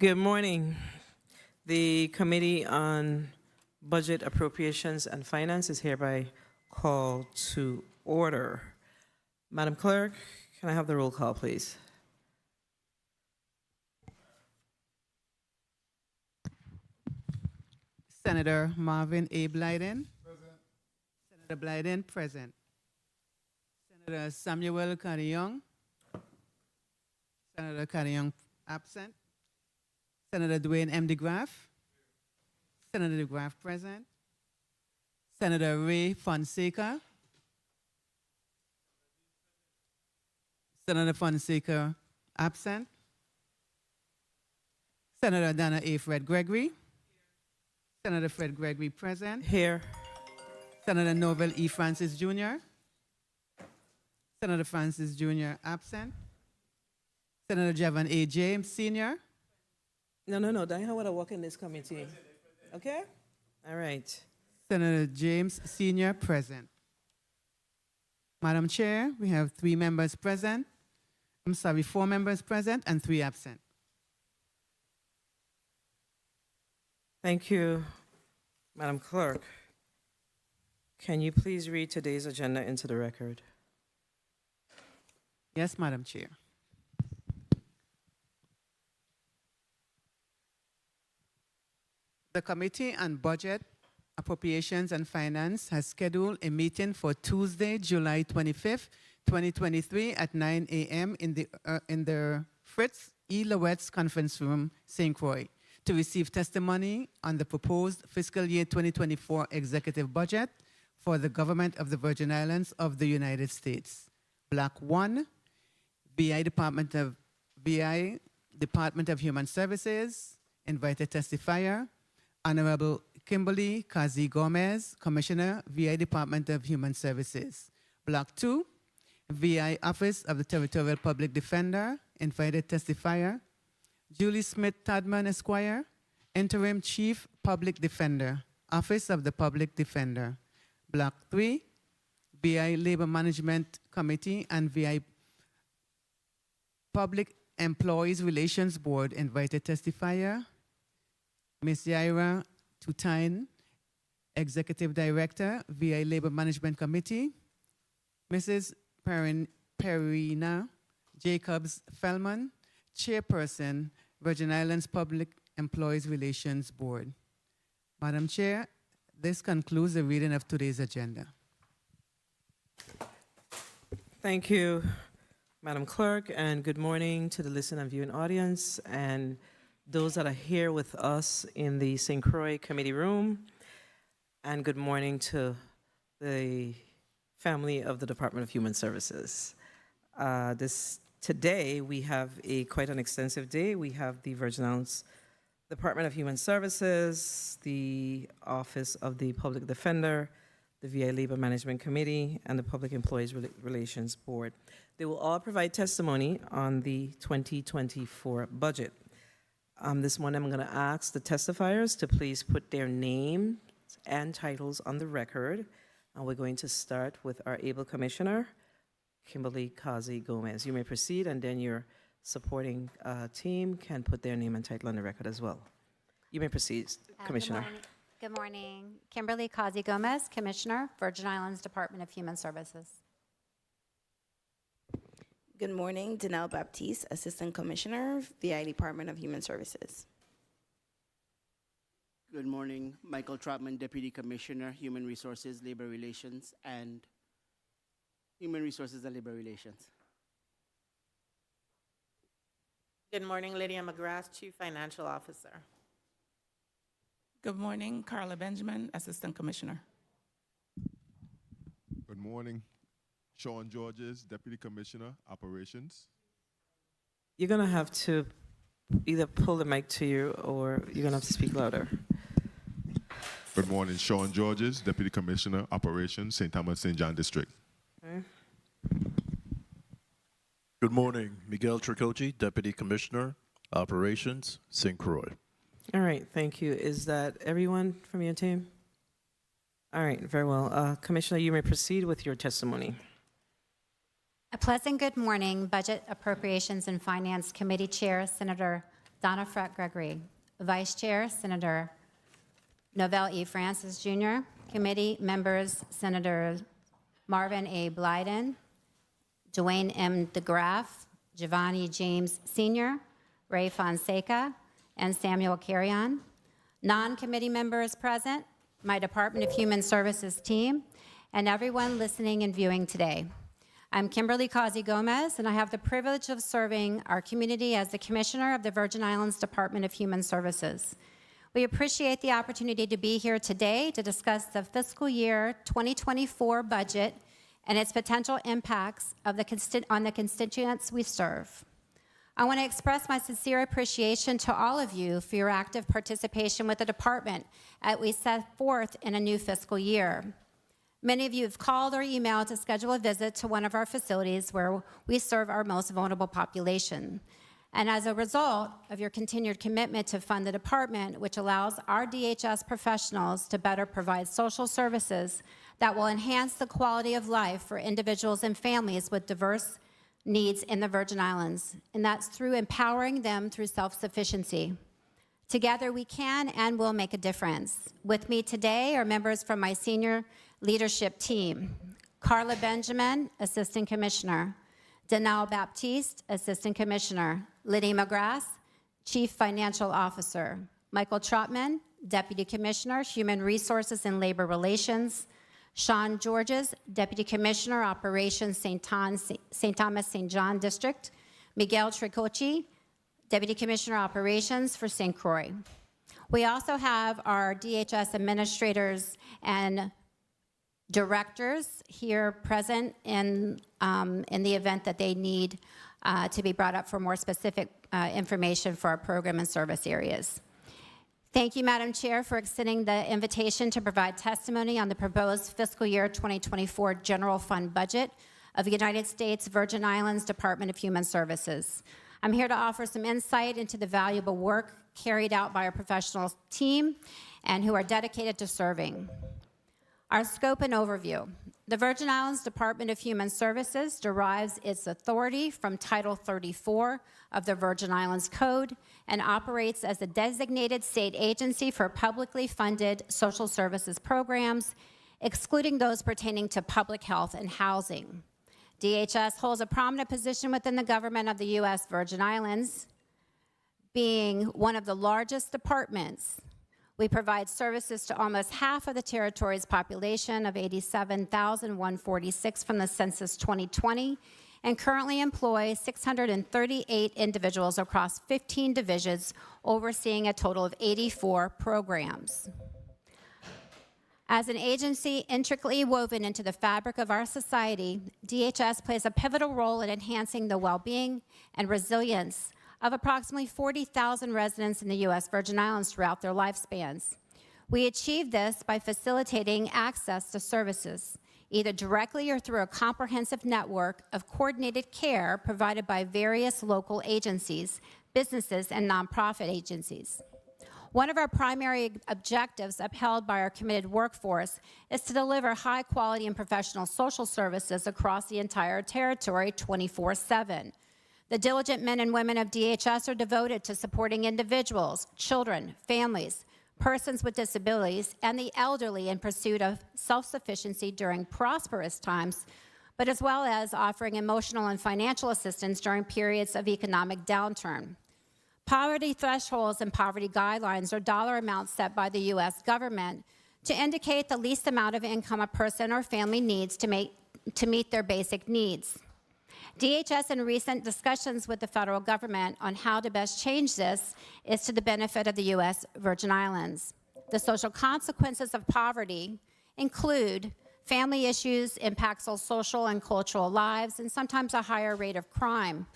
Good morning. The Committee on Budget, Appropriations, and Finance is hereby called to order. Madam Clerk, can I have the roll call, please? Senator Marvin A. Blyden. Present. Senator Blyden, present. Senator Samuel Carrion. Senator Carrion, absent. Senator Dwayne M. DeGraff. Senator DeGraff, present. Senator Ray Fonseca. Senator Fonseca, absent. Senator Donna A. Fred Gregory. Senator Fred Gregory, present. Here. Senator Norvel E. Francis Jr. Senator Francis Jr. absent. Senator Javon A. James Sr. No. That's how I walk in this committee. Okay? All right. Senator James Sr. present. Madam Chair, we have 4 members present and 3 absent. Thank you, Madam Clerk. Can you please read today's agenda into the record? Yes, Madam Chair. The Committee on Budget, Appropriations, and Finance has scheduled a meeting for Tuesday, July 25th, 2023 at 9 a.m. in the Fritz E. Lowetz Conference Room, St. Croix, to receive testimony on the proposed fiscal year 2024 executive budget for the Government of the Virgin Islands of the United States. Block 1, VI Department of Human Services, invited testifier, Honorable Kimberly Kazi Gomez, Commissioner, VI Department of Human Services. Block 2, VI Office of the Territorial Public Defender, invited testifier, Julie Smith Tadman, Esquire, Interim Chief Public Defender, Office of the Public Defender. Block 3, VI Labor Management Committee and VI Public Employees Relations Board, invited testifier, Ms. Yaira Tutain, Executive Director, VI Labor Management Committee, Mrs. Perina Jacobs-Fellman, Chairperson, Virgin Islands Public Employees Relations Board. Madam Chair, this concludes the reading of today's agenda. Thank you, Madam Clerk, and good morning to the listening and viewing audience and those that are here with us in the St. Croix Committee Room, and good morning to the family of the Department of Human Services. Today, we have quite an extensive day. We have the Virgin Islands Department of Human Services, the Office of the Public Defender, the VA Labor Management Committee, and the Public Employees Relations Board. They will all provide testimony on the 2024 budget. This morning, I'm going to ask the testifiers to please put their names and titles on the record. And we're going to start with our able commissioner, Kimberly Kazi Gomez. You may proceed, and then your supporting team can put their name and title on the record as well. You may proceed, Commissioner. Good morning. Kimberly Kazi Gomez, Commissioner, Virgin Islands Department of Human Services. Good morning. Danelle Baptiste, Assistant Commissioner, VI Department of Human Services. Good morning. Michael Trotman, Deputy Commissioner, Human Resources, Labor Relations, and Human Resources and Labor Relations. Good morning, Lydia McGrath, Chief Financial Officer. Good morning, Carla Benjamin, Assistant Commissioner. Good morning, Sean Georges, Deputy Commissioner, Operations. You're going to have to either pull the mic to you or you're going to have to speak louder. Good morning, Sean Georges, Deputy Commissioner, Operations, St. Thomas, St. John District. Okay. Good morning, Miguel Tricoci, Deputy Commissioner, Operations, St. Croix. All right, thank you. Is that everyone from your team? All right, very well. Commissioner, you may proceed with your testimony. A pleasant good morning, Budget, Appropriations, and Finance Committee Chair, Senator Donna Frett Gregory. Vice Chair, Senator Novell E. Francis Jr. Committee members, Senator Marvin A. Blyden, Dwayne M. DeGraff, Giovanni James Sr., Ray Fonseca, and Samuel Carrion. Non-committee members present, my Department of Human Services team, and everyone listening and viewing today. I'm Kimberly Causey Gomez, and I have the privilege of serving our community as the Commissioner of the Virgin Islands Department of Human Services. We appreciate the opportunity to be here today to discuss the fiscal year 2024 budget and its potential impacts on the constituents we serve. I want to express my sincere appreciation to all of you for your active participation with the department as we set forth in a new fiscal year. Many of you have called or emailed to schedule a visit to one of our facilities where we serve our most vulnerable population. And as a result of your continued commitment to fund the department, which allows our DHS professionals to better provide social services that will enhance the quality of life for individuals and families with diverse needs in the Virgin Islands, and that's through empowering them through self-sufficiency. Together, we can and will make a difference. With me today are members from my senior leadership team: Carla Benjamin, Assistant Commissioner; Danelle Baptiste, Assistant Commissioner; Lydia McGrath, Chief Financial Officer; Michael Trotman, Deputy Commissioner, Human Resources and Labor Relations; Sean Georges, Deputy Commissioner, Operations, St. Thomas St. John District; Miguel Tricoci, Deputy Commissioner, Operations for St. Croix. We also have our DHS administrators and directors here present in the event that they need to be brought up for more specific information for our program and service areas. Thank you, Madam Chair, for extending the invitation to provide testimony on the proposed fiscal year 2024 general fund budget of the United States Virgin Islands Department of Human Services. I'm here to offer some insight into the valuable work carried out by our professional team and who are dedicated to serving. Our scope and overview. The Virgin Islands Department of Human Services derives its authority from Title 34 of the Virgin Islands Code and operates as a designated state agency for publicly funded social services programs, excluding those pertaining to public health and housing. DHS holds a prominent position within the government of the U.S. Virgin Islands, being one of the largest departments. We provide services to almost half of the territory's population of 87,146 from the Census 2020, and currently employ 638 individuals across 15 divisions, overseeing a total of 84 programs. As an agency intricately woven into the fabric of our society, DHS plays a pivotal role in enhancing the well-being and resilience of approximately 40,000 residents in the U.S. Virgin Islands throughout their lifespans. We achieve this by facilitating access to services, either directly or through a comprehensive network of coordinated care provided by various local agencies, businesses, and nonprofit agencies. One of our primary objectives upheld by our committed workforce is to deliver high quality and professional social services across the entire territory 24/7. The diligent men and women of DHS are devoted to supporting individuals, children, families, persons with disabilities, and the elderly in pursuit of self-sufficiency during prosperous times, but as well as offering emotional and financial assistance during periods of economic downturn. Poverty thresholds and poverty guidelines are dollar amounts set by the U.S. government to indicate the least amount of income a person or family needs to meet their basic needs. DHS, in recent discussions with the federal government on how to best change this, is to the benefit of the U.S. Virgin Islands. The social consequences of poverty include family issues, impacts on social and cultural lives, and sometimes a higher rate of crime.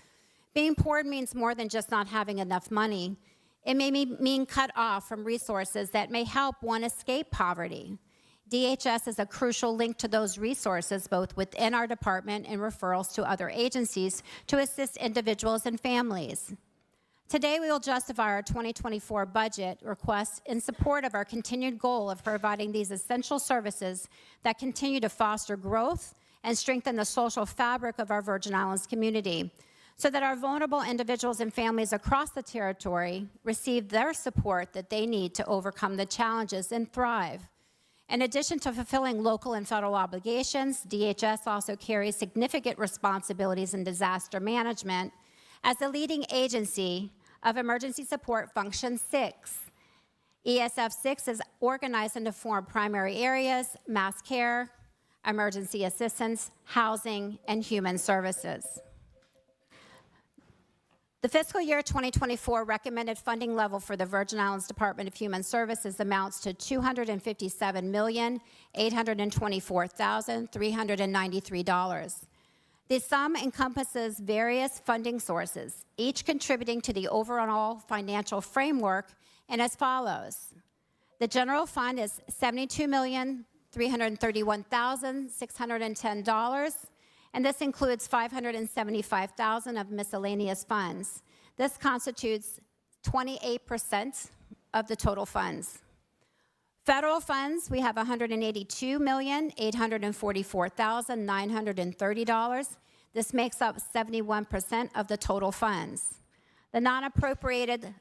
Being poor means more than just not having enough money. It may mean cut off from resources that may help one escape poverty. DHS is a crucial link to those resources, both within our department and referrals to other agencies to assist individuals and families. Today, we will justify our 2024 budget request in support of our continued goal of providing these essential services that continue to foster growth and strengthen the social fabric of our Virgin Islands community. so that our vulnerable individuals and families across the territory receive their support that they need to overcome the challenges and thrive. In addition to fulfilling local and federal obligations, DHS also carries significant responsibilities in disaster management as the leading agency of Emergency Support Function 6. ESF 6 is organized into 4 primary areas: mass care, emergency assistance, housing, and human services. The fiscal year 2024 recommended funding level for the Virgin Islands Department of Human Services amounts to $257,824,393. The sum encompasses various funding sources, each contributing to the overall financial framework, and as follows. The general fund is $72,331,610, and this includes $575,000 of miscellaneous funds. This constitutes 28% of the total funds. Federal funds, we have $182,844,930. This makes up 71% of the total funds. The non-appropriated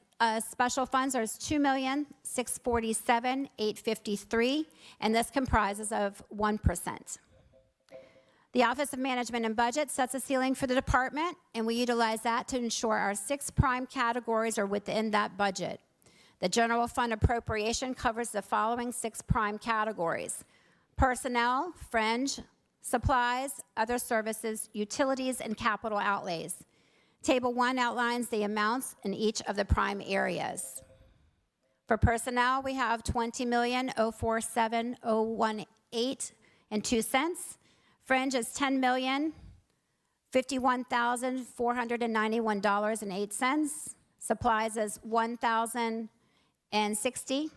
special funds are $2,647,853, and this comprises of 1%. The Office of Management and Budget sets a ceiling for the department, and we utilize that to ensure our 6 prime categories are within that budget. The general fund appropriation covers the following 6 prime categories: personnel, fringe, supplies, other services, utilities, and capital outlays. Table 1 outlines the amounts in each of the prime areas. For personnel, we have $20,047,018.02. Fringe is $10,051,491.08. Supplies is $1,060.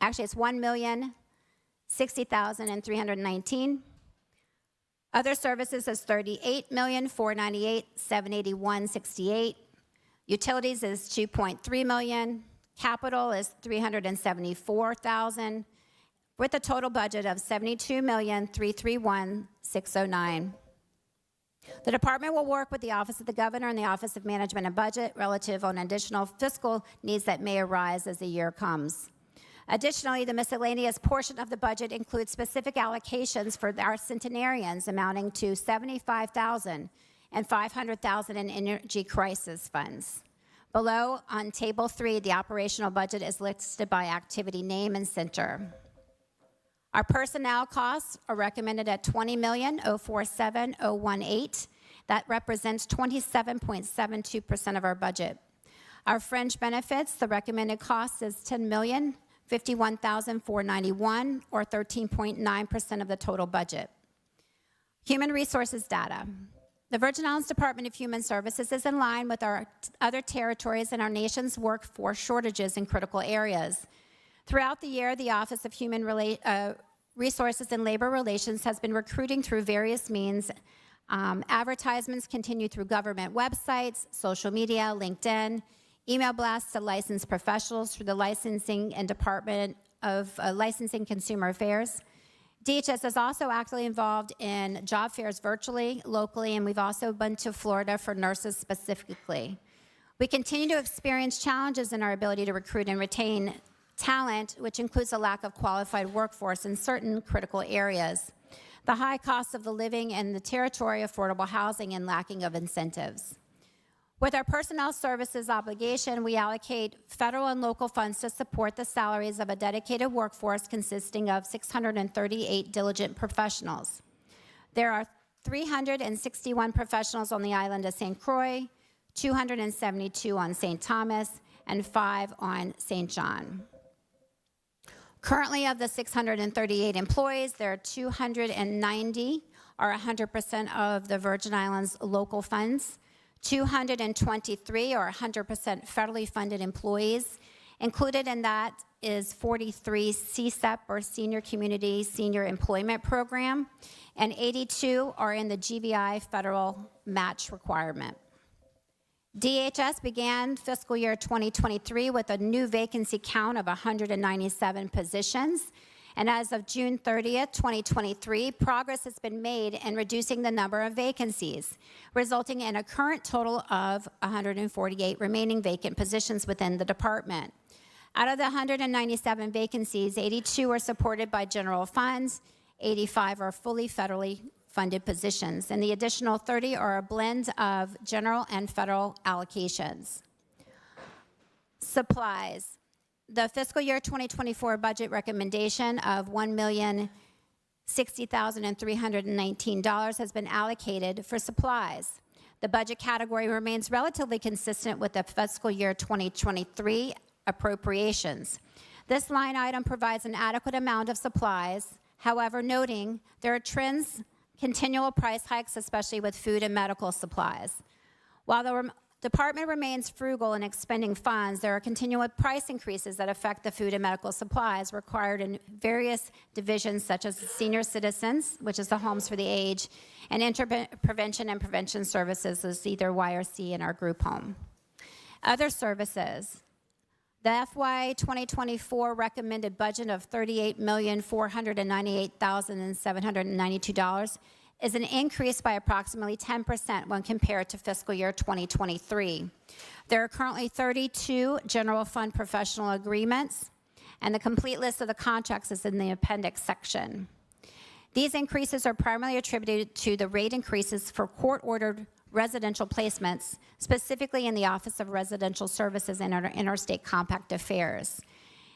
Actually, it's $1,060,319. Other services is $38,498,781.68. Utilities is $2.3 million. Capital is $374,000. With a total budget of $72,331,609. The department will work with the Office of the Governor and the Office of Management and Budget relative on additional fiscal needs that may arise as the year comes. Additionally, the miscellaneous portion of the budget includes specific allocations for our centenarians amounting to $75,000 and $500,000 in energy crisis funds. Below, on Table 3, the operational budget is listed by activity name and center. Our personnel costs are recommended at $20,047,018. That represents 27.72% of our budget. Our fringe benefits, the recommended cost is $10,051,491, or 13.9% of the total budget. Human resources data. The Virgin Islands Department of Human Services is in line with our other territories and our nation's workforce shortages in critical areas. Throughout the year, the Office of Human Resources and Labor Relations has been recruiting through various means. Advertisements continue through government websites, social media, LinkedIn, email blasts to licensed professionals through the Licensing and Department of Licensing Consumer Affairs. DHS is also actively involved in job fairs virtually, locally, and we've also been to Florida for nurses specifically. We continue to experience challenges in our ability to recruit and retain talent, which includes a lack of qualified workforce in certain critical areas, the high cost of the living in the territory, affordable housing, and lacking of incentives. With our personnel services obligation, we allocate federal and local funds to support the salaries of a dedicated workforce consisting of 638 diligent professionals. There are 361 professionals on the island of St. Croix, 272 on St. Thomas, and 5 on St. John. Currently, of the 638 employees, there are 290 are 100% of the Virgin Islands local funds. 223 are 100% federally funded employees. Included in that is 43 CSEP, or Senior Community Senior Employment Program, and 82 are in the GVI federal match requirement. DHS began fiscal year 2023 with a new vacancy count of 197 positions, And as of June 30th, 2023, progress has been made in reducing the number of vacancies, resulting in a current total of 148 remaining vacant positions within the department. Out of the 197 vacancies, 82 are supported by general funds, 85 are fully federally funded positions, and the additional 30 are a blend of general and federal allocations. Supplies. The fiscal year 2024 budget recommendation of $1,060,319 has been allocated for supplies. The budget category remains relatively consistent with the fiscal year 2023 appropriations. This line item provides an adequate amount of supplies. However, noting there are trends, continual price hikes, especially with food and medical supplies. While the department remains frugal in expending funds, there are continual price increases that affect the food and medical supplies required in various divisions such as senior citizens, which is the homes for the aged, and intervention and prevention services is either YRC and our group home. Other services. The FY 2024 recommended budget of $38,498,792 is an increase by approximately 10% when compared to fiscal year 2023. There are currently 32 general fund professional agreements, and the complete list of the contracts is in the appendix section. These increases are primarily attributed to the rate increases for court-ordered residential placements, specifically in the Office of Residential Services and Interstate Compact Affairs.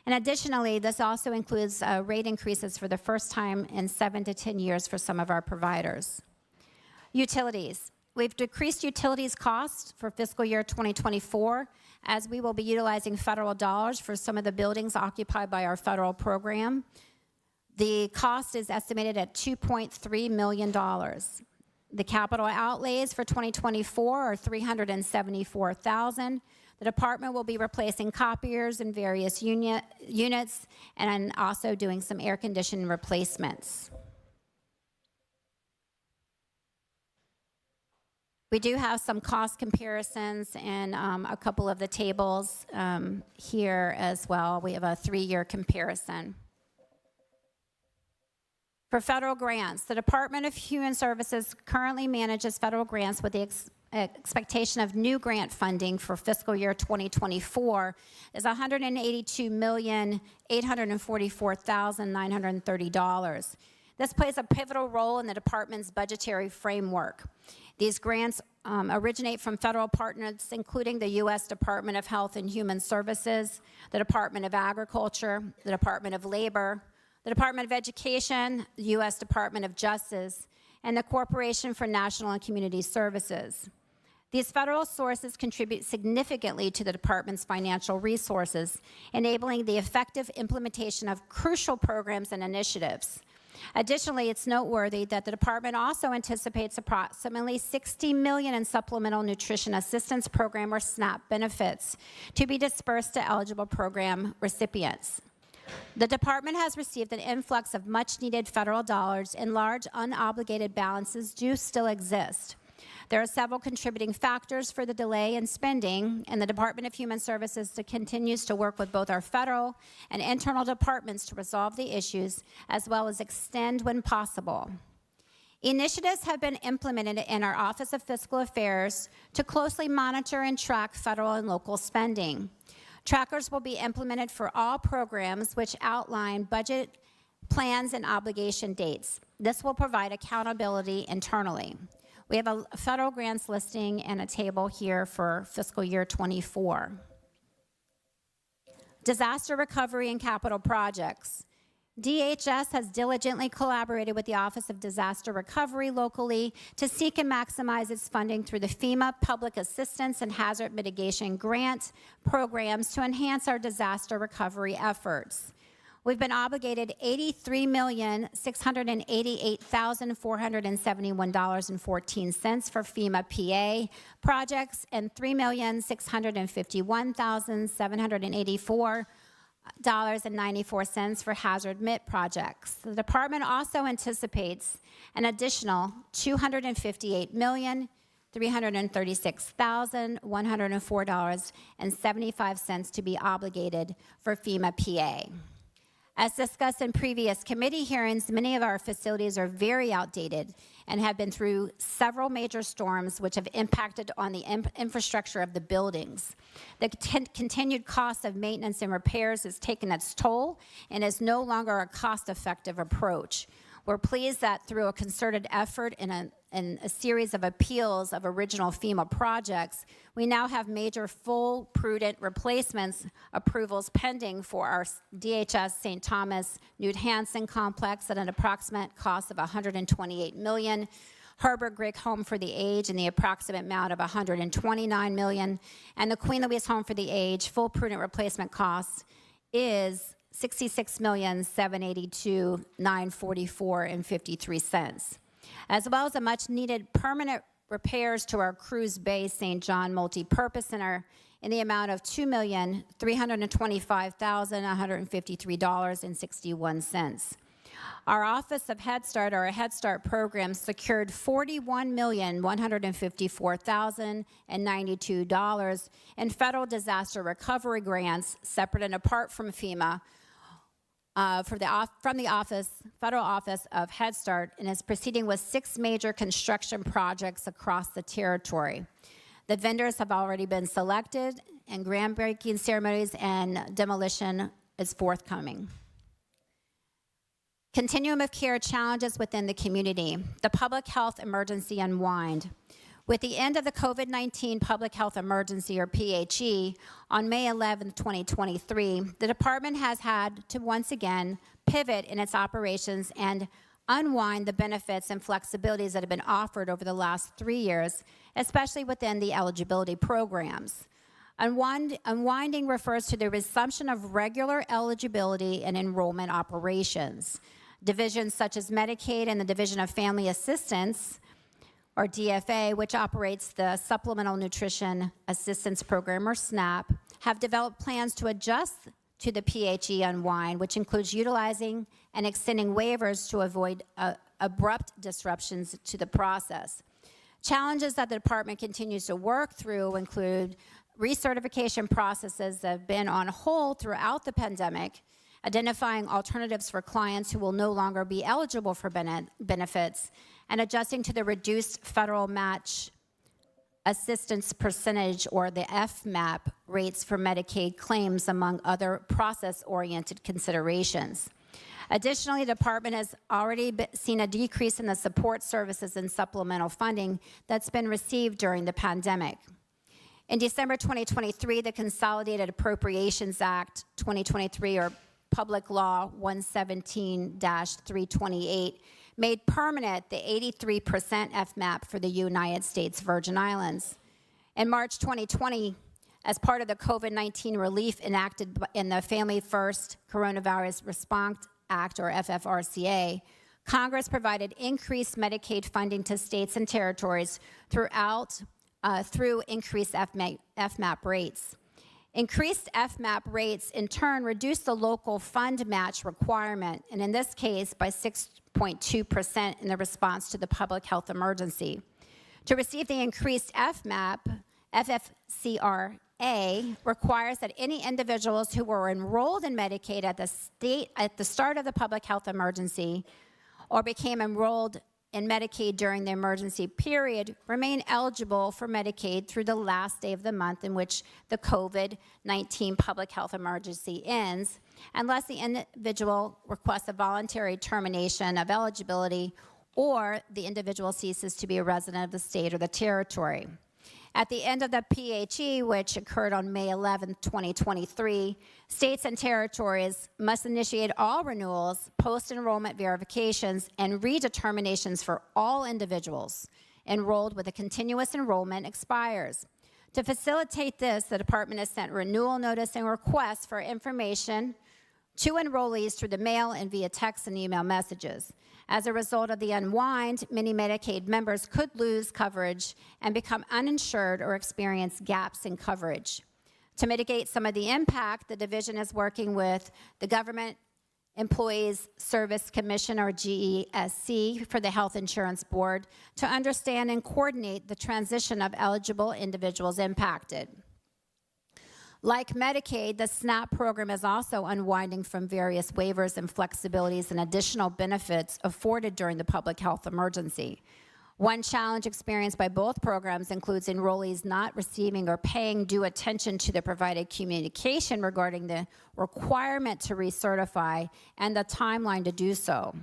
And additionally, this also includes rate increases for the first time in 7 to 10 years for some of our providers. Utilities. We've decreased utilities costs for fiscal year 2024 as we will be utilizing federal dollars for some of the buildings occupied by our federal program. The cost is estimated at $2.3 million. The capital outlays for 2024 are $374,000. The department will be replacing copiers in various units and also doing some air conditioning replacements. We do have some cost comparisons in a couple of the tables here as well. We have a 3-year comparison. For federal grants, the Department of Human Services currently manages federal grants with the expectation of new grant funding for fiscal year 2024 is $182,844,930. This plays a pivotal role in the department's budgetary framework. These grants originate from federal partners, including the U.S. Department of Health and Human Services, the Department of Agriculture, the Department of Labor, the Department of Education, the U.S. Department of Justice, and the Corporation for National and Community Services. These federal sources contribute significantly to the department's financial resources, enabling the effective implementation of crucial programs and initiatives. Additionally, it's noteworthy that the department also anticipates approximately $60 million in supplemental nutrition assistance program or SNAP benefits to be dispersed to eligible program recipients. The department has received an influx of much-needed federal dollars, and large unobligated balances do still exist. There are several contributing factors for the delay in spending, and the Department of Human Services continues to work with both our federal and internal departments to resolve the issues, as well as extend when possible. Initiatives have been implemented in our Office of Fiscal Affairs to closely monitor and track federal and local spending. Trackers will be implemented for all programs which outline budget plans and obligation dates. This will provide accountability internally. We have a federal grants listing and a table here for fiscal year 24. Disaster recovery and capital projects. DHS has diligently collaborated with the Office of Disaster Recovery locally to seek and maximize its funding through the FEMA Public Assistance and Hazard Mitigation Grant programs to enhance our disaster recovery efforts. We've been obligated $83,688,471.14 for FEMA PA projects and $3,651,784.94 for hazard MIT projects. The department also anticipates an additional $258,336,104.75 to be obligated for FEMA PA. As discussed in previous committee hearings, many of our facilities are very outdated and have been through several major storms which have impacted on the infrastructure of the buildings. The continued cost of maintenance and repairs has taken its toll and is no longer a cost-effective approach. We're pleased that through a concerted effort and a series of appeals of original FEMA projects, we now have major full prudent replacements approvals pending for our DHS St. Thomas Newt Hansen complex at an approximate cost of $128 million, Herbert Grigg Home for the Aged in the approximate amount of $129 million, and the Queen Louise Home for the Aged full prudent replacement cost is $66,782,944.53, as well as a much-needed permanent repairs to our Cruise Bay St. John Multi-Purpose Center in the amount of $2,325,153.61. Our Office of Head Start, or Head Start program, secured $41,154,092 in federal disaster recovery grants, separate and apart from FEMA, from the Federal Office of Head Start, and is proceeding with 6 major construction projects across the territory. The vendors have already been selected, and groundbreaking ceremonies and demolition is forthcoming. Continuum of care challenges within the community. The public health emergency unwind. With the end of the COVID-19 public health emergency, or PHE, on May 11, 2023, the department has had to once again pivot in its operations and unwind the benefits and flexibilities that have been offered over the last 3 years, especially within the eligibility programs. Unwinding refers to the resumption of regular eligibility and enrollment operations. Divisions such as Medicaid and the Division of Family Assistance, or DFA, which operates the Supplemental Nutrition Assistance Program, or SNAP, have developed plans to adjust to the PHE unwind, which includes utilizing and extending waivers to avoid abrupt disruptions to the process. Challenges that the department continues to work through include recertification processes that have been on hold throughout the pandemic, identifying alternatives for clients who will no longer be eligible for benefits, and adjusting to the reduced federal match assistance percentage, or the FMAP, rates for Medicaid claims, among other process-oriented considerations. Additionally, the department has already seen a decrease in the support services and supplemental funding that's been received during the pandemic. In December 2023, the Consolidated Appropriations Act 2023, or Public Law 117-328, made permanent the 83% FMAP for the United States Virgin Islands. In March 2020, as part of the COVID-19 relief enacted in the Family First Coronavirus Response Act, or FFRCA, Congress provided increased Medicaid funding to states and territories through increased FMAP rates. Increased FMAP rates, in turn, reduced the local fund match requirement, and in this case, by 6.2% in the response to the public health emergency. To receive the increased FMAP, FFCRA requires that any individuals who were enrolled in Medicaid at the start of the public health emergency or became enrolled in Medicaid during the emergency period remain eligible for Medicaid through the last day of the month in which the COVID-19 public health emergency ends, unless the individual requests a voluntary termination of eligibility or the individual ceases to be a resident of the state or the territory. At the end of the PHE, which occurred on May 11, 2023, states and territories must initiate all renewals, post-enrollment verifications, and redeterminations for all individuals enrolled with a continuous enrollment expires. To facilitate this, the department has sent renewal notice and requests for information to enrollees through the mail and via text and email messages. As a result of the unwind, many Medicaid members could lose coverage and become uninsured or experience gaps in coverage. To mitigate some of the impact, the division is working with the Government Employees Service Commission, or GESC, for the Health Insurance Board to understand and coordinate the transition of eligible individuals impacted. Like Medicaid, the SNAP program is also unwinding from various waivers and flexibilities and additional benefits afforded during the public health emergency. One challenge experienced by both programs includes enrollees not receiving or paying due attention to the provided communication regarding the requirement to recertify and the timeline to do so.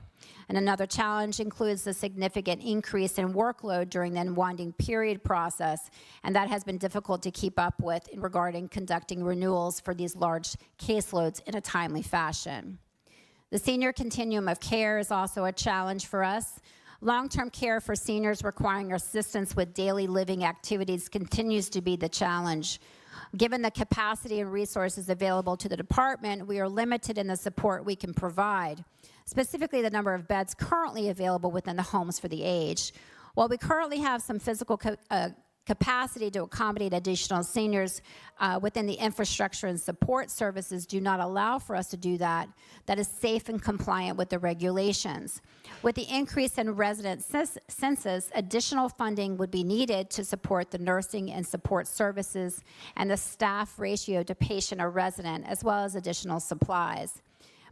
And another challenge includes the significant increase in workload during the unwinding period process, and that has been difficult to keep up with regarding conducting renewals for these large caseloads in a timely fashion. The senior continuum of care is also a challenge for us. Long-term care for seniors requiring assistance with daily living activities continues to be the challenge. Given the capacity and resources available to the department, we are limited in the support we can provide, specifically the number of beds currently available within the homes for the aged. While we currently have some physical capacity to accommodate additional seniors within the infrastructure and support services do not allow for us to do that is safe and compliant with the regulations. With the increase in resident census, additional funding would be needed to support the nursing and support services and the staff ratio to patient or resident, as well as additional supplies.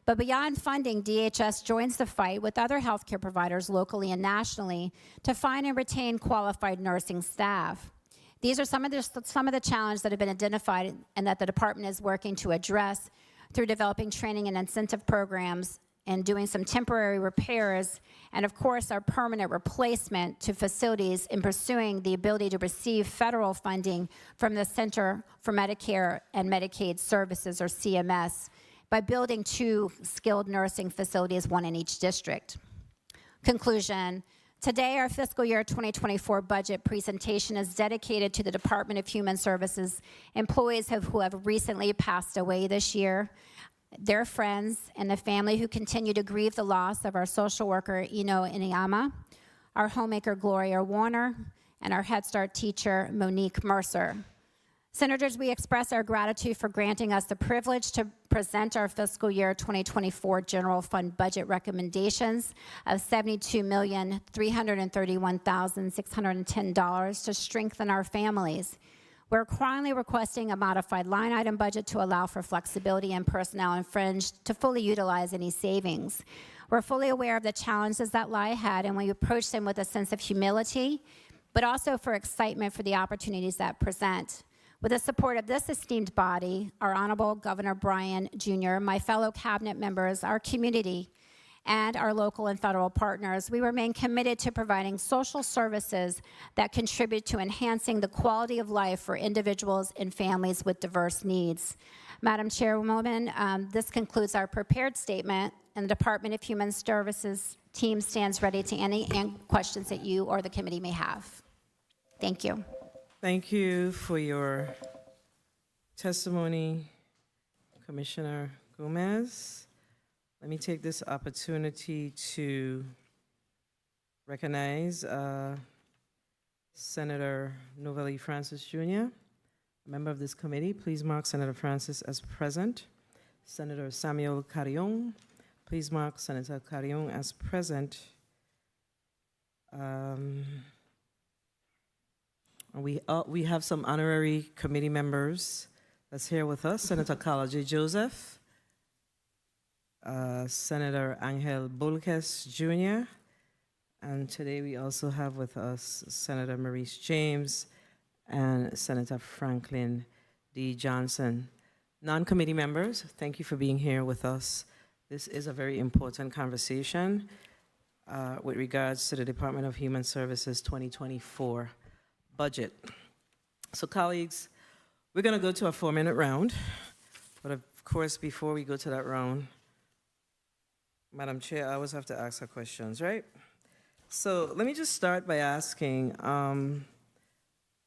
But beyond funding, DHS joins the fight with other healthcare providers locally and nationally to find and retain qualified nursing staff. These are some of the challenges that have been identified and that the department is working to address through developing training and incentive programs and doing some temporary repairs, and of course our permanent replacement to facilities in pursuing the ability to receive federal funding from the Center for Medicare and Medicaid Services, or CMS, by building 2 skilled nursing facilities, 1 in each district. Conclusion. Today, our fiscal year 2024 budget presentation is dedicated to the Department of Human Services employees who have recently passed away this year, their friends, and the family who continue to grieve the loss of our social worker, Ino Iniyama, our homemaker, Gloria Warner, and our Head Start teacher, Monique Mercer. Senators, we express our gratitude for granting us the privilege to present our fiscal year 2024 general fund budget recommendations of $72,331,610 to strengthen our families. We're currently requesting a modified line item budget to allow for flexibility in personnel and fringe to fully utilize any savings. We're fully aware of the challenges that lie ahead, and we approach them with a sense of humility, but also for excitement for the opportunities that present. With the support of this esteemed body, our Honorable Governor Bryan Jr., my fellow cabinet members, our community, and our local and federal partners, we remain committed to providing social services that contribute to enhancing the quality of life for individuals and families with diverse needs. Madam Chairwoman, this concludes our prepared statement, and the Department of Human Services team stands ready to any questions that you or the committee may have. Thank you. Thank you for your testimony, Commissioner Gomez. Let me take this opportunity to recognize Senator Novelli Francis Jr., a member of this committee. Please mark Senator Francis as present. Senator Samuel Carrion, please mark Senator Carrion as present. We have some honorary committee members that's here with us. Senator Carla J. Joseph, Senator Angel Bolkes Jr., and today we also have with us Senator Maurice James and Senator Franklin D. Johnson. Non-committee members, thank you for being here with us. This is a very important conversation with regards to the Department of Human Services 2024 budget. So colleagues, we're going to go to a 4-minute round, but of course, before we go to that round, Madam Chair, I always have to ask her questions, right? So let me just start by asking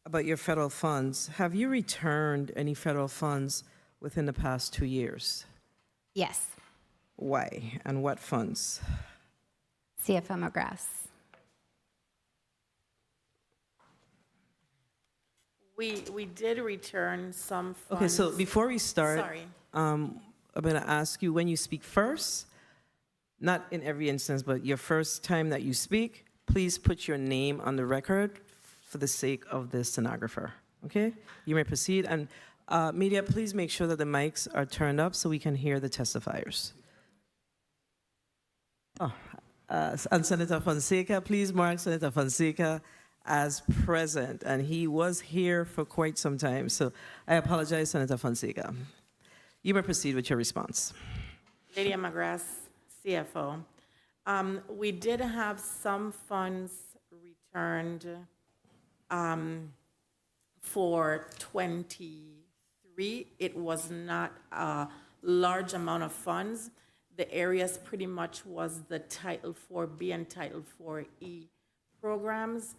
about your federal funds. Have you returned any federal funds within the past 2 years? Yes. Why, and what funds? CFO McGrath. We did return some funds. Okay, so before we start, Sorry. I'm going to ask you, when you speak first, not in every instance, but your first time that you speak, please put your name on the record for the sake of the stenographer, okay? You may proceed, and Media, please make sure that the mics are turned up so we can hear the testifiers. Oh, and Senator Fonseca, please mark Senator Fonseca as present. And he was here for quite some time. So I apologize, Senator Fonseca. You may proceed with your response. Lydia McGrath, CFO. We did have some funds returned for 23. It was not a large amount of funds. The areas pretty much was the Title 4B and Title 4E programs,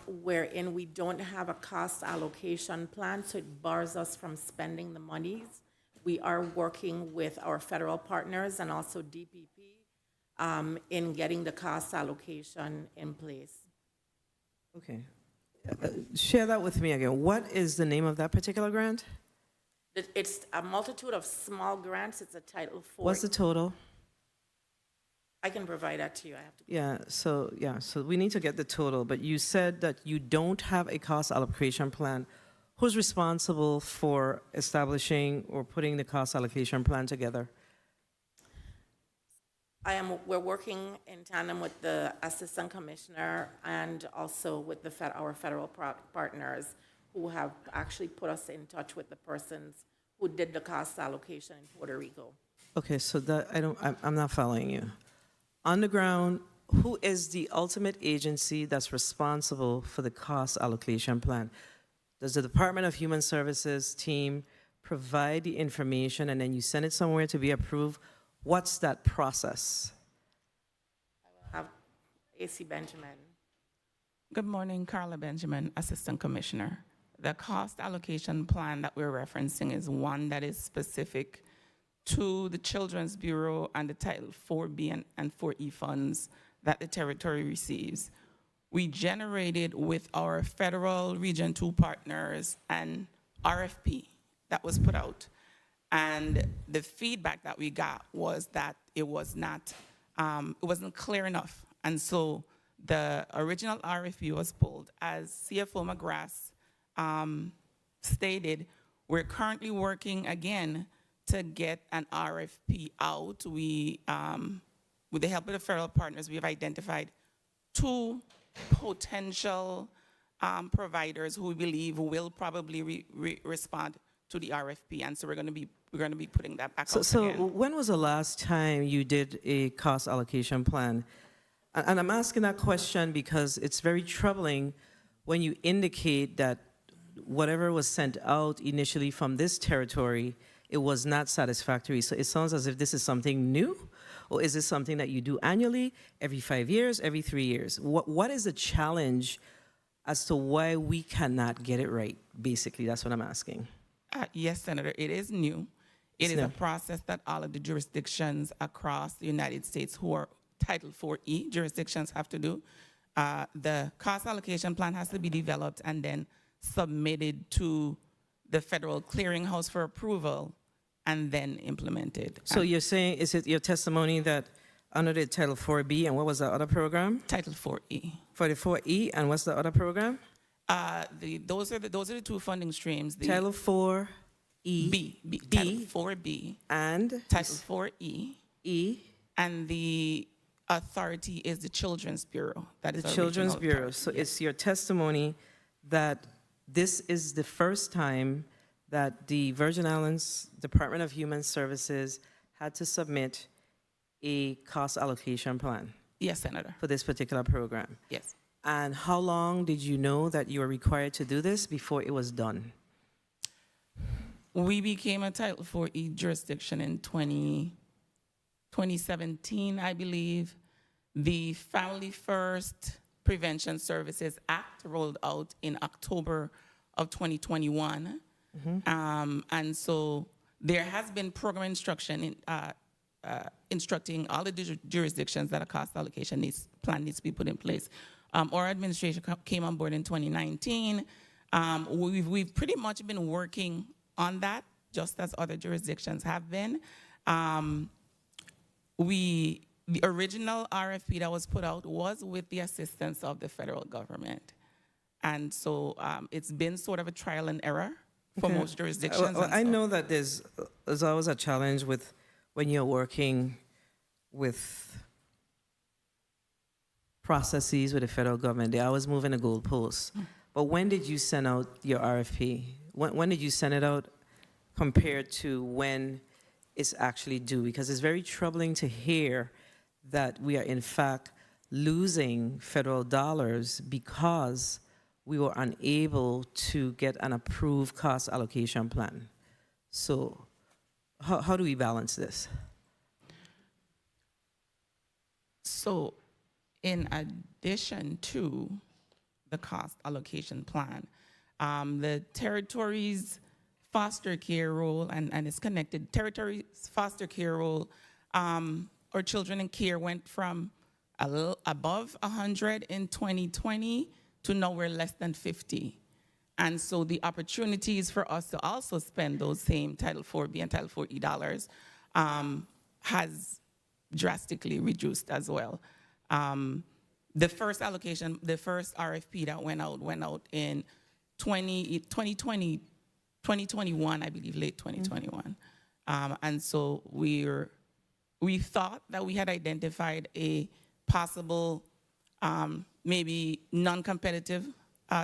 wherein we don't have a cost allocation plan, so it bars us from spending the monies. We are working with our federal partners and also DPP in getting the cost allocation in place. Okay. Share that with me again. What is the name of that particular grant? It's a multitude of small grants. It's a Title 4. What's the total? I can provide that to you. I have to. So we need to get the total, but you said that you don't have a cost allocation plan. Who's responsible for establishing or putting the cost allocation plan together? We're working in tandem with the Assistant Commissioner and also with our federal partners who have actually put us in touch with the persons who did the cost allocation in Puerto Rico. Okay, so that I'm not following you. On the ground, who is the ultimate agency that's responsible for the cost allocation plan? Does the Department of Human Services team provide the information and then you send it somewhere to be approved? What's that process? I will have AC Benjamin. Good morning, Carla Benjamin, Assistant Commissioner. The cost allocation plan that we're referencing is one that is specific to the Children's Bureau and the Title 4B and 4E funds that the territory receives. We generated with our federal Region 2 partners an RFP that was put out. And the feedback that we got was that it wasn't clear enough. And so the original RFP was pulled. As CFO McGrath stated, we're currently working again to get an RFP out. We, with the help of the federal partners, we have identified 2 potential providers who we believe will probably respond to the RFP, and so we're going to be putting that back out So again. when was the last time you did a cost allocation plan? And I'm asking that question because it's very troubling when you indicate that whatever was sent out initially from this territory, it was not satisfactory. So it sounds as if this is something new, or is this something that you do annually, every 5 years, every 3 years? What is the challenge as to why we cannot get it right? Basically, that's what I'm asking. Yes, Senator, it is new. It is new. a process that all of the jurisdictions across the United States who are Title 4E jurisdictions have to do. The cost allocation plan has to be developed and then submitted to the federal clearinghouse for approval and then implemented. So you're saying, is it your testimony that under the Title 4B, and what was the other program? Title 4E. For the 4E, and what's the other program? Those are the 2 funding streams. The Title 4E. Title 4B. And? Title 4E. E. And the authority is the Children's Bureau. That is The our Children's regional Bureau. authority, So yes. it's your testimony that this is the first time that the Virgin Islands Department of Human Services had to submit a cost allocation plan Yes, Senator. for this particular program. Yes. And how long did you know that you were required to do this before it was done? We became a Title 4E jurisdiction in 2017, I believe. The Family First Prevention Services Act rolled out in October of 2021. And so there has been program instruction instructing all the jurisdictions that a cost allocation plan needs to be put in place. Our administration came on board in 2019. We've pretty much been working on that, just as other jurisdictions have been. The original RFP that was put out was with the assistance of the federal government. And so it's been sort of a trial and error for Okay. most jurisdictions. Well, and I so- know that there's always a challenge with when you're working with processes with the federal government. They're always moving the goalposts. But when did you send out your RFP? When did you send it out compared to when it's actually due? Because it's very troubling to hear that we are in fact losing federal dollars because we were unable to get an approved cost allocation plan. So how do we balance this? So, in addition to the cost allocation plan, the territory's foster care role, and it's connected, territory's foster care role, or children in care went from a little above 100 in 2020 to now we're less than 50. And so the opportunities for us to also spend those same Title IV-B and Title IV-E dollars has drastically reduced as well. The first allocation, the first RFP that went out in 2020, 2021, I believe, late 2021. And so we thought that we had identified a possible, maybe non-competitive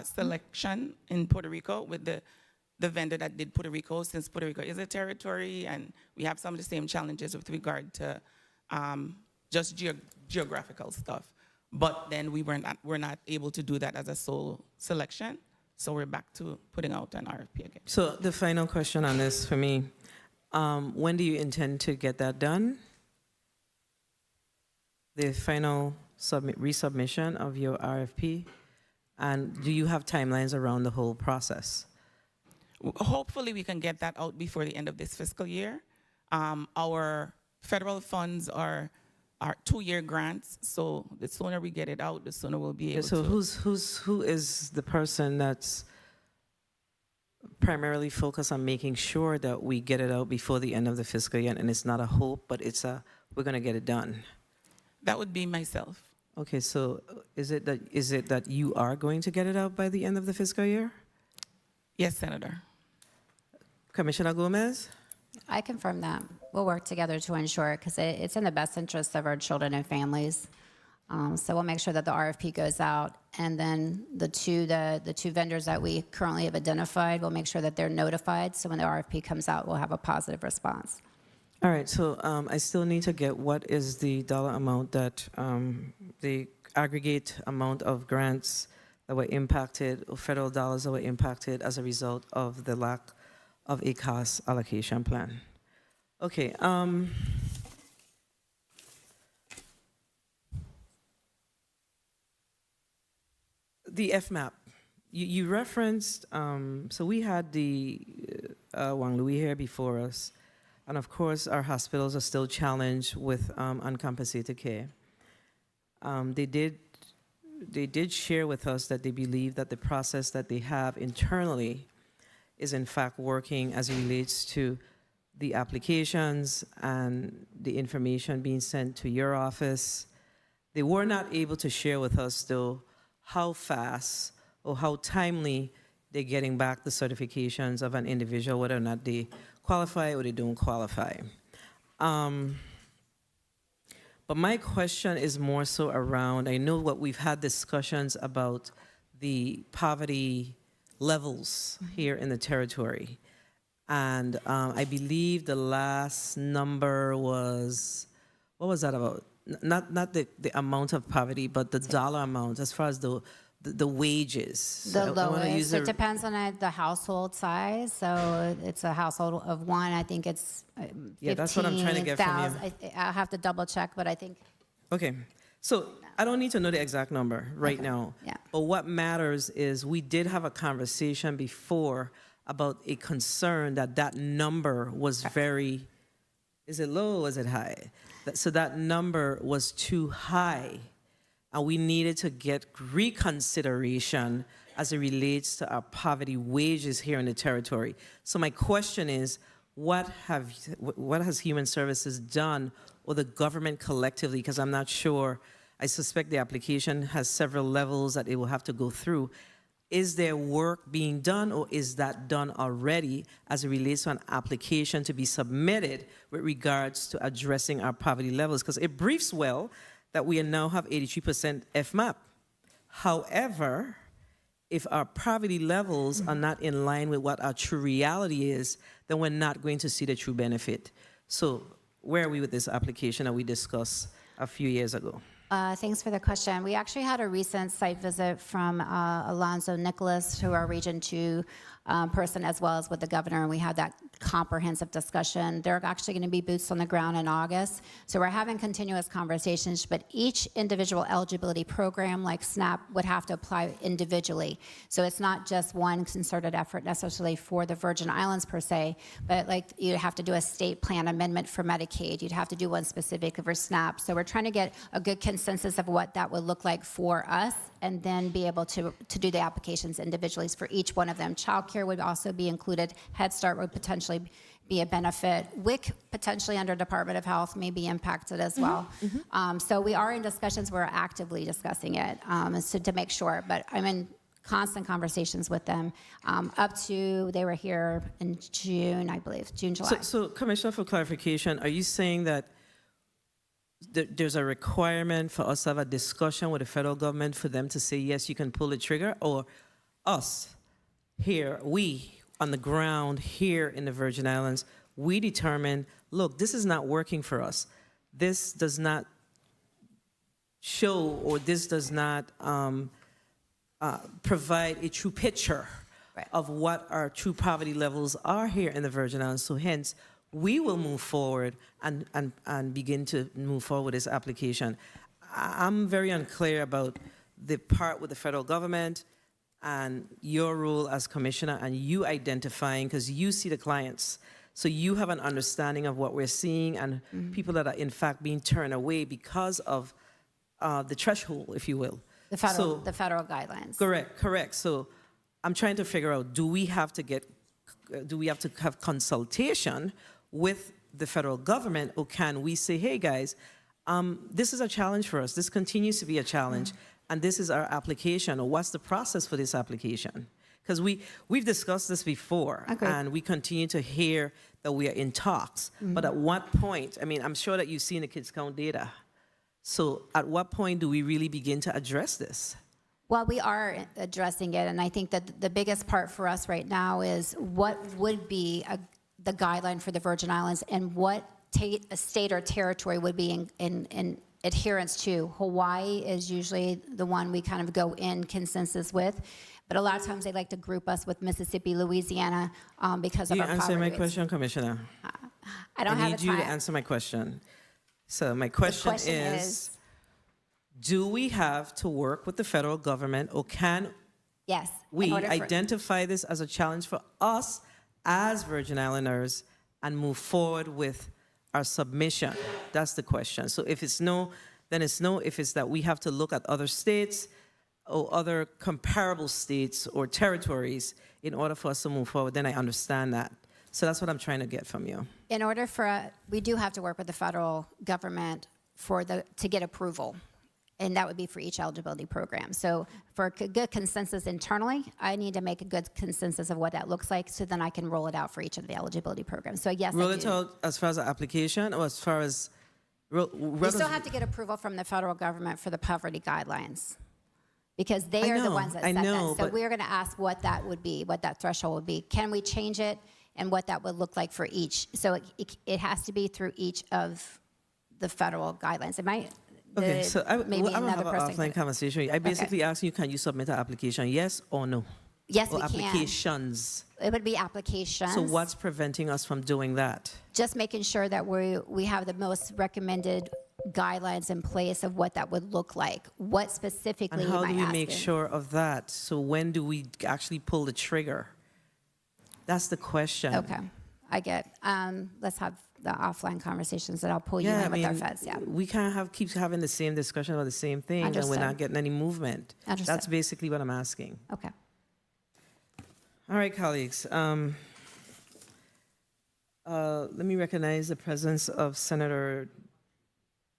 selection in Puerto Rico with the vendor that did Puerto Rico, since Puerto Rico is a territory and we have some of the same challenges with regard to just geographical stuff. But then we're not able to do that as a sole selection. So we're back to putting out an RFP again. So the final question on this for me, when do you intend to get that done? The final resubmission of your RFP? And do you have timelines around the whole process? Hopefully we can get that out before the end of this fiscal year. Our federal funds are 2-year grants, so the sooner we get it out, the sooner we'll be able So to. who is the person that's primarily focused on making sure that we get it out before the end of the fiscal year? And it's not a hope, but it's we're going to get it done. That would be myself. Okay, so is it that you are going to get it out by the end of the fiscal year? Yes, Senator. Commissioner Gomez? I confirm that. We'll work together to ensure it because it's in the best interest of our children and families. So we'll make sure that the RFP goes out, and then the two vendors that we currently have identified, we'll make sure that they're notified. So when the RFP comes out, we'll have a positive response. All right, so I still need to get what is the dollar amount that, the aggregate amount of grants that were impacted, or federal dollars that were impacted as a result of the lack of a cost allocation plan. Okay, the FMAP, you referenced, so we had the Wang Louis here before us. And of course, our hospitals are still challenged with uncompensated care. They did share with us that they believe that the process that they have internally is in fact working as it relates to the applications and the information being sent to your office. They were not able to share with us, though, how fast or how timely they're getting back the certifications of an individual, whether or not they qualify or they don't qualify. But my question is more so around, I know what we've had discussions about the poverty levels here in the territory. And I believe the last number was, what was that about? Not the amount of poverty, but the dollar amount as far as the wages. The I wanna lowest, use it depends on the household size. So it's a household of one. I think it's Yeah, that's what I'm trying to get from you. 15,000. I'll have to double check, but I think Okay, so I don't need to know the exact number right now. yeah. But what matters is we did have a conversation before about a concern that number was very, is it low or is it high? So that number was too high. And we needed to get reconsideration as it relates to our poverty wages here in the territory. So my question is, what has Human Services done, or the government collectively? Because I'm not sure. I suspect the application has several levels that it will have to go through is there work being done, or is that done already as it relates to an application to be submitted with regards to addressing our poverty levels? Because it briefs well that we now have 83% FMAP. However, if our poverty levels are not in line with what our true reality is, then we're not going to see the true benefit. So where are we with this application that we discussed a few years ago? Thanks for the question. We actually had a recent site visit from Alonzo Nicholas, who our Region 2 person, as well as with the governor, and we had that comprehensive discussion. They're actually going to be boots on the ground in August. So we're having continuous conversations, but each individual eligibility program like SNAP would have to apply individually. So it's not just one concerted effort necessarily for the Virgin Islands per se, but like you'd have to do a state plan amendment for Medicaid. You'd have to do one specific for SNAP. So we're trying to get a good consensus of what that would look like for us, and then be able to do the applications individually for each one of them. Child care would also be included. Head Start would potentially be a benefit. WIC, potentially under Department of Health, may be impacted as well. So we are in discussions. We're actively discussing it so to make sure. But I'm in constant conversations with them up to, they were here in June, I believe, June, July. So Commissioner, for clarification, are you saying that there's a requirement for us to have a discussion with the federal government for them to say, yes, you can pull the trigger, or us here, we on the ground here in the Virgin Islands, we determine, look, this is not working for us. This does not show, or this does not provide a true picture of what our true poverty levels are here in the Virgin Islands. So hence, we will move forward and begin to move forward with this application. I'm very unclear about the part with the federal government and your role as commissioner, and you identifying, because you see the clients. So you have an understanding of what we're seeing, and people that are in fact being turned away because of the threshold, if you will. The federal guidelines. Correct. So I'm trying to figure out, do we have to have consultation with the federal government, or can we say, hey guys, this is a challenge for us. This continues to be a challenge, and this is our application, or what's the process for this application? Because we've discussed this before, and we continue to hear that we are in talks. But at what point, I mean, I'm sure that you've seen the kids count data. So at what point do we really begin to address this? Well, we are addressing it, and I think that the biggest part for us right now is what would be the guideline for the Virgin Islands, and what a state or territory would be in adherence to. Hawaii is usually the one we kind of go in consensus with, but a lot of times they like to group us with Mississippi, Louisiana, because of our poverty rates. You answer my question, Commissioner. I don't have need you to answer my question. So my question is, do we have to work with the federal government, or can we identify this as a challenge for us as Virgin Islanders and move forward with our submission? That's the question. So if it's no, then it's no. If it's that we have to look at other states or other comparable states or territories in order for us to move forward, then I understand that. So that's what I'm trying to get from you. In order for, we do have to work with the federal government to get approval. And that would be for each eligibility program. So for a good consensus internally, I need to make a good consensus of what that looks like, so then I can roll it out for each of the eligibility programs. So yes, roll it out as far as the application, or as far as... You still have to get approval from the federal government for the poverty guidelines, because they are the ones that set that. So we're going to ask what that would be, what that threshold would be. Can we change it, and what that would look like for each? So it has to be through each of the federal guidelines. It might... Okay, so I don't have an offline conversation. I basically ask you, can you submit an application, yes or no? Yes, or we can. Applications. It would be applications. So what's preventing us from doing that? Just making sure that we have the most recommended guidelines in place of what that would look like. What specifically and how am I do we asking? make sure of that? So when do we actually pull the trigger? That's the question. Okay, I get. Let's have the offline conversations that I'll pull you in with our feds. Yeah, we can't keep having the same discussion about the same thing, and we're not getting any movement. That's basically what I'm asking. Okay. All right, colleagues. Let me recognize the presence of Senator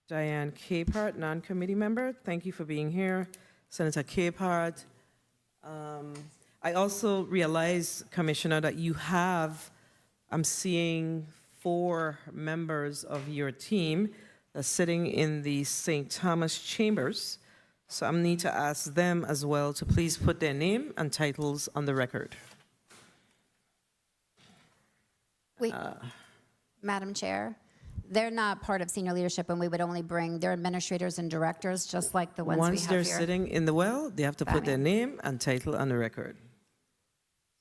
Diane Capehart, non-committee member. Thank you for being here. Senator Capehart I also realize, Commissioner, that I'm seeing 4 members of your team sitting in the St. Thomas chambers. So I need to ask them as well to please put their name and titles on the record. Madam Chair, they're not part of senior leadership, and we would only bring their administrators and directors, just like the ones we Once have they're here. sitting in the well, they have to put their Batman. name and title on the record.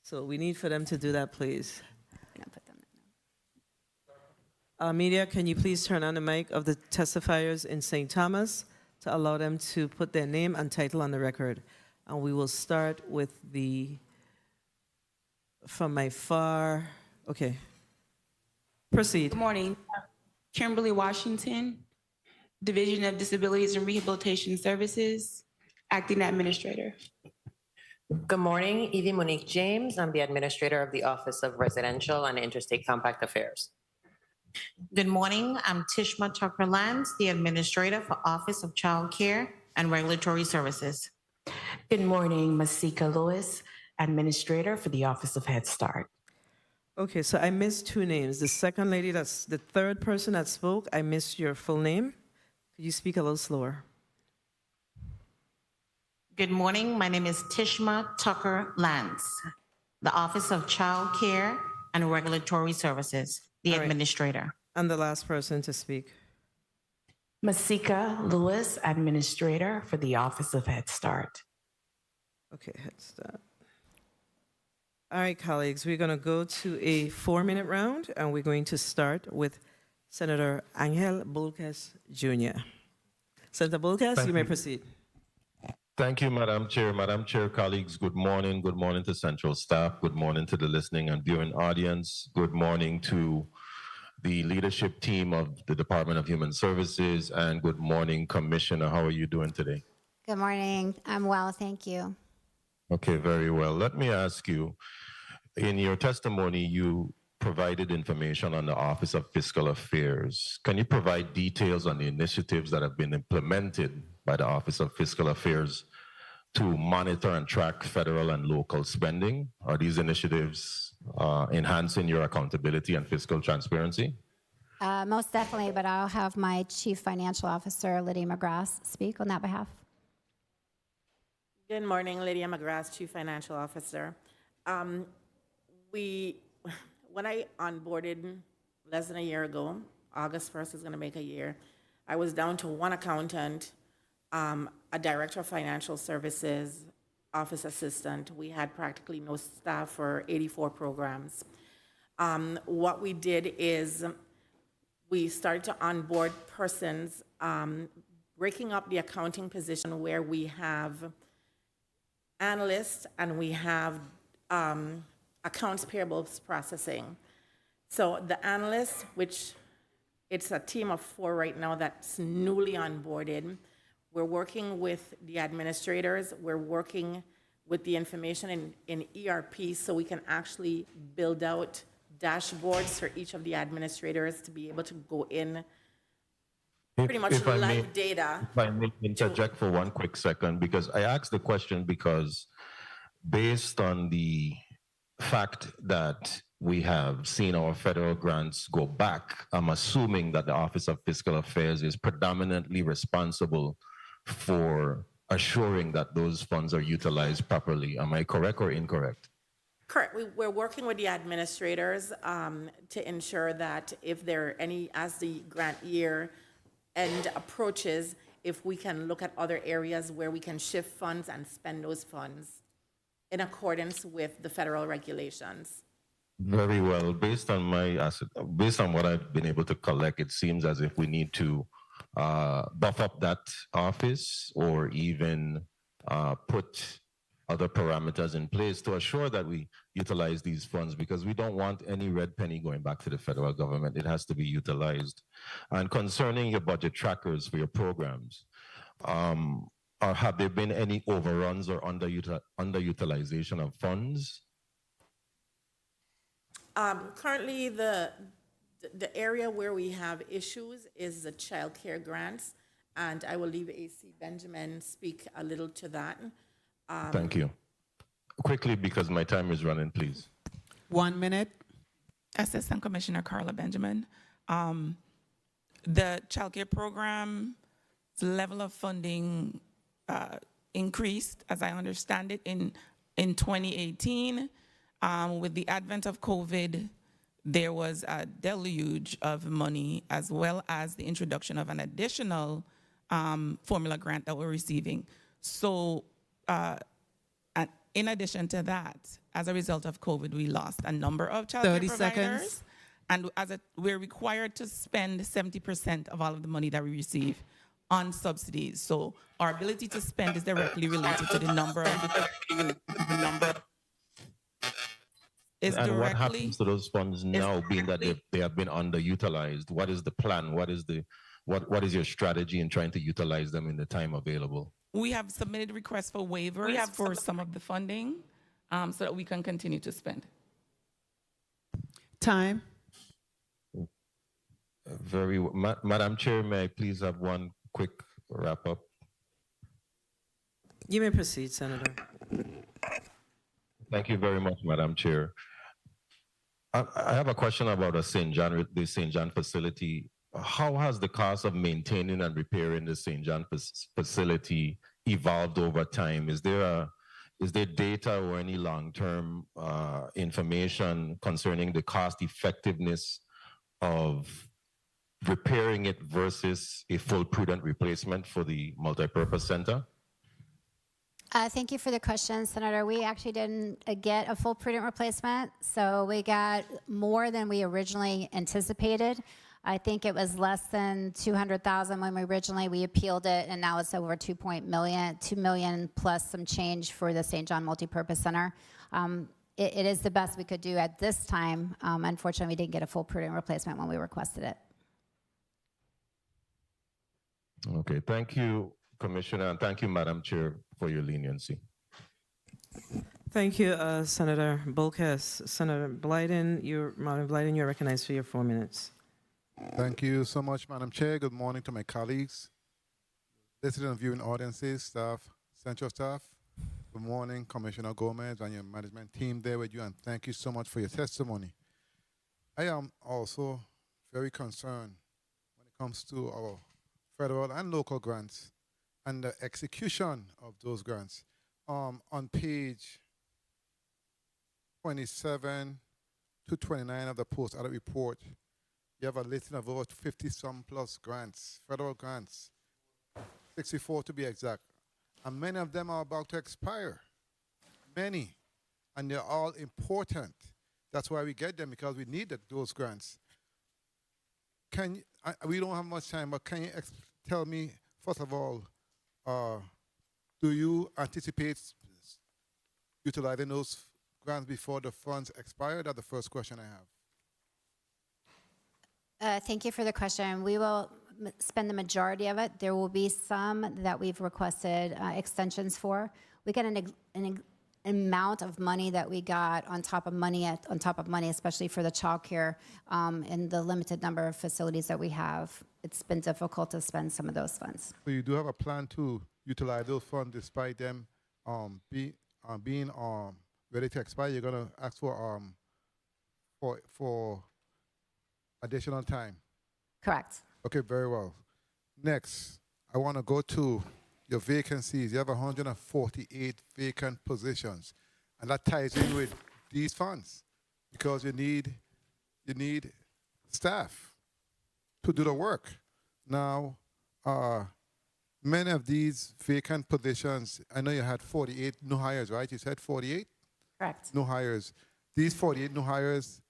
So we need for them to do that, please. We don't put them there. Media, can you please turn on the mic of the testifiers in St. Thomas to allow them to put their name and title on the record? And we will start with from my far, okay. Proceed. Good morning. Kimberly Washington, Division of Disabilities and Rehabilitation Services, Acting Administrator. Good morning, Evie Monique James. I'm the Administrator of the Office of Residential and Interstate Compact Affairs. Good morning. I'm Tishma Tucker-Lands, the Administrator for Office of Child Care and Regulatory Services. Good morning, Masika Lewis, Administrator for the Office of Head Start. Okay, so I missed 2 names. The second lady, that's the third person that spoke, I missed your full name. Could you speak a little slower? Good morning. My name is Tishma Tucker-Lands, the Office of Child Care and Regulatory Services, the All right. Administrator. And the last person to speak. Masika Lewis, Administrator for the Office of Head Start. Okay, Head Start. All right, colleagues, we're going to go to a 4-minute round, and we're going to start with Senator Angel Bulkes Jr. Senator Bulkes, you may proceed. Thank you, Madam Chair. Madam Chair, colleagues, good morning. Good morning to Central staff. Good morning to the listening and viewing audience. Good morning to the leadership team of the Department of Human Services. And good morning, Commissioner. How are you doing today? Good morning. I'm well, thank you. Okay, very well. Let me ask you, in your testimony, you provided information on the Office of Fiscal Affairs. Can you provide details on the initiatives that have been implemented by the Office of Fiscal Affairs to monitor and track federal and local spending? Are these initiatives enhancing your accountability and fiscal transparency? Most definitely, but I'll have my Chief Financial Officer, Lydia McGrath, speak on that behalf. Good morning, Lydia McGrath, Chief Financial Officer. When I onboarded less than a year ago, August 1st is going to make a year, I was down to 1 accountant, a Director of Financial Services, office assistant. We had practically no staff for 84 programs. What we did is we started to onboard persons, breaking up the accounting position where we have analysts and we have accounts payables processing. So the analysts, which it's a team of 4 right now that's newly onboarded, we're working with the administrators, we're working with the information in ERP so we can actually build out dashboards for each of the administrators to be able to go in pretty much If I live may- data. If I may interject for 1 quick second, because I asked the question because based on the fact that we have seen our federal grants go back, I'm assuming that the Office of Fiscal Affairs is predominantly responsible for assuring that those funds are utilized properly. Am I correct or incorrect? Correct. We're working with the administrators to ensure that if there are any, as the grant year end approaches, if we can look at other areas where we can shift funds and spend those funds in accordance with the federal regulations. Very well. Based on what I've been able to collect, it seems as if we need to buff up that office or even put other parameters in place to assure that we utilize these funds, because we don't want any red penny going back to the federal government. It has to be utilized. And concerning your budget trackers for your programs, have there been any overruns or underutilization of funds? Currently, the area where we have issues is the child care grants, and I will leave AC Benjamin speak a little to that. Thank you. Quickly, because my time is running, please. 1 minute. Assistant Commissioner Carla Benjamin. The childcare program's level of funding increased, as I understand it, in 2018. With the advent of COVID, there was a deluge of money, as well as the introduction of an additional formula grant that we're receiving. So and in addition to that, as a result of COVID, we lost a number of childcare 30 providers. seconds. And we're required to spend 70% of all of the money that we receive on subsidies. So our ability to spend is directly related to the number of And what happens to those funds now, being that they have been underutilized? What is the plan? What is your strategy in trying to utilize them in the time available? We have submitted requests for waivers for some of the funding so that we can continue to spend. Time. Madam Chair, may I please have one quick wrap up? You may proceed, Senator. Thank you very much, Madam Chair. I have a question about the St. John facility. How has the cost of maintaining and repairing the St. John facility evolved over time? Is there data or any long-term information concerning the cost effectiveness of repairing it versus a full prudent replacement for the multipurpose center? Thank you for the question, Senator. We actually didn't get a full prudent replacement, so we got more than we originally anticipated. I think it was less than 200,000 when we appealed it, and now it's over 2 million plus some change for the St. John Multipurpose Center. It is the best we could do at this time. Unfortunately, we didn't get a full prudent replacement when we requested it. Okay, thank you, Commissioner, and thank you, Madam Chair, for your leniency. Thank you, Senator Bolkes. Senator Blyden, you're recognized for your 4 minutes. Thank you so much, Madam Chair. Good morning to my colleagues, listening and viewing audiences, staff, central staff. Good morning, Commissioner Gomez and your management team there with you, and thank you so much for your testimony. I am also very concerned when it comes to our federal and local grants and the execution of those grants. On page 27 to 29 of the post-audit report, you have a listing of over 50-some plus grants, federal grants, 64 to be exact. And many of them are about to expire. Many. And they're all important. That's why we get them, because we need those grants. We don't have much time, but can you tell me, first of all, do you anticipate utilizing those grants before the funds expire? That's the first question I have. Thank you for the question. We will spend the majority of it. There will be some that we've requested extensions for. We get an amount of money that we got on top of money, especially for the child care and the limited number of facilities that we have. It's been difficult to spend some of those funds. So you do have a plan to utilize those funds despite them being ready to expire? You're going to ask for additional time? Correct. Okay, very well. Next, I want to go to your vacancies. You have 148 vacant positions, and that ties in with these funds because you need staff to do the work. Now, many of these vacant positions, I know you had 48 new hires, right? You said 48? Correct. New hires. These 48 new hires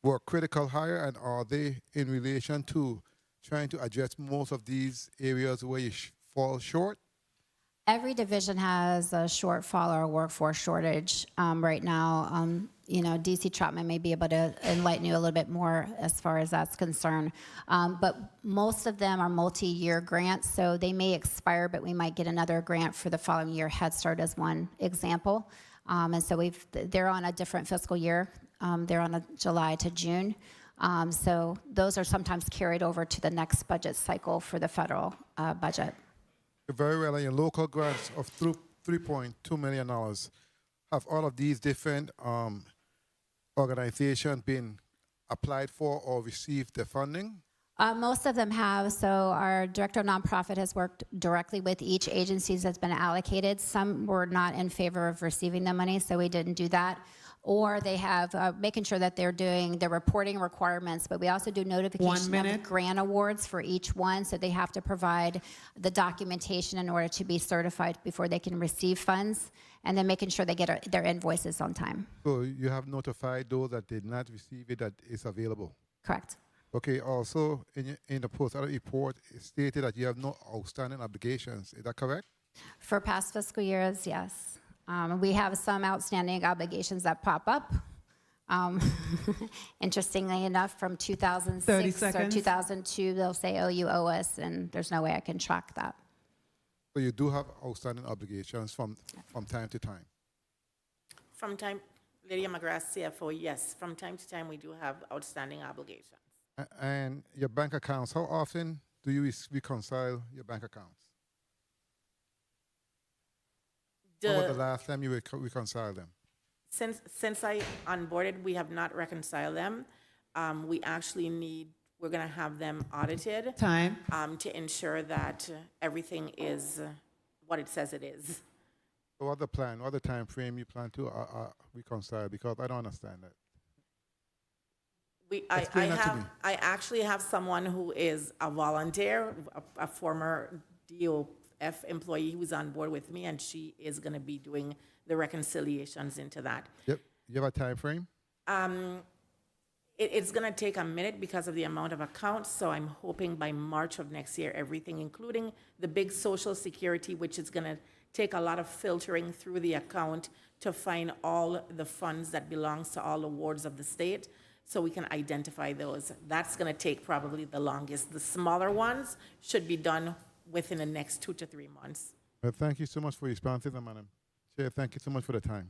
were critical hire, and are they in relation to trying to address most of these areas where you fall short? Every division has a shortfall or a workforce shortage right now. DC Trotman may be able to enlighten you a little bit more as far as that's concerned. But most of them are multi-year grants, so they may expire, but we might get another grant for the following year. Head Start is one example. And so they're on a different fiscal year. They're on a July to June. So those are sometimes carried over to the next budget cycle for the federal budget. Very well. And your local grants of $3.2 million. Have all of these different organizations been applied for or received the funding? Most of them have. So our director of nonprofit has worked directly with each agency that's been allocated. Some were not in favor of receiving the money, so we didn't do that. Or they have making sure that they're doing the reporting requirements, but we also do notification of grant awards for each one, so they have to provide the documentation in order to be certified before they can receive funds, and then making sure they get their invoices on time. So you have notified those that did not receive it that it's available? Correct. Okay, also in the post-audit report, it stated that you have no outstanding obligations. Is that correct? For past fiscal years, yes. We have some outstanding obligations that pop up. Interestingly enough, from 2006 30 or seconds. 2002, they'll say, oh, you owe us, and there's no way I can track that. So you do have outstanding obligations from time to time? From time, Lydia McGrath, CFO, yes. From time to time, we do have outstanding obligations. And your bank accounts, how often do you reconcile your bank accounts? When was the last time you reconciled them? Since I onboarded, we have not reconciled them. We actually we're going to have them audited. Time. To ensure that everything is what it says it is. So what's the plan? What's the time frame you plan to reconcile? Because I don't understand that. I actually have someone who is a volunteer, a former DOF employee who's on board with me, and she is going to be doing the reconciliations into that. Yep. You have a time frame? It's going to take a minute because of the amount of accounts, so I'm hoping by March of next year, everything, including the big Social Security, which is going to take a lot of filtering through the account to find all the funds that belongs to all the wards of the state, so we can identify those. That's going to take probably the longest. The smaller ones should be done within the next 2 to 3 months. Well, thank you so much for your responses, Madam Chair. Thank you so much for the time.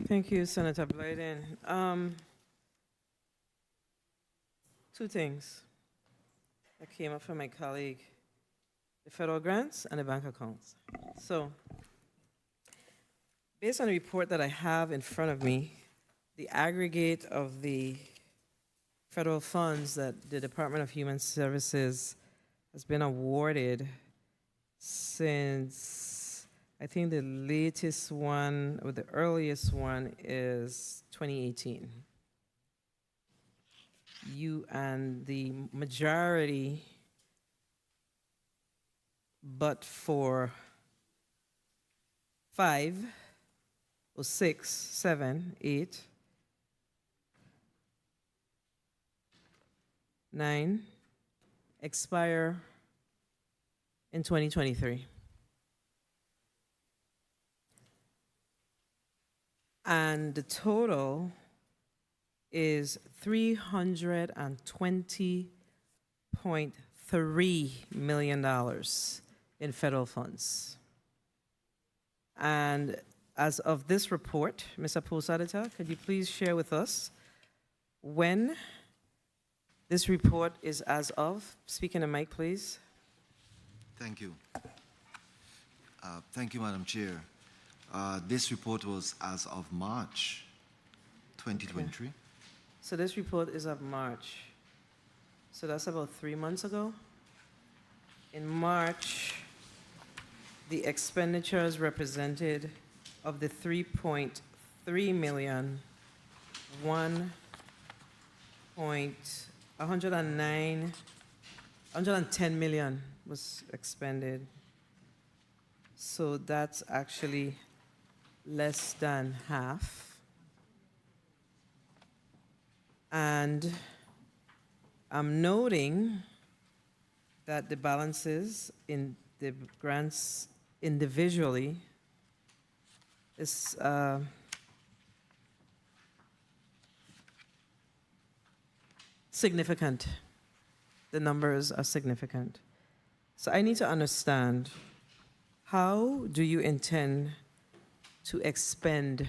Thank you, Senator Blyden. Two things that came up from my colleague, the federal grants and the bank accounts. So, based on the report that I have in front of me, the aggregate of the federal funds that the Department of Human Services has been awarded since, I think the latest one, or the earliest one, is 2018. And the majority, but for 5 or 6, 7, 8, 9, expire in 2023. And the total is $320.3 million in federal funds. And as of this report, Mr. Post Auditor, could you please share with us when this report is as of? Speak in the mic, please. Thank you. Thank you, Madam Chair. This report was as of March 2023. Okay. So this report is of March. So that's about 3 months ago. In March, the expenditures represented of the 3.3 million, 110 million was expended. So that's actually less than half. And I'm noting that the balances in the grants individually is significant. The numbers are significant. So I need to understand, how do you intend to expend?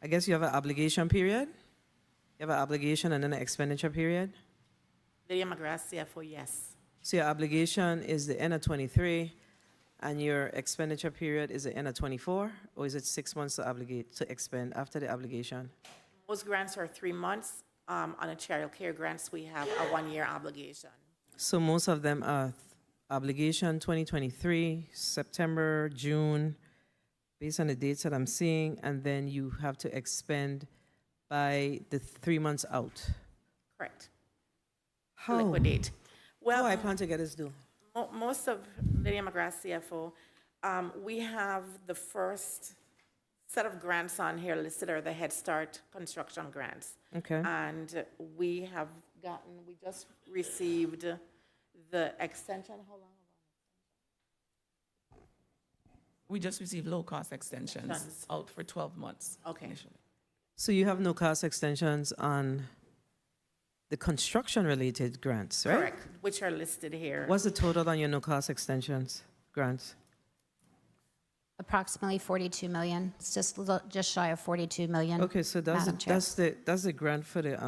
I guess you have an obligation period? You have an obligation and then an expenditure period? Lydia McGrath, CFO, yes. So your obligation is the end of 23, And your expenditure period, is it end of 24, or is it 6 months to expend after the obligation? Most grants are 3 months. On a child care grants, we have a 1-year obligation. So most of them are obligation 2023, September, June, based on the dates that I'm seeing, and then you have to expend by the 3 months out. Correct. How? Liquidate. Well, How I plan to get this due? Most of, Lydia McGrath, CFO, we have the first set of grants on here listed are the Head Start construction grants. Okay. And we just received the extension, how long? We just received low-cost extensions Extensions. out for 12 months. Okay. Initially. So you have no cost extensions on the construction-related grants, right? Correct, which are listed here. What's the total on your no cost extensions grants? Approximately 42 million. It's just shy of 42 million. Okay, so Madam Chair. that's the grant for the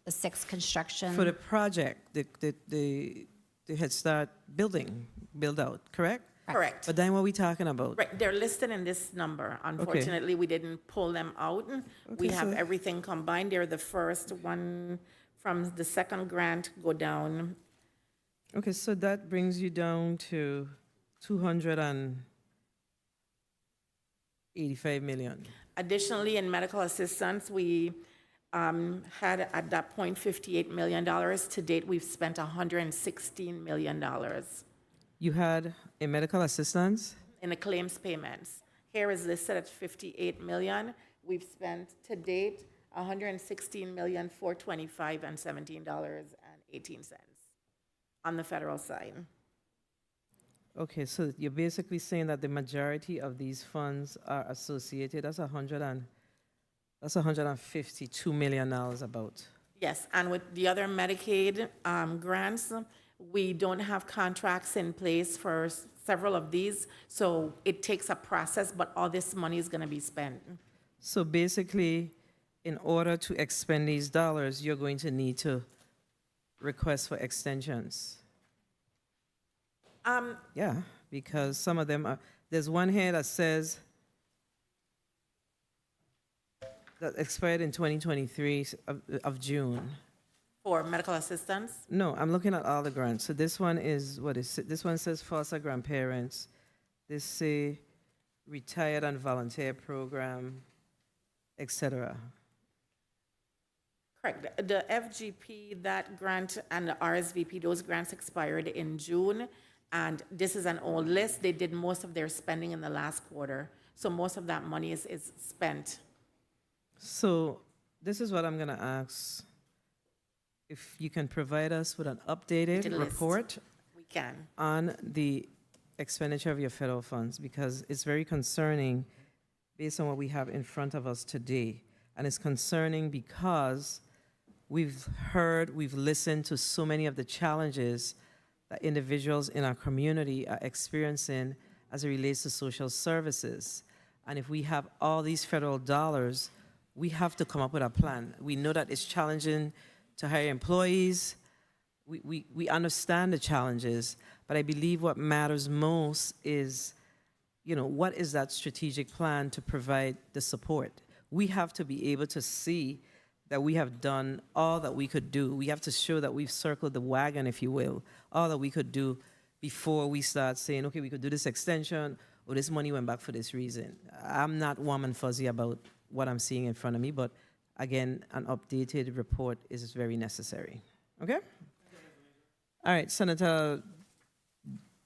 The 6 construction. for the project, the Head Start build out, correct? Correct. But then what are we talking about? Right, they're listed in this number. Unfortunately, we didn't pull them out. We Okay, have so- everything combined. They're the first one from the second grant go down. Okay, so that brings you down to 285 million. Additionally, in medical assistance, we had at that point $58 million. To date, we've spent $116 million You had a medical assistance? in the claims payments. Here is listed at $58 million. We've spent to date $116,425 and $17.18 on the federal side. Okay, so you're basically saying that the majority of these funds are associated, that's $152 million about. Yes, and with the other Medicaid grants, we don't have contracts in place for several of these, so it takes a process, but all this money is going to be spent. So basically, in order to expend these dollars, you're going to need to request for extensions. Yeah, because some of them are, there's one here that says that expired in 2023 of June. For medical assistance, No, I'm looking at all the grants. So this one is, what is it? This one says foster grandparents. This say retired and volunteer program, etc. correct. The FGP, that grant, and the RSVP, those grants expired in June, and this is an old list. They did most of their spending in the last quarter, so most of that money is spent. So this is what I'm going to ask. If you can provide us with an updated List. report We can. on the expenditure of your federal funds, because it's very concerning based on what we have in front of us today. And it's concerning because we've listened to so many of the challenges that individuals in our community are experiencing as it relates to social services. And if we have all these federal dollars, we have to come up with a plan. We know that it's challenging to hire employees. We understand the challenges, but I believe what matters most is, what is that strategic plan to provide the support? We have to be able to see that we have done all that we could do. We have to show that we've circled the wagon, if you will, all that we could do before we start saying, okay, we could do this extension, or this money went back for this reason. I'm not warm and fuzzy about what I'm seeing in front of me, but again, an updated report is very necessary. Okay? All right, Senator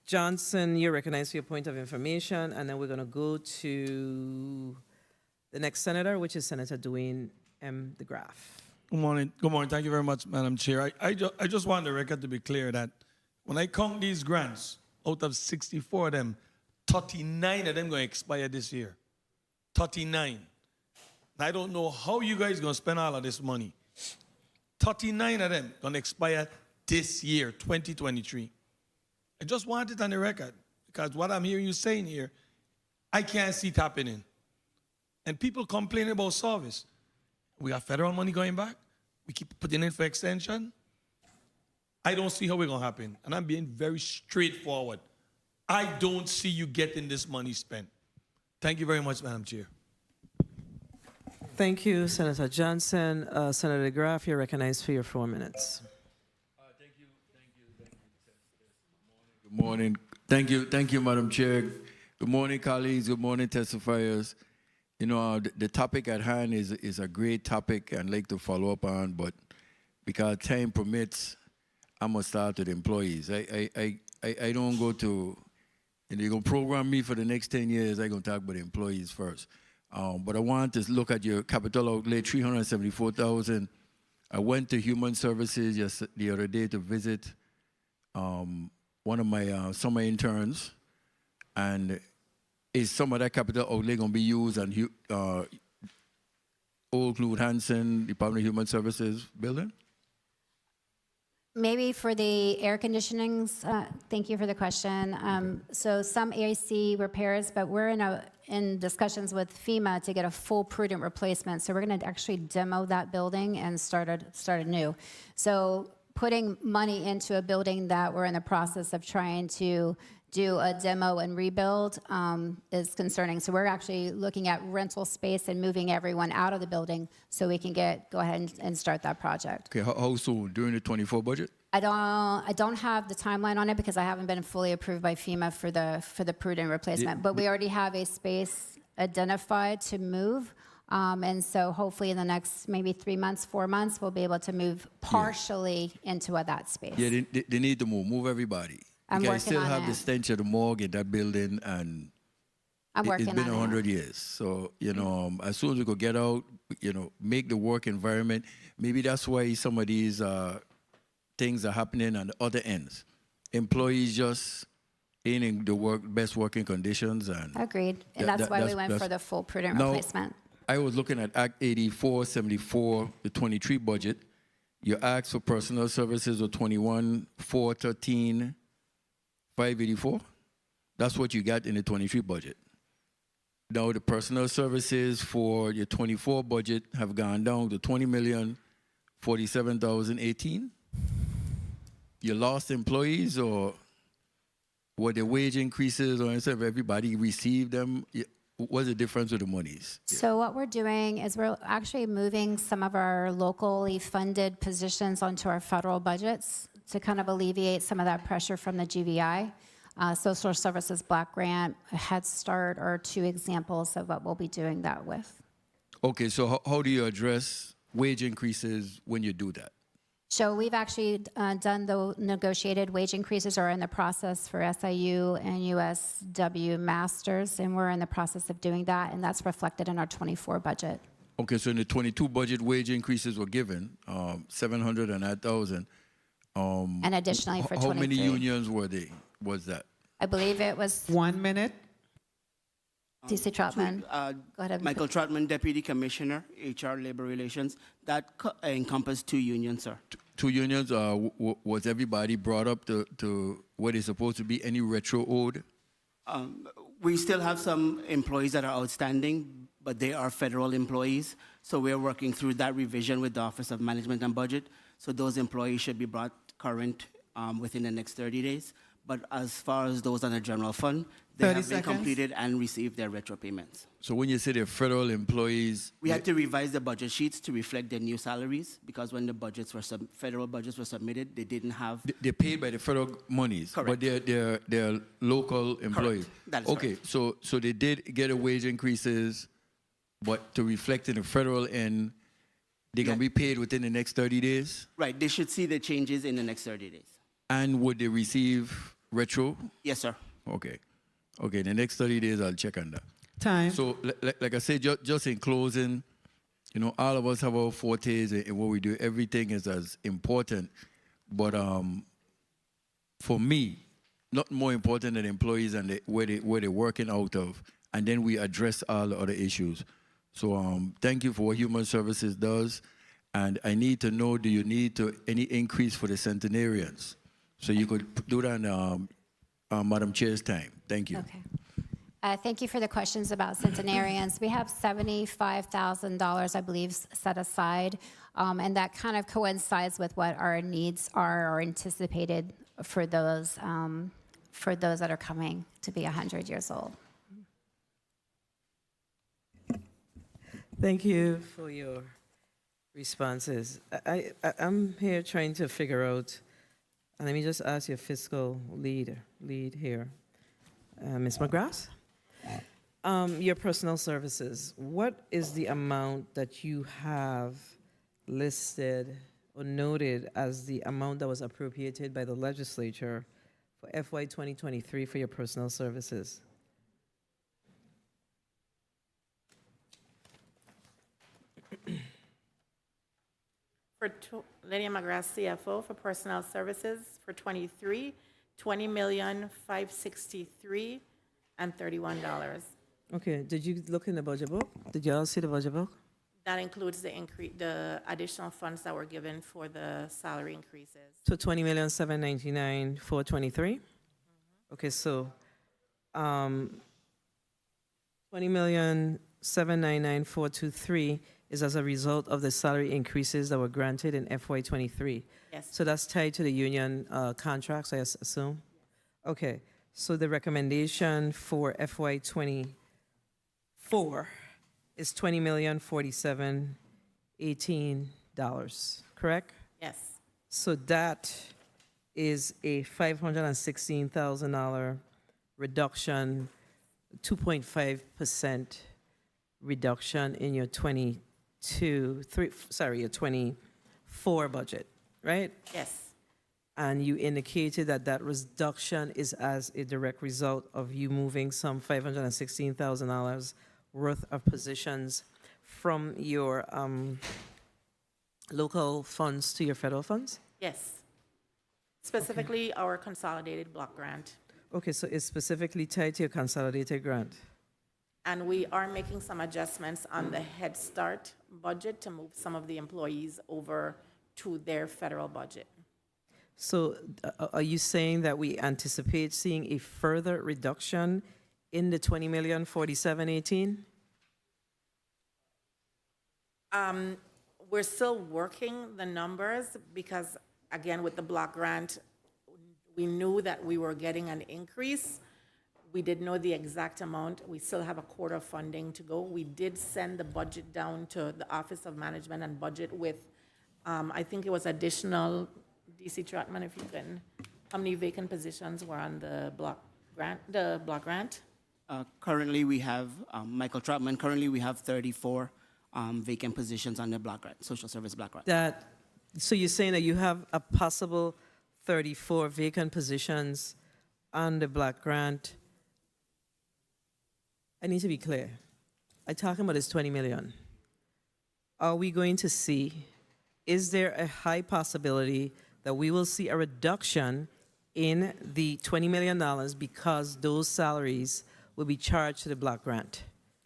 Johnson, you're recognized for your point of information, and then we're going to go to the next senator, which is Senator Dwayne M. DeGraff. Good morning. Good morning. Thank you very much, Madam Chair. I just want the record to be clear that when I count these grants, out of 64 of them, 39 of them going to expire this year. 39. I don't know how you guys going to spend all of this money. 39 of them going to expire this year, 2023. I just want it on the record because what I'm hearing you saying here, I can't see it happening. And people complain about service. We got federal money going back. We keep putting in for extension. I don't see how it's going to happen. And I'm being very straightforward. I don't see you getting this money spent. Thank you very much, Madam Chair. Thank you, Senator Johnson. Senator DeGraff, you're recognized for your 4 minutes. Good morning. Thank you, Madam Chair. Good morning, colleagues. Good morning, testifiers. You know, the topic at hand is a great topic I'd like to follow up on, but because time permits, I'm gonna start with employees. I don't go to, and you're gonna program me for the next 10 years, I'm gonna talk about employees first. But I want to look at your capital outlay, $374,000. I went to Human Services the other day to visit one of my summer interns, and is some of that capital outlay going to be used on Old Claude Hansen Department of Human Services building? Maybe for the air conditionings, thank you for the question. So some AC repairs, but we're in discussions with FEMA to get a full prudent replacement. So we're going to actually demo that building and start anew. So putting money into a building that we're in the process of trying to do a demo and rebuild is concerning. So we're actually looking at rental space and moving everyone out of the building so we can go ahead and start that project. Okay, how soon? During the 24 budget? I don't have the timeline on it because I haven't been fully approved by FEMA for the prudent replacement. But we already have a space identified to move. And so hopefully in the next maybe 3 months, 4 months, we'll be able to move partially into that space. Yeah, they need to move everybody. I'm because I working still on have it. the stench of the morgue in that building, and it's been 100 years. So, you know, as soon as we could get out, you know, make the work environment, maybe that's why some of these things are happening on the other ends. Employees just ain't in the best working conditions. And Agreed. And that's why we went for the full prudent replacement. I was looking at Act 8474, the 23 budget. You asked for personnel services of 21,413, 584. That's what you got in the 23 budget. Now the personnel services for your 24 budget have gone down to 20,047,018. You lost employees, or were there wage increases, or instead of everybody received them? What's the difference with the monies? So what we're doing is we're actually moving some of our locally funded positions onto our federal budgets to kind of alleviate some of that pressure from the GVI. Social Services Block Grant, Head Start are 2 examples of what we'll be doing that with. Okay, so how do you address wage increases when you do that? So we've actually done the negotiated wage increases, or in the process for SIU and USW Masters, and we're in the process of doing that, and that's reflected in our 24 budget. Okay, so in the 22 budget, wage increases were given, 700,000. And additionally for 23. How many unions was that? I believe it was 1 minute. DC Trotman. Go ahead. Michael Trotman, Deputy Commissioner, HR Labor Relations. That encompassed 2 unions, sir. 2 unions. Was everybody brought up to what is supposed to be any retro owed? We still have some employees that are outstanding, but they are federal employees. So we're working through that revision with the Office of Management and Budget. So those employees should be brought current within the next 30 days. But as far as those on the general fund, they have been completed and received their retro payments. So when you say they're federal employees, We had to revise the budget sheets to reflect their new salaries because when the federal budgets were submitted, they didn't have. They're paid by the federal monies, Correct. but they're local employees. That is okay, so they did get a wage increases, but to reflect in the federal end, they're gonna be paid within the next 30 days. Right, they should see the changes in the next 30 days. And would they receive retro? Yes, sir. Okay, the next 30 days I'll check on that. Time. So, like I said, just in closing, you know, all of us have our fortes in what we do. Everything is as important. But for me, not more important than employees and where they're working out of. And then we address all the other issues. So thank you for what Human Services does. And I need to know, do you need any increase for the centenarians? So you could do that in Madam Chair's time. Thank you. Okay. Thank you for the questions about centenarians. We have $75,000, I believe, set aside, and that kind of coincides with what our needs are or anticipated for those for those that are coming to be 100 years old. Thank you for your responses. I'm here trying to figure out, and let me just ask your fiscal lead here, Ms. McGrath. Your personal services, what is the amount that you have listed or noted as the amount that was appropriated by the legislature for FY 2023 for your personal services? Lydia McGrath, CFO, for personnel services for 23, $20,563 and $31. Okay, did you look in the budget book? Did you all see the budget book? That includes the additional funds that were given for the salary increases. So 20,799,423? Okay, so 20,799,423 is as a result of the salary increases that were granted in FY 23. Yes. So that's tied to the union contracts, I assume? Okay, so the recommendation for FY 24 is $20,047,018, correct? Yes. So that is a $516,000 reduction, 2.5% reduction in your 24 budget, right? Yes. And you indicated that that reduction is as a direct result of you moving some $516,000 worth of positions from your local funds to your federal funds? Yes. Specifically, our consolidated block grant. Okay, so it's specifically tied to your consolidated grant. And we are making some adjustments on the Head Start budget to move some of the employees over to their federal budget. So are you saying that we anticipate seeing a further reduction in the $20,047,018? We're still working the numbers because, again, with the block grant, we knew that we were getting an increase. We didn't know the exact amount. We still have a quarter of funding to go. We did send the budget down to the Office of Management and Budget with, I think it was additional, DC Trotman, if you can, how many vacant positions were on the block grant? Currently, we have, Michael Trotman, currently we have 34 vacant positions on the block grant, social service block grant. So you're saying that you have a possible 34 vacant positions on the block grant? I need to be clear. I'm talking about this 20 million. Are we going to see, is there a high possibility that we will see a reduction in the $20 million because those salaries will be charged to the block grant?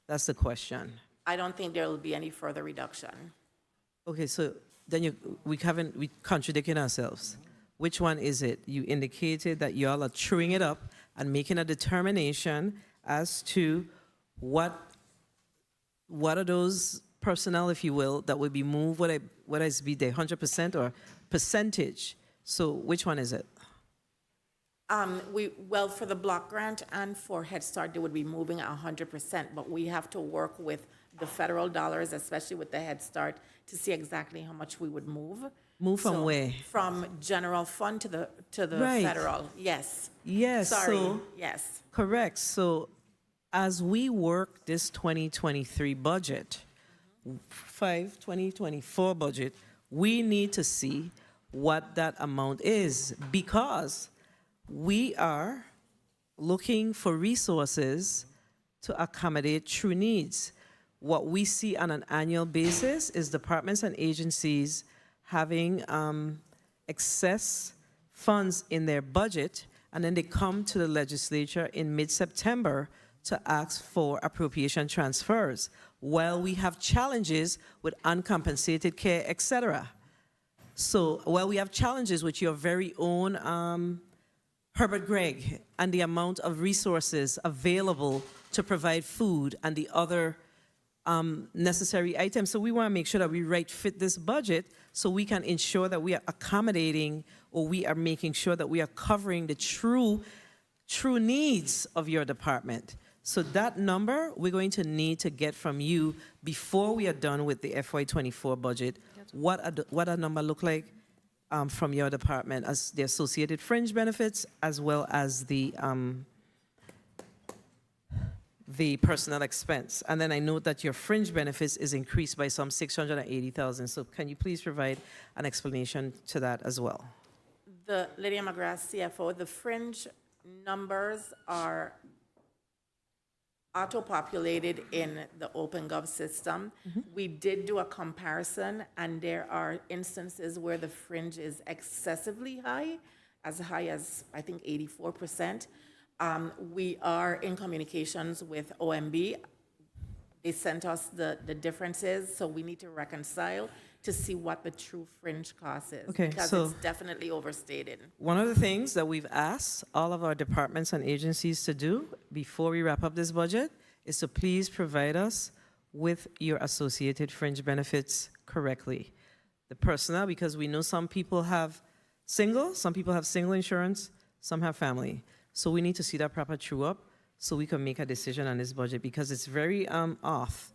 That's the question. I don't think there will be any further reduction. Okay, so then we contradicting ourselves. Which one is it? You indicated that y'all are truing it up and making a determination as to what are those personnel, if you will, that would be moved, whether it's be the 100% or percentage. So which one is it? Well, for the block grant and for Head Start, they would be moving 100%, but we have to work with the federal dollars, especially with the Head Start, to see exactly how much we would move. Move from where? From general fund to the Right. federal, yes. Yes. Sorry, So, yes. correct. So as we work this 2023 budget, 2024 budget, we need to see what that amount is because we are looking for resources to accommodate true needs. What we see on an annual basis is departments and agencies having excess funds in their budget, and then they come to the legislature in mid-September to ask for appropriation transfers, while we have challenges with uncompensated care, et cetera. So while we have challenges with your very own Herbert Gregg and the amount of resources available to provide food and the other necessary items. So we want to make sure that we fit this budget so we can ensure that we are accommodating or we are making sure that we are covering the true true needs of your department. So that number, we're going to need to get from you before we are done with the FY24 budget. What a number look like from your department as the associated fringe benefits as well as the personnel expense. And then I note that your fringe benefits is increased by some 680,000. So can you please provide an explanation to that as well? Lydia McGrath, CFO, the fringe numbers are auto-populated in the OpenGov system. We did do a comparison, and there are instances where the fringe is excessively high as, I think, 84%. We are in communications with OMB. They sent us the differences, so we need to reconcile to see what the true fringe cost is. Okay, because so it's definitely overstated. one of the things that we've asked all of our departments and agencies to do before we wrap up this budget is to please provide us with your associated fringe benefits correctly. The personnel, because we know some people have some people have single insurance, some have family. So we need to see that proper true up so we can make a decision on this budget, because it's very off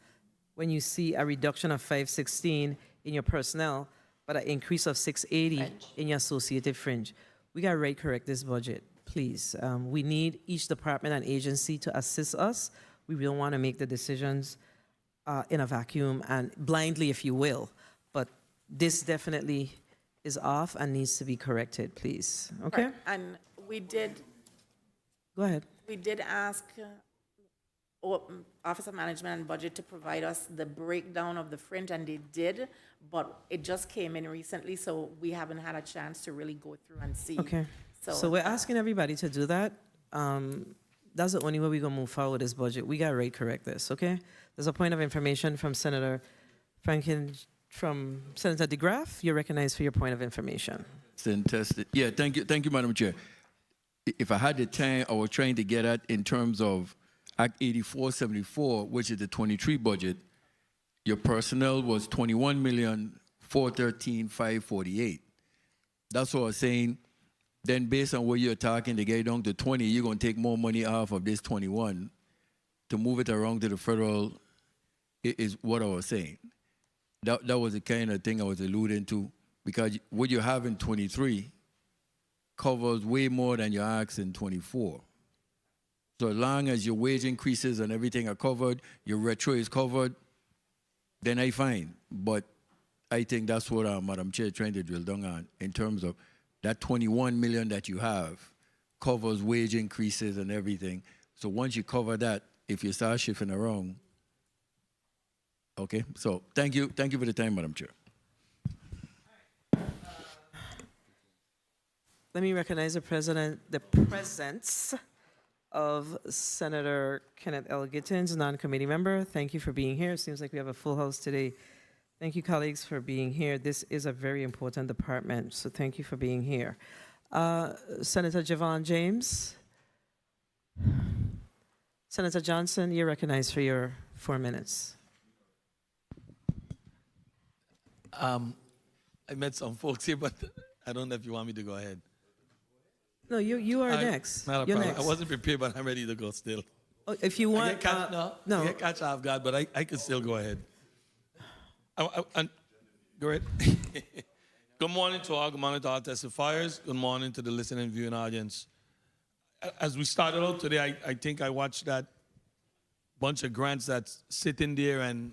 when you see a reduction of 516 in your personnel, but an increase of 680 in your associated fringe. We got to rate correct this budget, please. We need each department and agency to assist us. We don't want to make the decisions in a vacuum and blindly, if you will. But this definitely is off and needs to be corrected, please. Okay? Right. And we did Go ahead. We did ask Office of Management and Budget to provide us the breakdown of the fringe, and they did, but it just came in recently, so we haven't had a chance to really go through and see. Okay. So we're asking everybody to do that. That's the only way we're going to move forward with this budget. We got to rate correct this, okay? There's a point of information from Senator from Senator DeGraff. You're recognized for your point of information. Fantastic. Yeah, thank you, Madam Chair. If I had the time, I was trying to get at in terms of Act 8474, which is the 23 budget, your personnel was 21,413,548. That's what I was saying. Then based on what you're talking to get down to 20, you're going to take more money off of this 21 to move it around to the federal, is what I was saying. That was the kind of thing I was alluding to, because what you have in 23 covers way more than your acts in 24. So as long as your wage increases and everything are covered, your retro is covered, then I fine. But I think that's what Madam Chair is trying to drill down on in terms of that 21 million that you have covers wage increases and everything. So once you cover that, if you start shifting around, okay? So thank you for the time, Madam Chair. Let me recognize the presence of Senator Kenneth L. Gittins, non-committee member. Thank you for being here. It seems like we have a full house today. Thank you, colleagues, for being here. This is a very important department, so thank you for being here. Senator Javon James. Senator Johnson, you're recognized for your 4 minutes. I met some folks here, but I don't know if you want me to go ahead. No, you are next. Not a You're problem. next. I wasn't prepared, but I'm ready to go still. Oh, if you want, I get catch off guard, but I can still go ahead. Go ahead. Good morning to all. Good morning to all testifiers. Good morning to the listening viewing audience. As we started out today, I think I watched that bunch of grants that's sitting there, and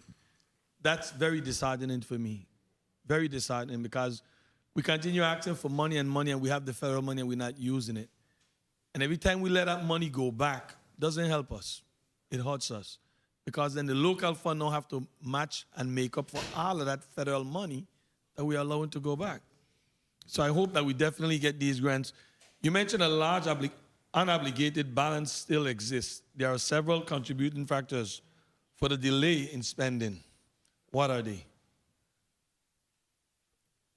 that's very disheartening for me. Very disheartening, because we continue asking for money, and we have the federal money and we're not using it. And every time we let that money go back, doesn't help us. It hurts us. Because then the local fund don't have to match and make up for all of that federal money that we are allowing to go back. So I hope that we definitely get these grants. You mentioned a large unobligated balance still exists. There are several contributing factors for the delay in spending. What are they?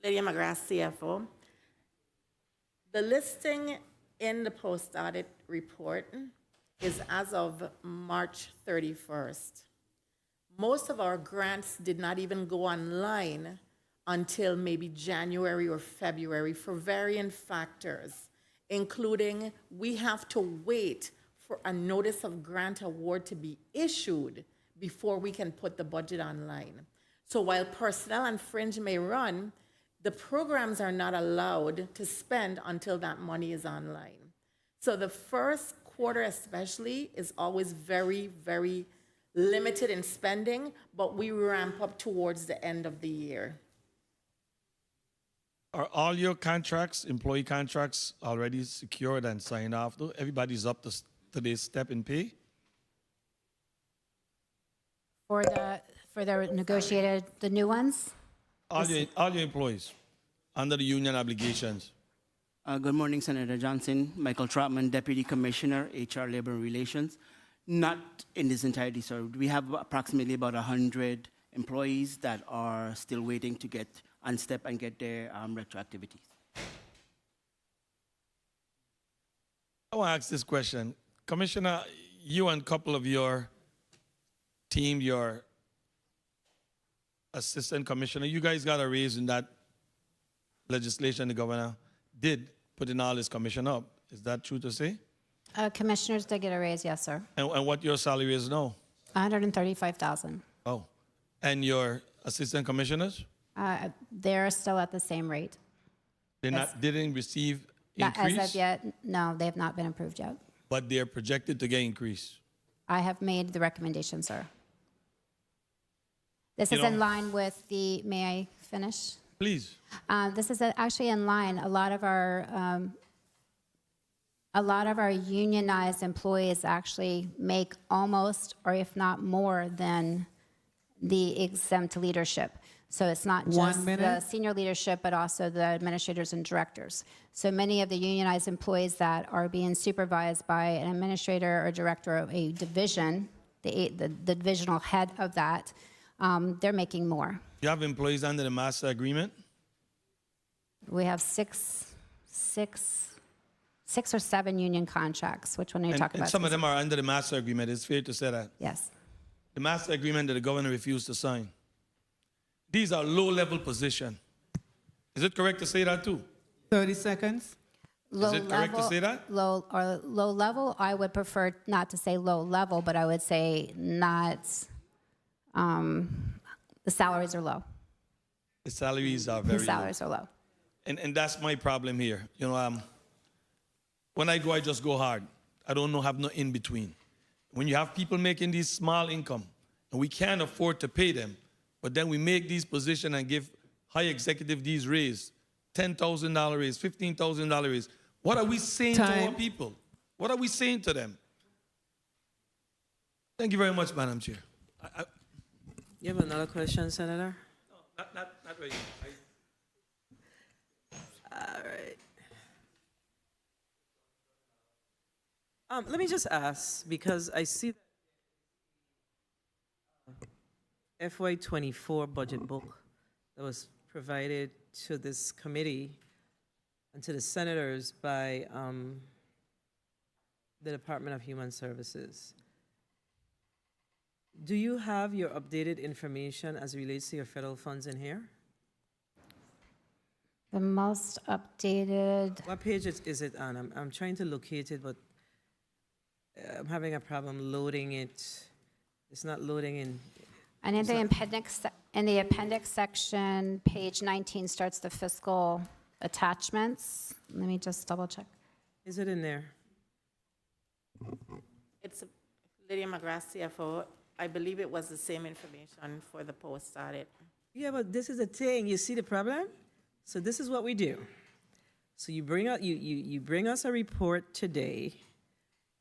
Lydia McGrath, CFO. The listing in the post-audit report is as of March 31st. Most of our grants did not even go online until maybe January or February for varying factors. including we have to wait for a notice of grant award to be issued before we can put the budget online. So while personnel and fringe may run, the programs are not allowed to spend until that money is online. So the first quarter especially is always very, very limited in spending, but we ramp up towards the end of the year. Are all your contracts, employee contracts, already secured and signed off? Though everybody's up to today's step in pay? For the negotiated, the new ones? All your employees under the union obligations. Good morning, Senator Johnson. Michael Trotman, Deputy Commissioner, HR Labor Relations. Not in this entirety, sir. We have approximately about 100 employees that are still waiting to get on step and get their retroactivities. I want to ask this question. Commissioner, you and a couple of your team, your assistant commissioner, you guys got a raise in that legislation the governor did putting all his commission up. Is that true to say? Commissioners did get a raise, yes, sir. And what your salary is now? $135,000. Oh. And your assistant commissioners? They're still at the same rate. They didn't receive Not increase? as of yet, no, they have not been approved yet. But they're projected to get increase. I have made the recommendation, sir. This You is know- in line with the, may I finish? Please. This is actually in line. A lot of our unionized employees actually make almost, or if not more than the exempt leadership. So it's not 1 just the minute. senior leadership, but also the administrators and directors. So many of the unionized employees that are being supervised by an administrator or director of a division, the divisional head of that, they're making more. You have employees under the master agreement? We have six or seven union contracts. Which one are you talking And about? some of them are under the master agreement. It's fair to say that. Yes. The master agreement that the governor refused to sign. These are low-level positions. Is it correct to say that too? 30 seconds. Is it correct to say that? Low level, I would prefer not to say low level, but I would say not, the salaries are low. The salaries are very The salaries are low. And that's my problem here. You know, when I go, I just go hard. I don't have no in between. When you have people making these small income, and we can't afford to pay them, but then we make these positions and give high executive these raise, $10,000 raise, $15,000 raise. What are we saying to our people? What are we saying to them? Thank you very much, Madam Chair. You have another question, Senator? No, not right now. All right. Let me just ask, because I see that FY24 budget book that was provided to this committee and to the senators by the Department of Human Services. Do you have your updated information as it relates to your federal funds in here? The most updated, What page is it on? I'm trying to locate it, but I'm having a problem loading it. It's not loading in. and in the appendix section, page 19 starts the fiscal attachments. Let me just double check. Is it in there? It's Lydia McGrath, CFO. I believe it was the same information for the post audit. Yeah, but this is the thing. You see the problem? So this is what we do. So you bring out you bring us a report today.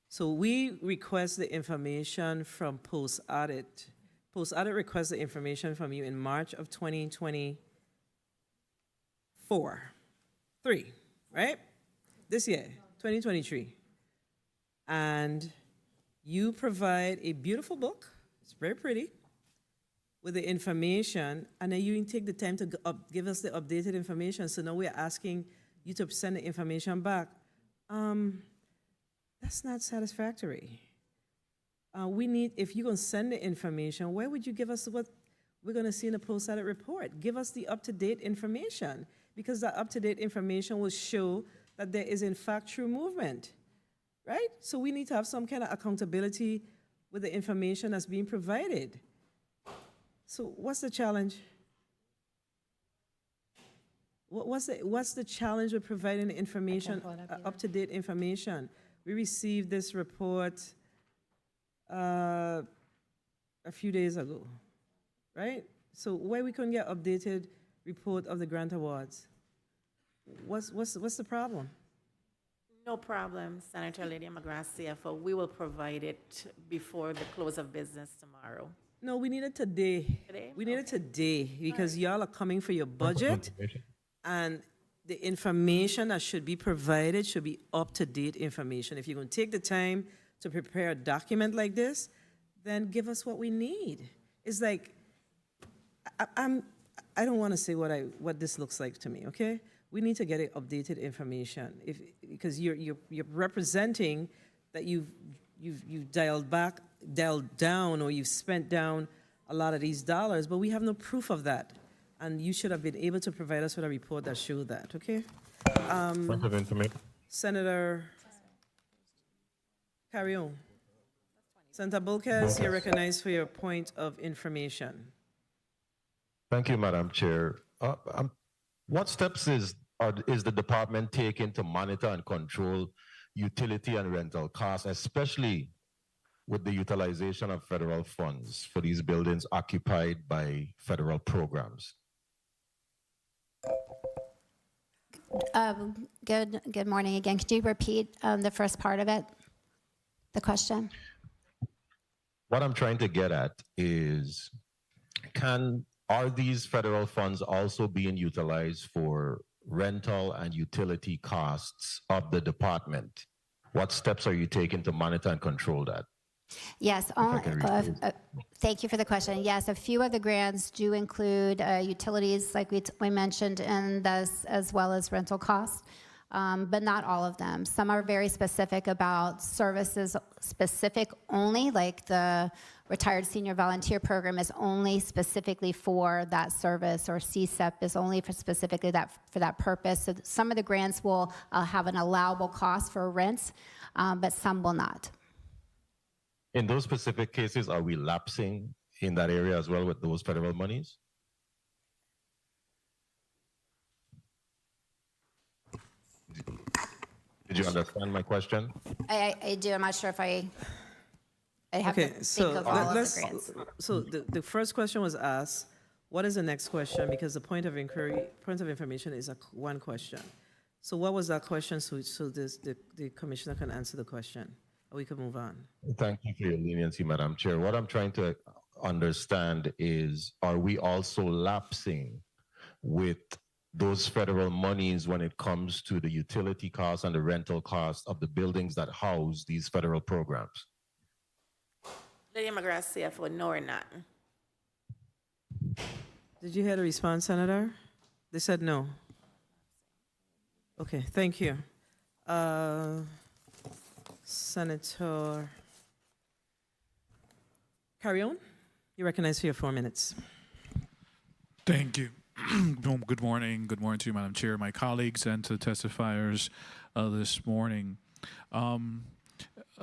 So we request the information from post audit. Post audit requests the information from you in March of 2023, right? This year, 2023. And you provide a beautiful book. It's very pretty, with the information, and then you take the time to give us the updated information. So now we're asking you to send the information back. That's not satisfactory. We need, if you're going to send the information, where would you give us what we're going to see in the post-audit report? Give us the up-to-date information, because that up-to-date information will show that there is in fact true movement, right? So we need to have some kind of accountability with the information that's being provided. So what's the challenge? What's the challenge with providing the information, up-to-date information? We received this report a few days ago, right? So why we couldn't get updated report of the grant awards? What's the problem? No problem, Senator Lydia McGrath, CFO. We will provide it before the close of business tomorrow. No, we need it today. Today? We need it today because y'all are coming for your budget, and the information that should be provided should be up-to-date information. If you're going to take the time to prepare a document like this, then give us what we need. It's like, I don't want to say what this looks like to me, okay? We need to get it updated information because you're representing that you've dialed down, or you've spent down a lot of these dollars, but we have no proof of that. And you should have been able to provide us with a report that showed that, okay? Point of information. Senator, carry on. Senator Bulkes, you're recognized for your point of information. Thank you, Madam Chair. What steps is the department taking to monitor and control utility and rental costs, especially with the utilization of federal funds for these buildings occupied by federal programs? Good morning again. Could you repeat the first part of it, the question? What I'm trying to get at is, are these federal funds also being utilized for rental and utility costs of the department? What steps are you taking to monitor and control that? Yes, thank you for the question. Yes, a few of the grants do include utilities, like we mentioned, and thus as well as rental costs, but not all of them. Some are very specific about services specific only, like the Retired Senior Volunteer Program is only specifically for that service, or CSEP is only for specifically for that purpose. So some of the grants will have an allowable cost for rents, but some will not. In those specific cases, are we lapsing in that area as well with those federal monies? Did you understand my question? I do. I'm not sure if I have to think of all of the grants. So the first question was asked. What is the next question? Because the point of information is one question. So what was that question? So the commissioner can answer the question. We can move on. Thank you for your leniency, Madam Chair. What I'm trying to understand is, are we also lapsing with those federal monies when it comes to the utility costs and the rental costs of the buildings that house these federal programs? Lydia McGrath, CFO, no, we're not. Did you hear the response, Senator? They said no. Okay, thank you. Senator, carry on. You're recognized for your 4 minutes. Thank you. Good morning. Good morning to you, Madam Chair, my colleagues, and to the testifiers this morning.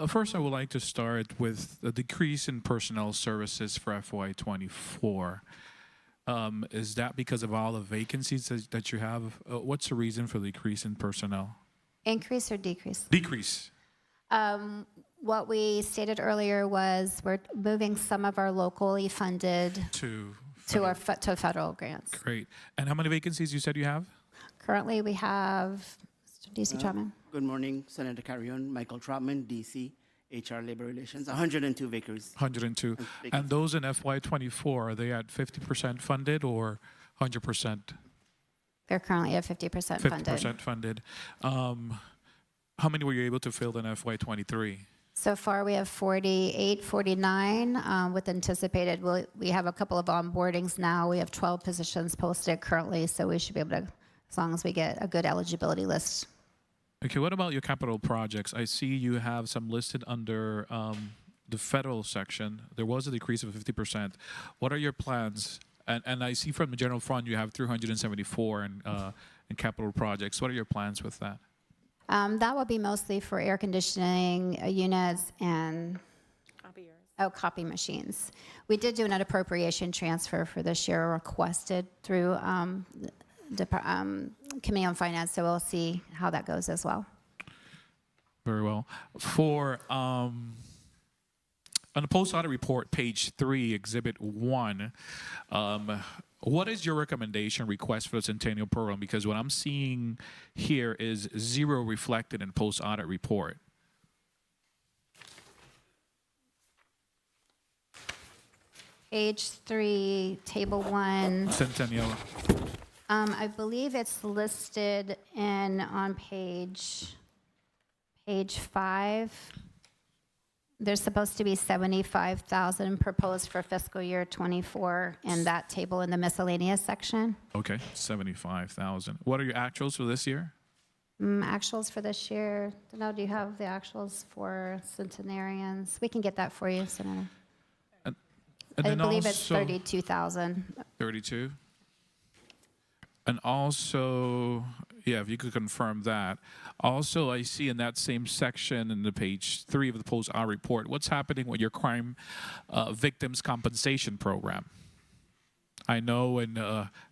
First, I would like to start with the decrease in personnel services for FY24. Is that because of all the vacancies that you have? What's the reason for the decrease in personnel? Increase or decrease? Decrease. What we stated earlier was we're moving some of our locally funded to federal grants. Great. And how many vacancies you said you have? Currently, we have Mr. D.C. Trotman. Good morning, Senator Carrion, Michael Trotman, DC, HR Labor Relations, 102 vacancies. 102. And those in FY24, are they at 50% funded or 100%? They're currently at 50% funded. 50% funded. How many were you able to fill in FY23? So far, we have 48, 49 with anticipated. We have a couple of onboardings now. We have 12 positions posted currently, so we should be able to, as long as we get a good eligibility list. Okay, what about your capital projects? I see you have some listed under the federal section. There was a decrease of 50%. What are your plans? And I see from the general fund you have 374 in capital projects. What are your plans with that? That will be mostly for air conditioning units and copy machines. We did do an appropriation transfer for this year requested through Committee on Finance, so we'll see how that goes as well. Very well. For on the post-audit report, page 3, Exhibit 1, what is your recommendation request for the Centennial Program? Because what I'm seeing here is 0 reflected in post-audit report. Page 3, Table 1. Centennial. I believe it's listed on page 5. There's supposed to be $75,000 proposed for fiscal year '24 in that table in the miscellaneous section. Okay, 75,000. What are your actuals for this year? Actuals for this year. Denell, do you have the actuals for centenarians? We can get that for you, Senator. And I then believe it's also- 32,000. 32. And also, yeah, if you could confirm that. Also, I see in that same section in the page 3 of the post-audit report, what's happening with your crime victims compensation program? I know in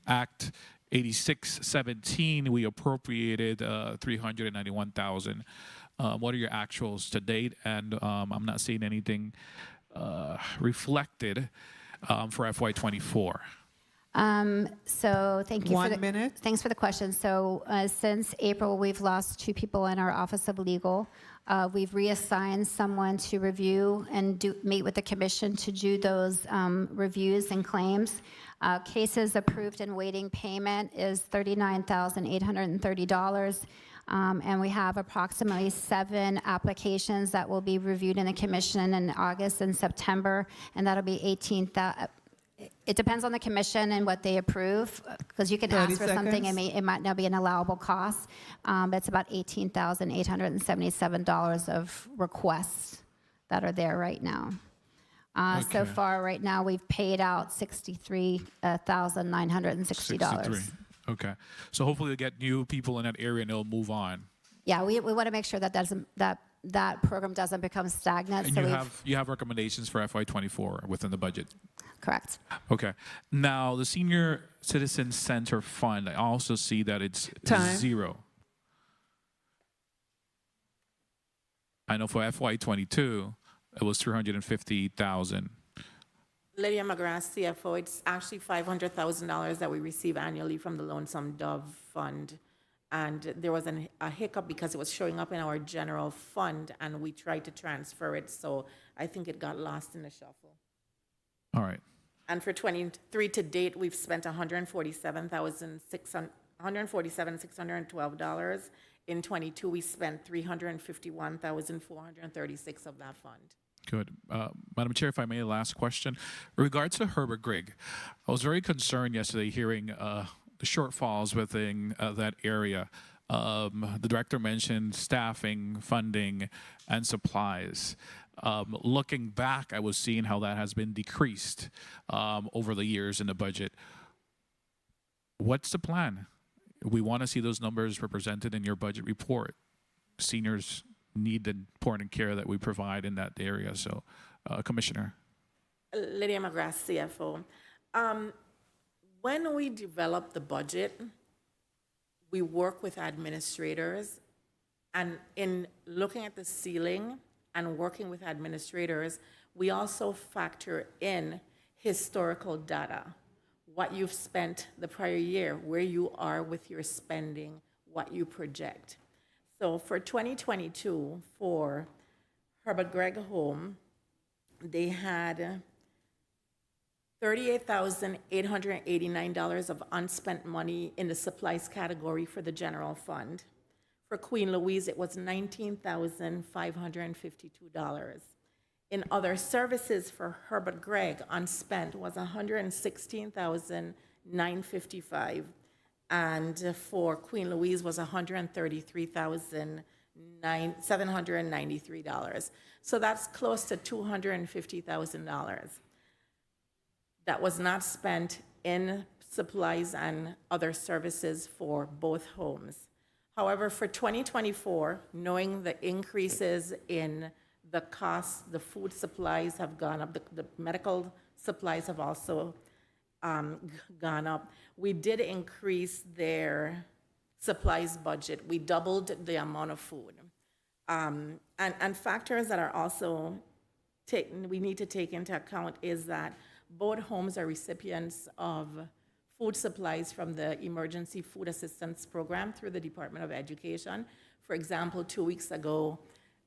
Act 8617, we appropriated $391,000. What are your actuals to date? And I'm not seeing anything reflected for FY24. So thank you. 1 minute. Thanks for the question. So since April, we've lost 2 people in our Office of Legal. We've reassigned someone to review and meet with the commission to do those reviews and claims. Cases approved and waiting payment is $39,830. And we have approximately 7 applications that will be reviewed in the commission in August and September, and that'll be 18,000. It depends on the commission and what they approve, because you can 30 ask for something, seconds. it might not be an allowable cost. But it's about $18,877 of requests that are there right now. So Okay. far, right now, we've paid out $63,960. 63. Okay. So hopefully we'll get new people in that area and they'll move on. Yeah, we want to make sure that that program doesn't become stagnant. And So you have recommendations for FY24 within the budget? correct. Okay. Now, the Senior Citizen Center Fund, I also see that it's Time. 0. I know for FY22, it was 350,000. Lydia McGrath, CFO, it's actually $500,000 that we receive annually from the Lonesome Dove Fund. And there was a hiccup because it was showing up in our general fund, and we tried to transfer it, so I think it got lost in the shuffle. All right. And for '23 to date, we've spent $147,612. In '22, we spent $351,436 of that fund. Good. Madam Chair, if I may, last question. In regards to Herbert Grigg, I was very concerned yesterday hearing the shortfalls within that area. The director mentioned staffing, funding, and supplies. Looking back, I was seeing how that has been decreased over the years in the budget. What's the plan? We want to see those numbers represented in your budget report. Seniors need the important care that we provide in that area. So, Commissioner. Lydia McGrath, CFO. When we develop the budget, we work with administrators, and in looking at the ceiling and working with administrators, we also factor in historical data, what you've spent the prior year, where you are with your spending, what you project. So for 2022, for Herbert Gregg Home, they had $38,889 of unspent money in the supplies category for the general fund. For Queen Louise, it was $19,552. In other services for Herbert Gregg, unspent was $116,955. And for Queen Louise was $133,793. So that's close to $250,000 that was not spent in supplies and other services for both homes. However, for 2024, knowing the increases in the costs, the food supplies have gone up, the medical supplies have also gone up. We did increase their supplies budget. We doubled the amount of food. And factors that are also we need to take into account is that both homes are recipients of food supplies from the Emergency Food Assistance Program through the Department of Education. For example, 2 weeks ago,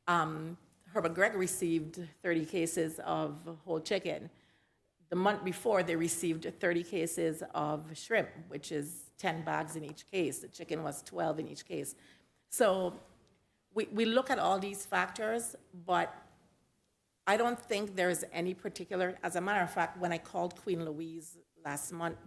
Herbert Gregg received 30 cases of whole chicken. The month before, they received 30 cases of shrimp, which is 10 bags in each case. The chicken was 12 in each case. So we look at all these factors, but I don't think there's any particular, as a matter of fact, when I called Queen Louise last month,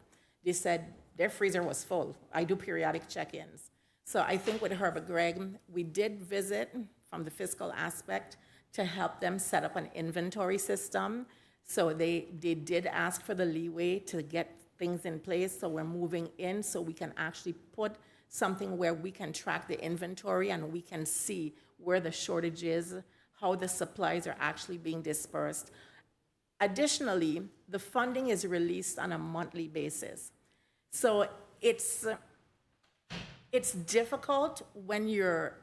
they said their freezer was full. I do periodic check-ins. So I think with Herbert Gregg, we did visit from the fiscal aspect to help them set up an inventory system. So they did ask for the leeway to get things in place. So we're moving in so we can actually put something where we can track the inventory and we can see where the shortage is, how the supplies are actually being dispersed. Additionally, the funding is released on a monthly basis. So it's difficult when you're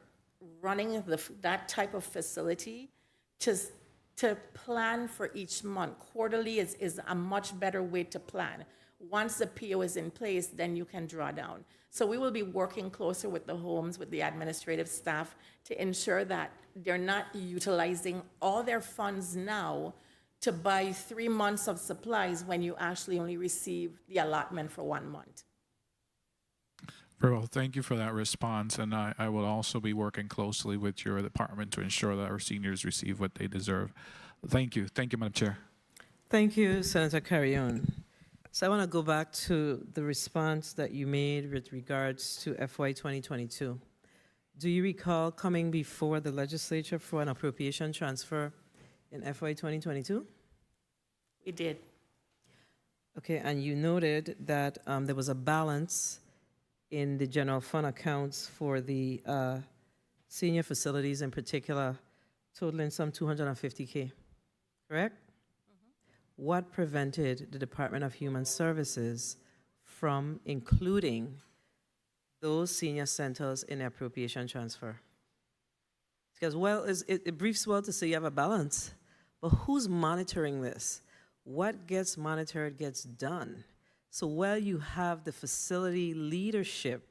running that type of facility to plan for each month. Quarterly is a much better way to plan. Once the PO is in place, then you can draw down. So we will be working closer with the homes, with the administrative staff, to ensure that they're not utilizing all their funds now to buy 3 months of supplies when you actually only receive the allotment for 1 month. Very well. Thank you for that response. And I will also be working closely with your department to ensure that our seniors receive what they deserve. Thank you. Thank you, Madam Chair. Thank you, Senator Carrion. So I want to go back to the response that you made with regards to FY 2022. Do you recall coming before the legislature for an appropriation transfer in FY 2022? We did. Okay, and you noted that there was a balance in the general fund accounts for the senior facilities in particular, totaling some $250K, correct? What prevented the Department of Human Services from including those senior centers in the appropriation transfer? Because, well, it briefs well to say you have a balance, but who's monitoring this? What gets monitored gets done. So while you have the facility leadership,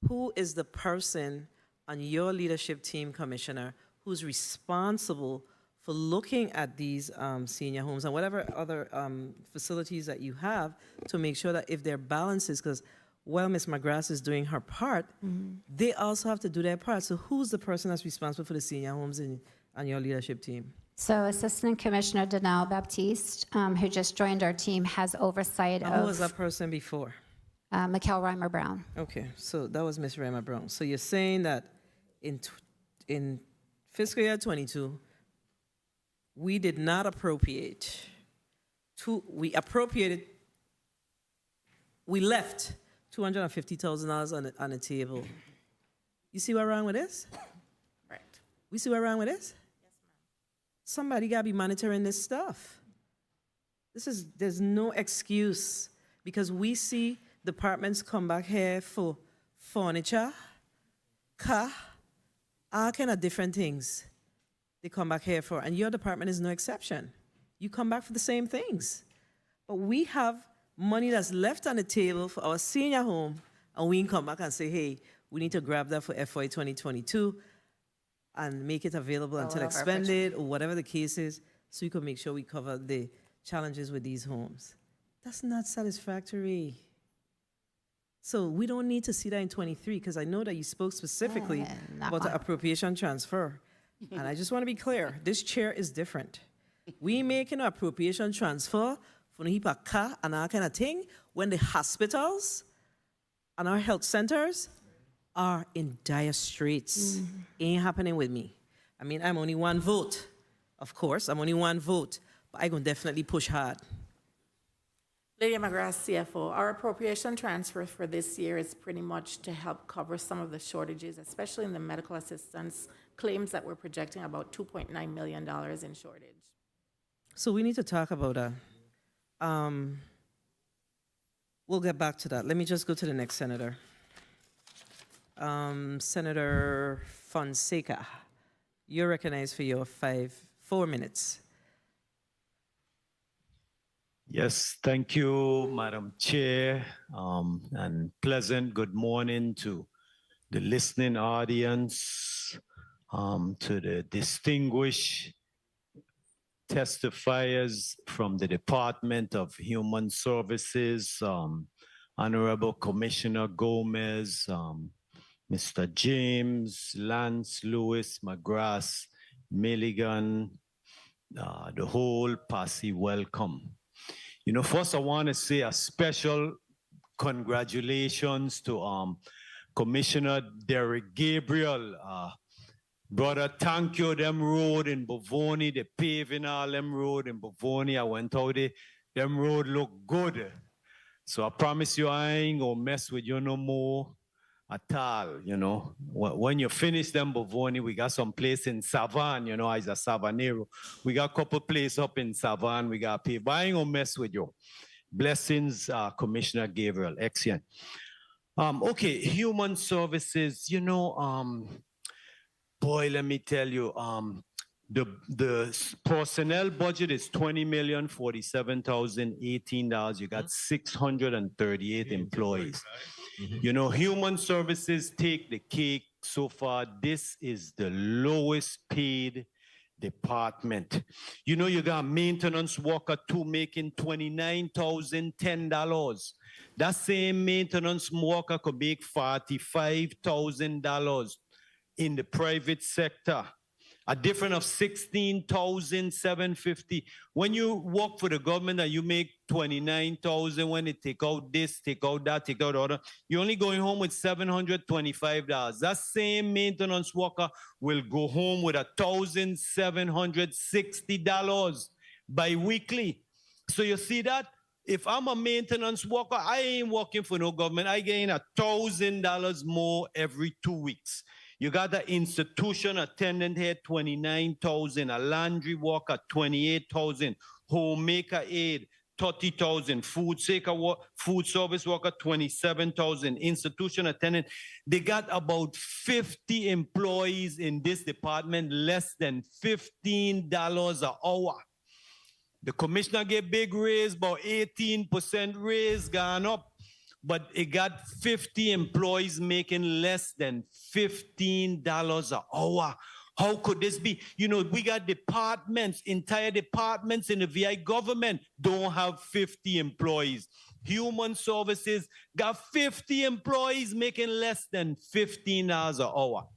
who is the person on your leadership team, Commissioner, who's responsible for looking at these senior homes and whatever other facilities that you have to make sure that if there are balances, because while Ms. McGrath is doing her part, they also have to do their part. So who's the person that's responsible for the senior homes on your leadership team? So Assistant Commissioner Danelle Baptiste, who just joined our team, has oversight Who was that person before? Mikkel Reimer Brown. Okay, so that was Ms. Reimer Brown. So you're saying that in fiscal year 22, we did not appropriate. We left $250,000 on the table. You see what's wrong with this? Right. We see what's wrong with this? Somebody got to be monitoring this stuff. There's no excuse, because we see departments come back here for furniture, car, all kind of different things they come back here for, and your department is no exception. You come back for the same things. But we have money that's left on the table for our senior home, and we can come back and say, hey, we need to grab that for FY 2022 and make it available until expended, or whatever the case is, so we can make sure we cover the challenges with these homes. That's not satisfactory. So we don't need to see that in 23, because I know that you spoke specifically about the appropriation transfer. And I just want to be clear, this chair is different. We making an appropriation transfer for the HIPAA car and all kind of thing when the hospitals and our health centers are in dire straits. Ain't happening with me. I mean, I'm only one vote. Of course, I'm only one vote, but I can definitely push hard. Lydia McGrath, CFO. Our appropriation transfer for this year is pretty much to help cover some of the shortages, especially in the medical assistance claims that we're projecting about $2.9 million in shortage. So we need to talk about that. We'll get back to that. Let me just go to the next senator. Senator Fonseca, you're recognized for your 4 minutes. Yes, thank you, Madam Chair, and pleasant good morning to the listening audience, to the distinguished testifiers from the Department of Human Services, Honorable Commissioner Gomez, Mr. James, Lance, Lewis, McGrath, Milligan, the whole posse, welcome. You know, first I want to say a special congratulations to Commissioner Derek Gabriel. Brother, thank you. Them road in Bovoni, the paving all them road in Bovoni. I went out there, them road look good. So I promise you I ain't gonna mess with you no more at all, you know. When you finish them Bovoni, we got some place in Savan, you know, as a Savanero. We got a couple places up in Savan, we got people. But I ain't gonna mess with you. Blessings, Commissioner Gabriel, excellent. Okay, human services, you know, boy, let me tell you, the personnel budget is $20,047,018. You got 638 employees. You know, human services take the cake so far. This is the lowest paid department. You know, you got maintenance worker 2 making $29,010. That same maintenance worker could make $45,000 in the private sector. A difference of $16,750. When you work for the government and you make $29,000, when they take out this, take out that, take out other, you're only going home with $725. That same maintenance worker will go home with $1,760 bi-weekly. So you see that? If I'm a maintenance worker, I ain't working for no government. I gain $1,000 more every 2 weeks. You got the institution attendant here, $29,000, a laundry worker, $28,000, homemaker aide, $30,000, food service worker, $27,000, institution attendant. They got about 50 employees in this department, less than $15 an hour. The commissioner gave big raise, about 18% raise gone up. But it got 50 employees making less than $15 an hour. How could this be? You know, we got departments, entire departments in the VI government don't have 50 employees. Human services got 50 employees making less than $15 an hour.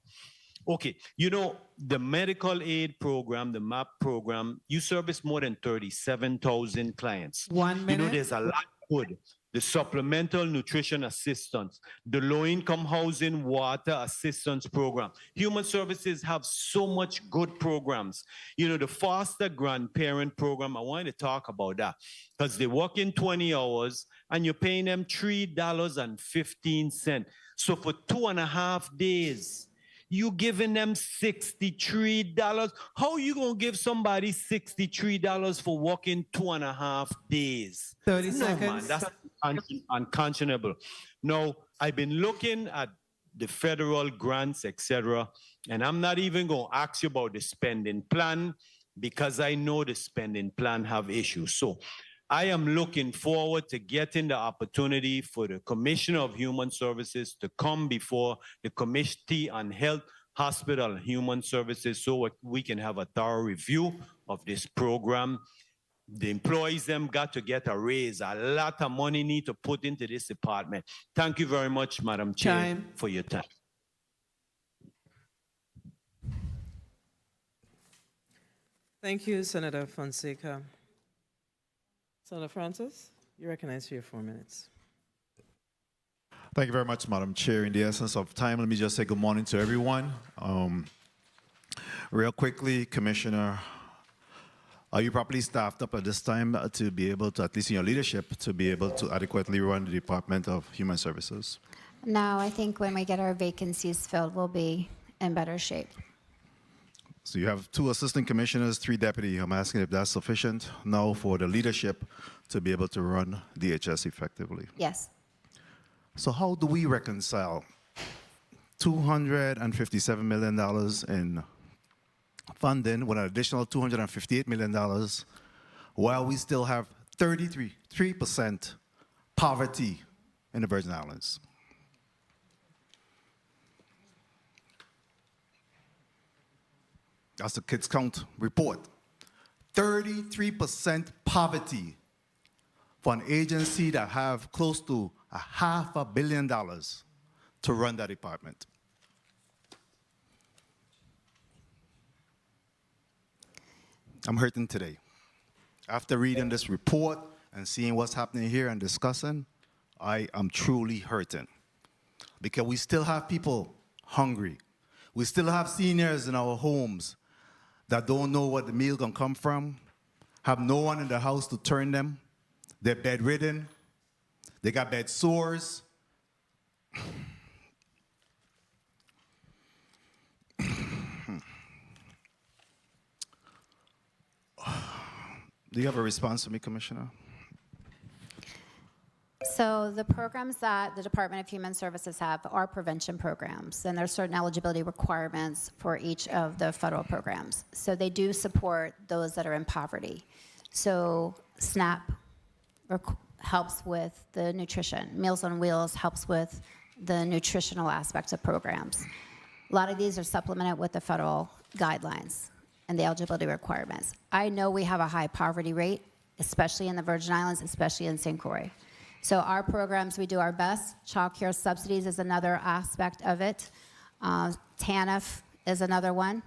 Okay, you know, the medical aid program, the MAP program, you service more than 37,000 clients. 1 minute. You know, there's a lot good. The supplemental nutrition assistance, the low-income housing water assistance program. Human services have so much good programs. You know, the foster grandparent program, I wanted to talk about that because they work in 20 hours and you're paying them $3.15. So for 2.5 days, you giving them $63. How you gonna give somebody $63 for working 2.5 days? 30 no, seconds. Man, that's unconscionable. Now, I've been looking at the federal grants, etc., and I'm not even gonna ask you about the spending plan because I know the spending plan have issues. So I am looking forward to getting the opportunity for the Commissioner of Human Services to come before the Committee on Health, Hospital, and Human Services so we can have a thorough review of this program. The employees them got to get a raise. A lot of money need to put into this department. Thank you very much, Madam Chair, for your time. Thank you, Senator Fonseca. Senator Francis, you're recognized for your 4 minutes. Thank you very much, Madam Chair. In the essence of time, let me just say good morning to everyone. Real quickly, Commissioner, Are you properly staffed up at this time to be able to, at least in your leadership, to be able to adequately run the Department of Human Services? No, I think when we get our vacancies filled, we'll be in better shape. So you have 2 assistant commissioners, 3 deputy. I'm asking if that's sufficient now for the leadership to be able to run DHS effectively. Yes. So how do we reconcile $257 million in funding with an additional $258 million while we still have 3% poverty in the Virgin Islands? That's the Kids Count report. 33% poverty for an agency that have close to $500 million to run that department. I'm hurting today. After reading this report and seeing what's happening here and discussing, I am truly hurting. Because we still have people hungry. We still have seniors in our homes that don't know what the meal gonna come from, have no one in the house to turn them. They're bedridden. They got bed sores. Do you have a response to me, Commissioner? So the programs that the Department of Human Services have are prevention programs, and there are certain eligibility requirements for each of the federal programs. So they do support those that are in poverty. So SNAP helps with the nutrition. Meals on Wheels helps with the nutritional aspects of programs. A lot of these are supplemented with the federal guidelines and the eligibility requirements. I know we have a high poverty rate, especially in the Virgin Islands, especially in St. Croix. So our programs, we do our best. Child care subsidies is another aspect of it. TANF is another one.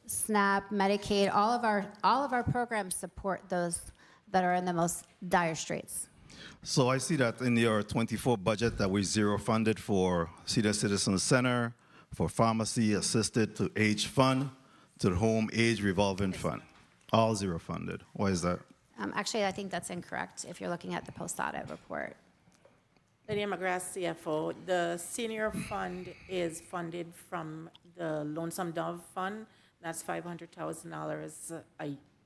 SNAP, Medicaid, all of our programs support those that are in the most dire straits. So I see that in your 24 budget that we zero funded for Senior Citizen Center, for pharmacy assisted to age fund, to the home age revolving fund. All zero funded. Why is that? Actually, I think that's incorrect if you're looking at the post-audit report. Lydia McGrath, CFO. The senior fund is funded from the Lonesome Dove Fund. That's $500,000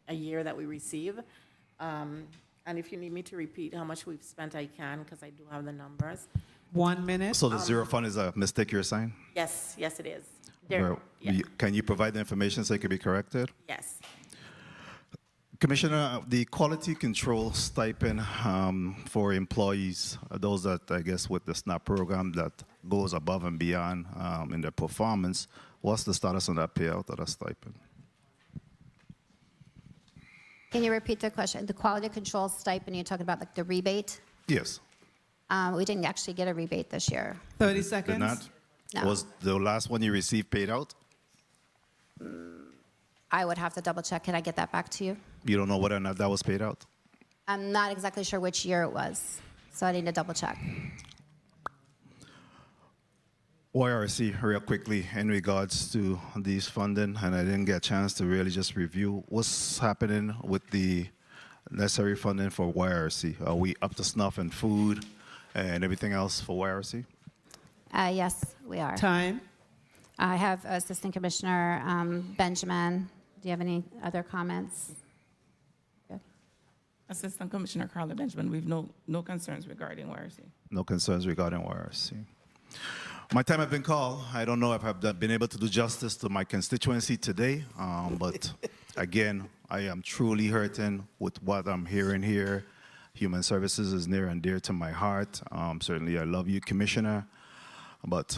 a year that we receive. And if you need me to repeat how much we've spent, I can, because I do have the numbers. 1 minute. So the zero fund is a mistake you're saying? Yes, yes, it is. Can you provide the information so it can be corrected? Yes. Commissioner, the quality control stipend for employees, those that I guess with the SNAP program that goes above and beyond in their performance, what's the status on that payout of that stipend? Can you repeat the question? The quality control stipend, you're talking about like the rebate? Yes. We didn't actually get a rebate this year. 30 seconds. Did not? No. Was the last one you received paid out? I would have to double check. Can I get that back to you? You don't know whether or not that was paid out? I'm not exactly sure which year it was, so I need to double check. YRC, real quickly, in regards to these funding, and I didn't get a chance to really just review what's happening with the necessary funding for YRC. Are we up to snuff in food and everything else for YRC? Yes, we are. Time. I have Assistant Commissioner Benjamin. Do you have any other comments? Good. Assistant Commissioner Carla Benjamin, we've no concerns regarding YRC. No concerns regarding YRC. My time has been called. I don't know if I've been able to do justice to my constituency today, but again, I am truly hurting with what I'm hearing here. Human Services is near and dear to my heart. Certainly, I love you, Commissioner, but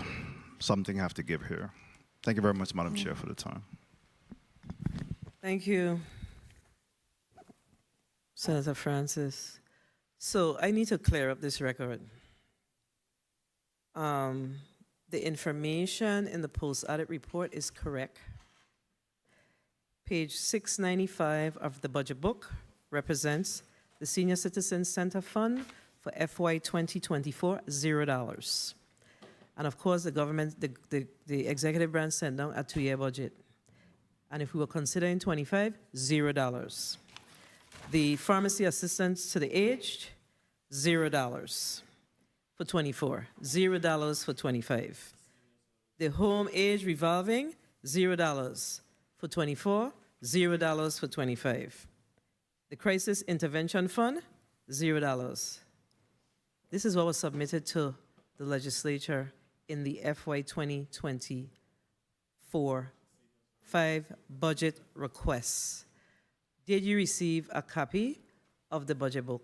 something I have to give here. Thank you very much, Madam Chair, for the time. Thank you, Senator Francis. So I need to clear up this record. The information in the post-audit report is correct. Page 695 of the budget book represents the Senior Citizen Center Fund for FY 2024, $0. And of course, the government, the executive branch sent down a 2-year budget. And if we were considering 25, $0. The pharmacy assistance to the aged, $0 for 24, $0 for 25. The home age revolving, $0 for 24, $0 for 25. The crisis intervention fund, $0. This is what was submitted to the legislature in the FY 2024 5 budget requests. Did you receive a copy of the budget book?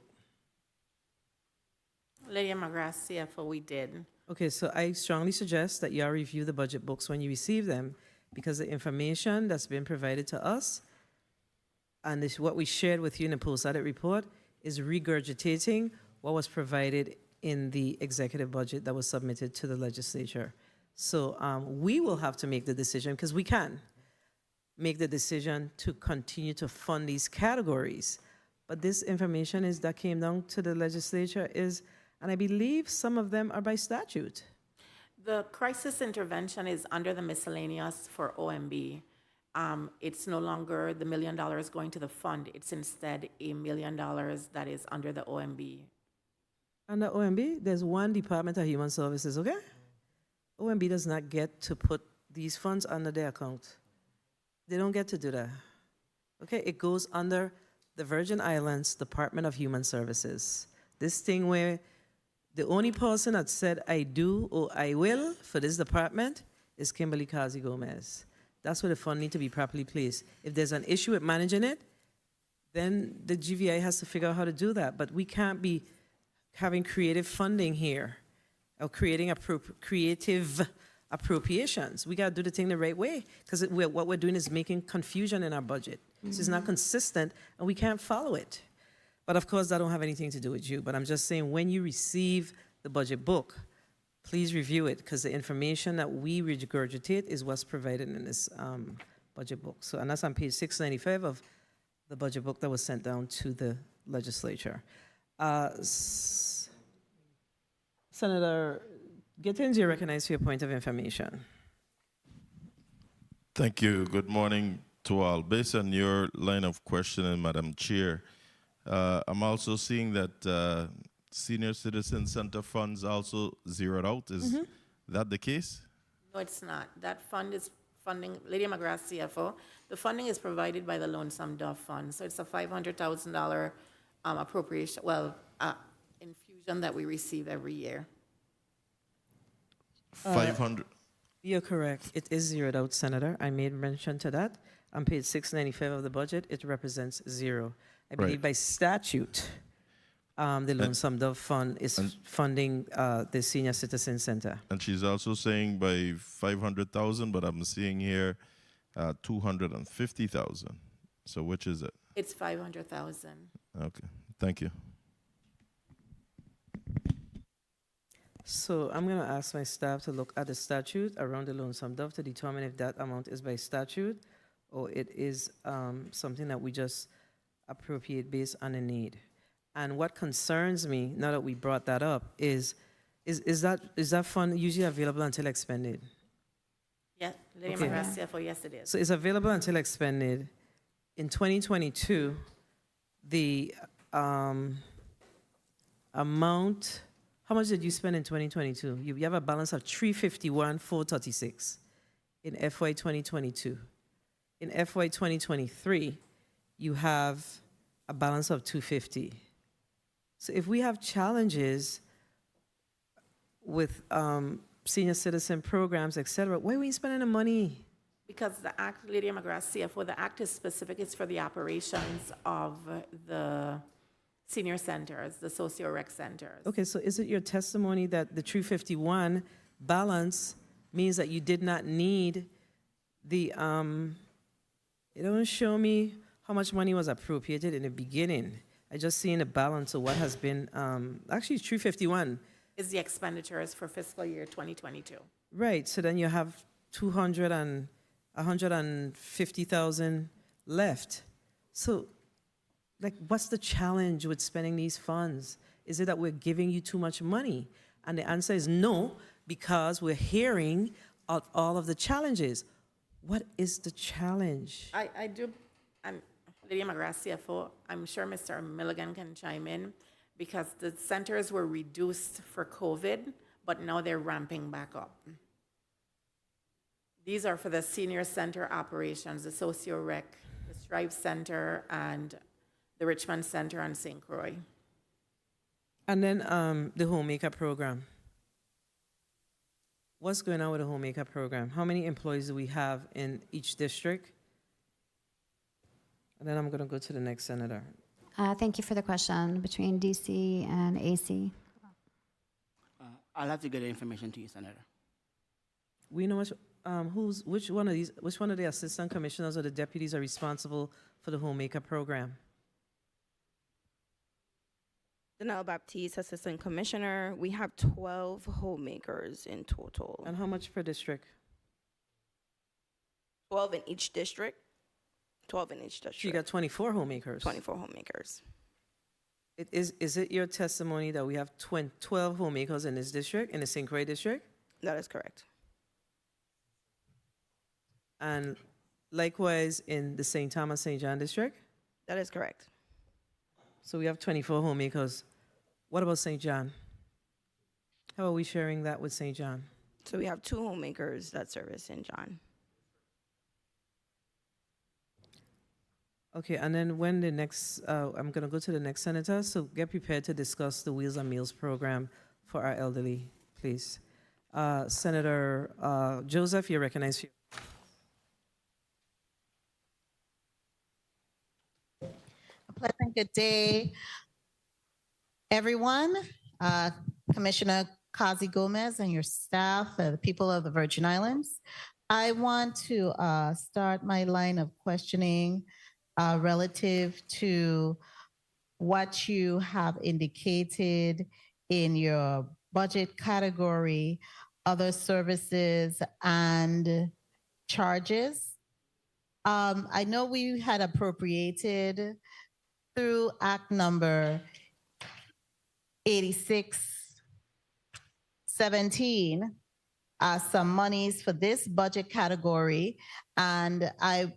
Lydia McGrath, CFO, we did. Okay, so I strongly suggest that you all review the budget books when you receive them, because the information that's been provided to us and what we shared with you in the post-audit report is regurgitating what was provided in the executive budget that was submitted to the legislature. So we will have to make the decision, because we can make the decision to continue to fund these categories. But this information that came down to the legislature and I believe some of them are by statute. The crisis intervention is under the miscellaneous for OMB. It's no longer the $1 million going to the fund. It's instead $1 million that is under the OMB. Under OMB, there's one Department of Human Services, okay? OMB does not get to put these funds under their account. They don't get to do that. Okay, it goes under the Virgin Islands Department of Human Services. This thing where the only person that said I do or I will for this department is Kimberly Kazi Gomez. That's where the fund needs to be properly placed. If there's an issue with managing it, then the GVI has to figure out how to do that. But we can't be having creative funding here or creating creative appropriations. We got to do the thing the right way, because what we're doing is making confusion in our budget. So it's not consistent, and we can't follow it. But of course, that don't have anything to do with you. But I'm just saying, when you receive the budget book, please review it, because the information that we regurgitate is what's provided in this budget book. So, and that's on page 695 of the budget book that was sent down to the legislature. Senator Gittins, you're recognized for your point of information. Thank you. Good morning to all. Based on your line of questioning, Madam Chair, I'm also seeing that senior citizen center funds also zeroed out. Is that the case? No, it's not. That fund is funding, Lydia McGrath, CFO. The funding is provided by the Lonesome Dove Fund. So it's a $500,000 appropriation, infusion that we receive every year. 500. You're correct. It is zeroed out, Senator. I made mention to that. On page 695 of the budget, it represents zero. I believe by statute, the Lonesome Dove Fund is funding the Senior Citizen Center. And she's also saying by 500,000, but I'm seeing here 250,000. So which is it? It's 500,000. Okay, thank you. So I'm going to ask my staff to look at the statute around the Lonesome Dove to determine if that amount is by statute or it is something that we just appropriate based on a need. And what concerns me, now that we brought that up, is that fund usually available until expended? Yeah, Lydia McGrath, CFO, yes it is. So it's available until expended. In 2022, the amount, how much did you spend in 2022? You have a balance of $351,436 in FY 2022. In FY 2023, you have a balance of $250. So if we have challenges with senior citizen programs, et cetera, why are we spending the money? Because the act, Lydia McGrath, CFO, the act is specific. It's for the operations of the senior centers, the socio-rec centers. Okay, so is it your testimony that the 351 balance means that you did not need the, it don't show me how much money was appropriated in the beginning. I just seen the balance of what has been, actually 351. Is the expenditures for fiscal year 2022. Right, so then you have 150,000 left. So, like, what's the challenge with spending these funds? Is it that we're giving you too much money? And the answer is no, because we're hearing of all of the challenges. What is the challenge? I do, and Lydia McGrath, CFO, I'm sure Mr. Milligan can chime in, because the centers were reduced for COVID, but now they're ramping back up. These are for the senior center operations, the socio-rec, the Stripe Center, and the Richmond Center on St. Croix. And then the homemaker program. What's going on with the homemaker program? How many employees do we have in each district? And then I'm going to go to the next senator. Thank you for the question. Between DC and AC. I'll have to get the information to you, Senator. We know which one of the assistant commissioners or the deputies are responsible for the homemaker program? Danelle Baptiste, Assistant Commissioner. We have 12 homemakers in total. And how much per district? 12 in each district. 12 in each district. You got 24 homemakers. 24 homemakers. Is it your testimony that we have 12 homemakers in this district, in the St. Croix district? That is correct. And likewise in the St. Thomas, St. John district? That is correct. So we have 24 homemakers. What about St. John? How are we sharing that with St. John? So we have 2 homemakers that service St. John. Okay, and then when the next, I'm going to go to the next senator, so get prepared to discuss the Wheels on Meals program for our elderly, please. Senator Joseph, you're recognized. Pleasant good day, everyone. Commissioner Kazi Gomez and your staff, the people of the Virgin Islands. I want to start my line of questioning relative to what you have indicated in your budget category, other services and charges. I know we had appropriated through Act number 8617 some monies for this budget category, and I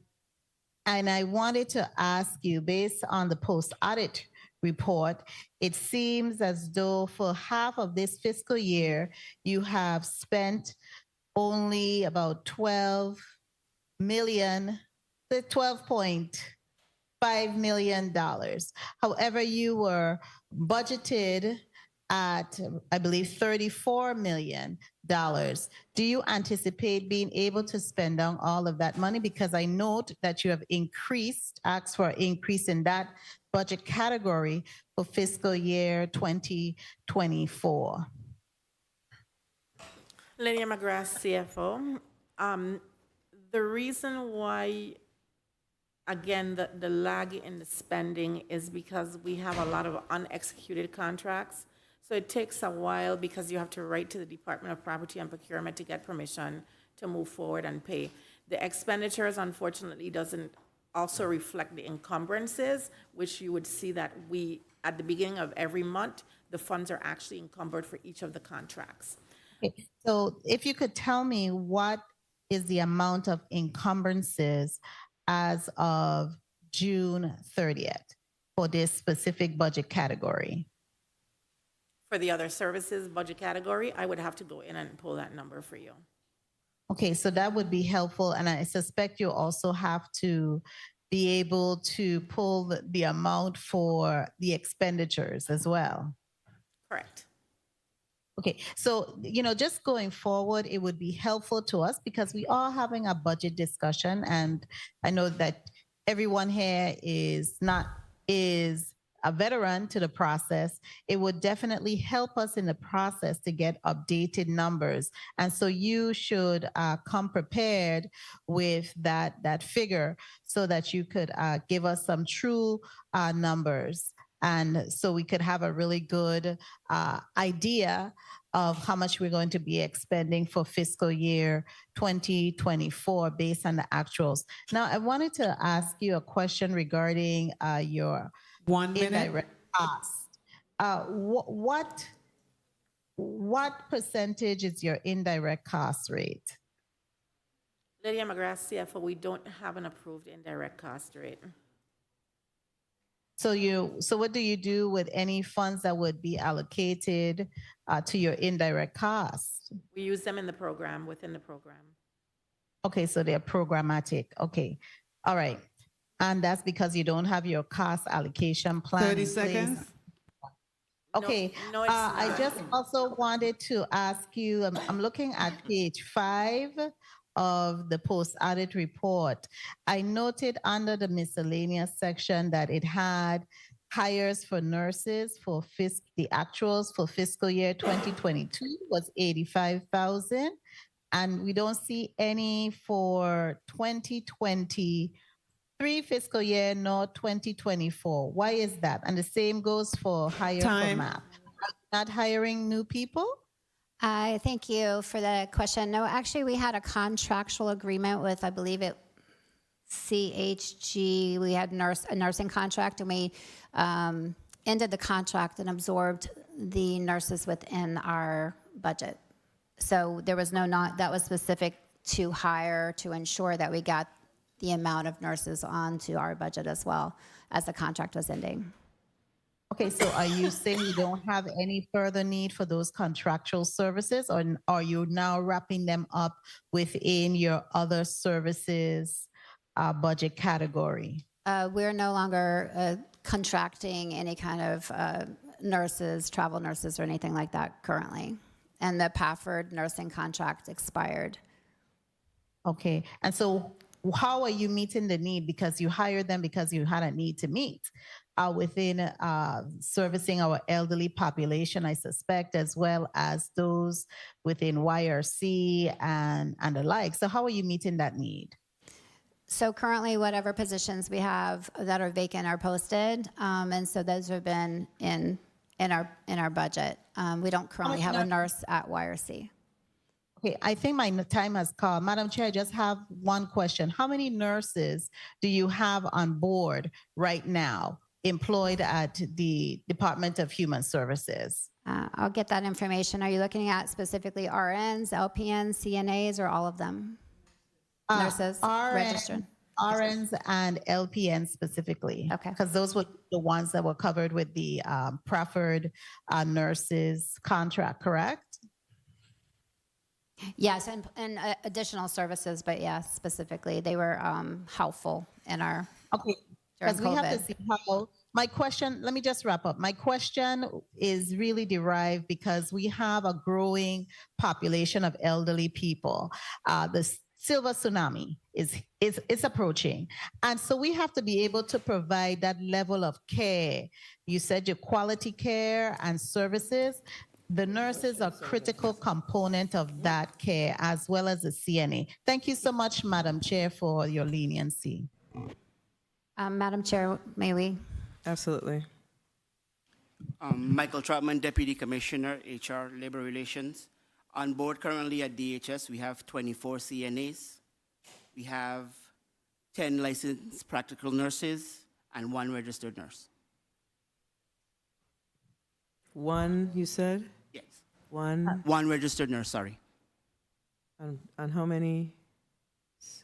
wanted to ask you, based on the post-audit report, it seems as though for half of this fiscal year, you have spent only about $12 million, $12.5 million. However, you were budgeted at, I believe, $34 million. Do you anticipate being able to spend down all of that money? Because I note that you have asked for an increase in that budget category for fiscal year 2024. Lydia McGrath, CFO. The reason why, again, the lag in the spending is because we have a lot of unexecuted contracts. So it takes a while because you have to write to the Department of Property and Procurement to get permission to move forward and pay. The expenditures, unfortunately, doesn't also reflect the encumbrances, which you would see that at the beginning of every month, the funds are actually encumbered for each of the contracts. Okay. So if you could tell me what is the amount of encumbrances as of June 30th for this specific budget category? For the other services budget category, I would have to go in and pull that number for you. Okay, so that would be helpful. And I suspect you'll also have to be able to pull the amount for the expenditures as well. Correct. Okay, so, just going forward, it would be helpful to us because we are having a budget discussion, and I know that everyone here is a veteran to the process. It would definitely help us in the process to get updated numbers. And so you should come prepared with that figure so that you could give us some true numbers. And so we could have a really good idea of how much we're going to be expending for fiscal year 2024 based on the actuals. Now, I wanted to ask you a question regarding your 1 minute. indirect cost. What percentage is your indirect cost rate? Lydia McGrath, CFO, we don't have an approved indirect cost rate. So what do you do with any funds that would be allocated to your indirect costs? We use them in the program, within the program. Okay, so they're programmatic. Okay, all right. And that's because you don't have your cost allocation plan. 30 in place? seconds. Okay, No, it's I not. just also wanted to ask you, I'm looking at page 5 of the post-audit report. I noted under the miscellaneous section that it had hires for nurses for the actuals for fiscal year 2022 was 85,000, and we don't see any for 2023 fiscal year nor 2024. Why is that? And the same goes for hire Time. for MAP. Not hiring new people? Thank you for the question. No, actually, we had a contractual agreement with, I believe it, CHG. We had a nursing contract, and we ended the contract and absorbed the nurses within our budget. So there was that was specific to hire to ensure that we got the amount of nurses onto our budget as well as the contract was ending. Okay, so are you saying you don't have any further need for those contractual services, or are you now wrapping them up within your other services budget category? We're no longer contracting any kind of nurses, travel nurses, or anything like that currently. And the Pafford nursing contract expired. Okay, and so how are you meeting the need? Because you hired them because you had a need to meet within servicing our elderly population, I suspect, as well as those within YRC and the like. So how are you meeting that need? So currently, whatever positions we have that are vacant are posted, and so those have been in our budget. We don't currently have a nurse at YRC. Okay, I think my time has come. Madam Chair, I just have one question. How many nurses do you have on board right now employed at the Department of Human Services? I'll get that information. Are you looking at specifically RNs, LPNs, CNAs, or all of them? Nurses, registered. RNs and LPNs specifically. Okay. Because those were the ones that were covered with the preferred nurses contract, correct? Yes, and additional services, but yes, specifically, they were helpful in our Okay, during because we have to COVID. see how, my question, let me just wrap up. My question is really derived because we have a growing population of elderly people. The silver tsunami is approaching. And so we have to be able to provide that level of care. You said your quality care and services. The nurses are a critical component of that care, as well as the CNA. Thank you so much, Madam Chair, for your leniency. Madam Chair, may we? Absolutely. Michael Trotman, Deputy Commissioner, HR, Labor Relations. On board currently at DHS, we have 24 CNAs. We have 10 licensed practical nurses and 1 registered nurse. One, you said? Yes. One. 1 registered nurse, sorry. And how many?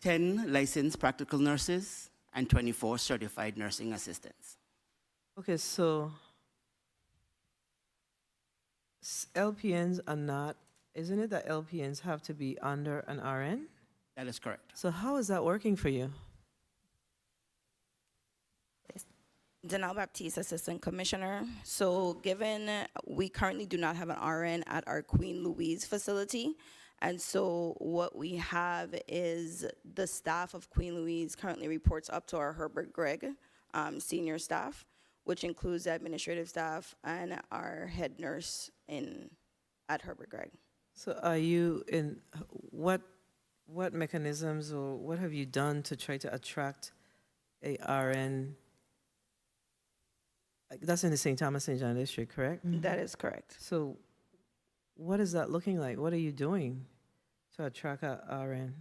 10 licensed practical nurses and 24 certified nursing assistants. Okay, so LPNs are not, isn't it that LPNs have to be under an RN? That is correct. So how is that working for you? Danelle Baptiste, Assistant Commissioner. So given we currently do not have an RN at our Queen Louise facility, and so what we have is the staff of Queen Louise currently reports up to our Herbert Gregg senior staff, which includes the administrative staff and our head nurse at Herbert Gregg. So are you in, what mechanisms or what have you done to try to attract a RN? That's in the St. Thomas St. John district, correct? That is correct. So what is that looking like? What are you doing to attract a RN?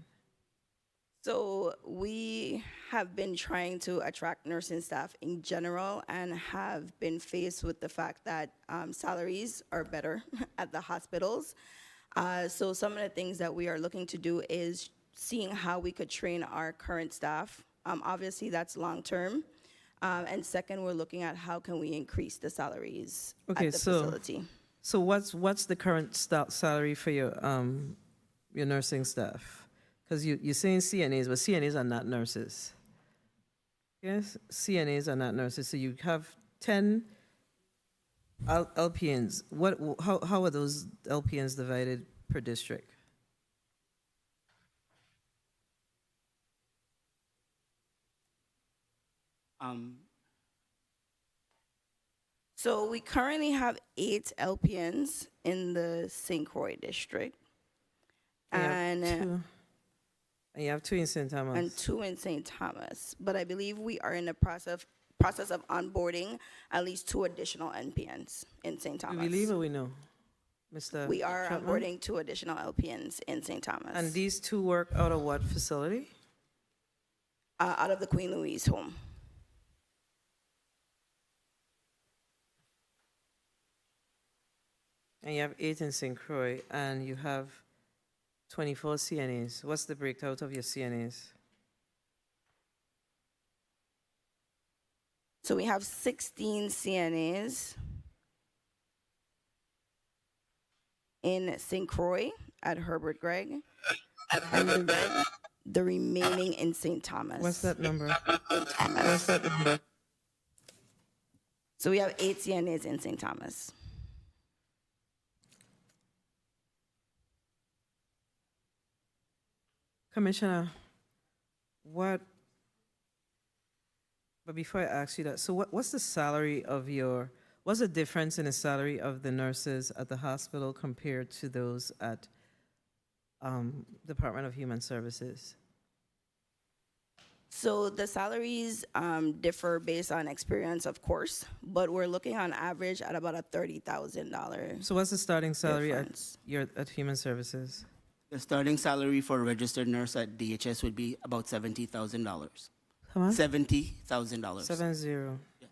So we have been trying to attract nursing staff in general and have been faced with the fact that salaries are better at the hospitals. So some of the things that we are looking to do is seeing how we could train our current staff. Obviously, that's long term. And second, we're looking at how can we increase the salaries Okay, at the so facility. so what's the current salary for your nursing staff? Because you're saying CNAs, but CNAs are not nurses. Yes, CNAs are not nurses. So you have 10 LPNs. How are those LPNs divided per district? So we currently have 8 LPNs in the St. Croix district. And you have 2 in St. Thomas. And 2 in St. Thomas. But I believe we are in the process of onboarding at least 2 additional NPNs in St. Thomas. We believe or we know, Mr. We are Chapman? onboarding 2 additional LPNs in St. Thomas. And these 2 work out of what facility? Out of the Queen Louise home. And you have 8 in St. Croix, and you have 24 CNAs. What's the breakout of your CNAs? So we have 16 CNAs in St. Croix at Herbert Gregg, and the remaining in St. Thomas. What's that number? What's that number? So we have 8 CNAs in St. Thomas. Commissioner, but before I ask you that, so what's the salary of what's the difference in the salary of the nurses at the hospital compared to those at Department of Human Services? So the salaries differ based on experience, of course, but we're looking on average at about a $30,000. So what's the starting salary at Human Services? The starting salary for a registered nurse at DHS would be about $70,000. Come on. $70,000. 70. Yeah.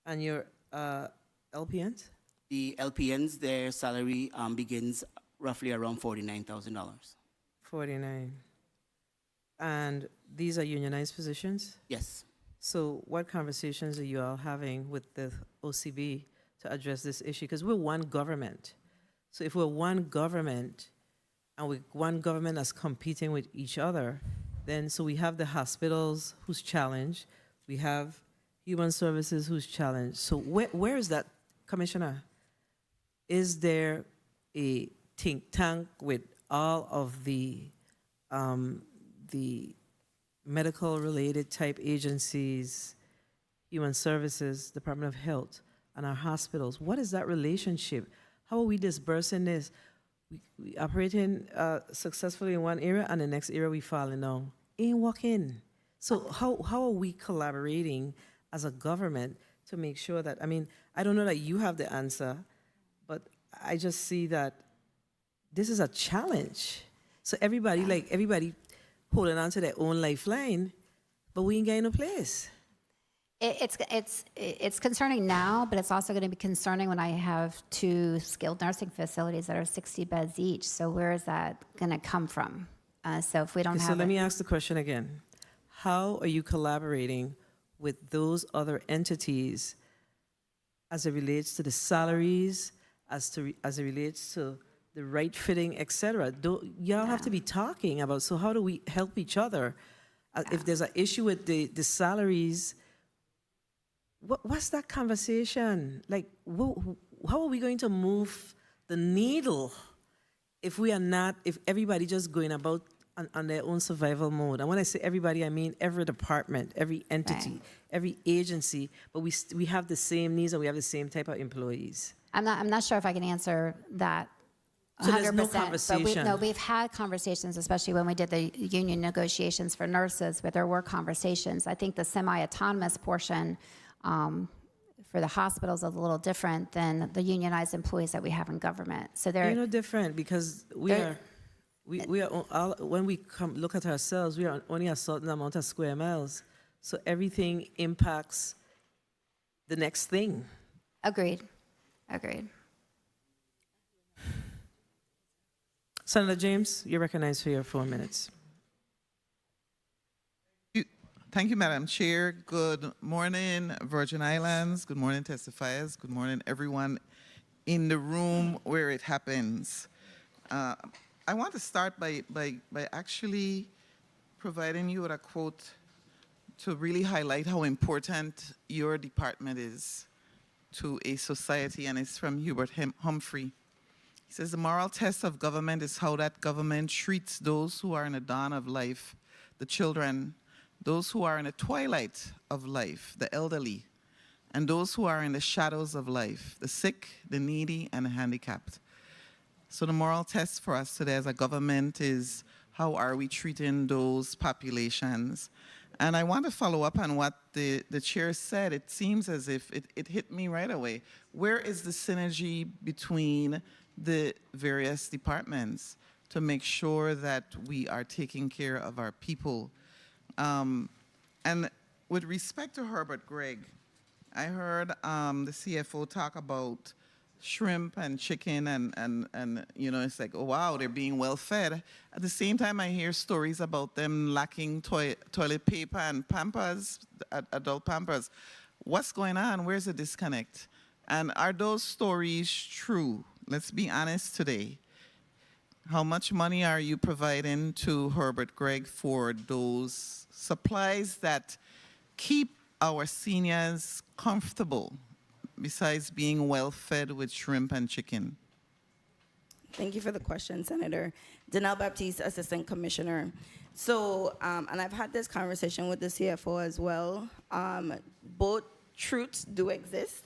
And your LPNs? The LPNs, their salary begins roughly around $49,000. 49. And these are unionized positions? Yes. So what conversations are you all having with the OCB to address this issue? Because we're one government. So if we're one government, and with one government that's competing with each other, then so we have the hospitals who's challenged, we have human services who's challenged. So where is that, Commissioner? Is there a think tank with all of the medical related type agencies, human services, Department of Health, and our hospitals? What is that relationship? How are we dispersing this? We operating successfully in one area, and the next area we falling down. Ain't working. So how are we collaborating as a government to make sure that, I mean, I don't know that you have the answer, but I just see that this is a challenge. So everybody holding on to their own lifeline, but we ain't getting no place. It's concerning now, but it's also going to be concerning when I have 2 skilled nursing facilities that are 60 beds each. So where is that going to come from? So if we don't have So let me ask the question again. How are you collaborating with those other entities as it relates to the salaries, as it relates to the right fitting, et cetera? Y'all have to be talking about, so how do we help each other? If there's an issue with the salaries, what's that conversation? Like, how are we going to move the needle if everybody just going about on their own survival mode? And when I say everybody, I mean every department, every entity, every agency, but we have the same needs and we have the same type of employees. I'm not sure if I can answer that 100%. So there's no conversation. But we've had conversations, especially when we did the union negotiations for nurses, where there were conversations. I think the semi-autonomous portion for the hospitals is a little different than the unionized employees that we have in government. So they're no different, because we are when we come look at ourselves, we are only a certain amount of square miles. So everything impacts the next thing. Agreed. Senator James, you're recognized for your 4 minutes. Thank you, Madam Chair. Good morning, Virgin Islands. Good morning, testifiers. Good morning, everyone in the room where it happens. I want to start by actually providing you with a quote to really highlight how important your department is to a society, and it's from Hubert Humphrey. He says, the moral test of government is how that government treats those who are in the dawn of life, the children, those who are in the twilight of life, the elderly, and those who are in the shadows of life, the sick, the needy, and the handicapped. So the moral test for us today as a government is how are we treating those populations? And I want to follow up on what the chair said. It seems as if it hit me right away. Where is the synergy between the various departments to make sure that we are taking care of our people? And with respect to Herbert Gregg, I heard the CFO talk about shrimp and chicken and you know, it's like, oh, wow, they're being well fed. At the same time, I hear stories about them lacking toilet paper and Pampers, adult Pampers. What's going on? Where's the disconnect? And are those stories true? Let's be honest today. How much money are you providing to Herbert Gregg for those supplies that keep our seniors comfortable, besides being well fed with shrimp and chicken? Thank you for the question, Senator. Danelle Baptiste, Assistant Commissioner. So, and I've had this conversation with the CFO as well. Both truths do exist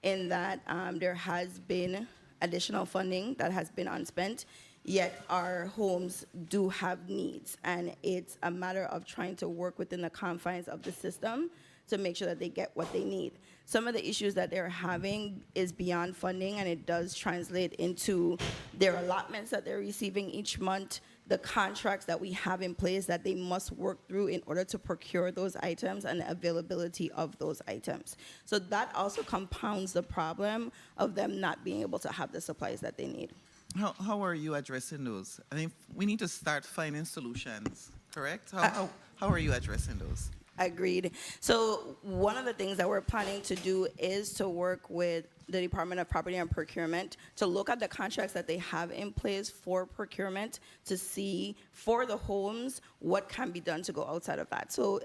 in that there has been additional funding that has been unspent, yet our homes do have needs. And it's a matter of trying to work within the confines of the system to make sure that they get what they need. Some of the issues that they're having is beyond funding, and it does translate into their allotments that they're receiving each month, the contracts that we have in place that they must work through in order to procure those items and the availability of those items. So that also compounds the problem of them not being able to have the supplies that they need. How are you addressing those? I think we need to start finding solutions, correct? How are you addressing those? Agreed. So one of the things that we're planning to do is to work with the Department of Property and Procurement to look at the contracts that they have in place for procurement to see for the homes what can be done to go outside of that. So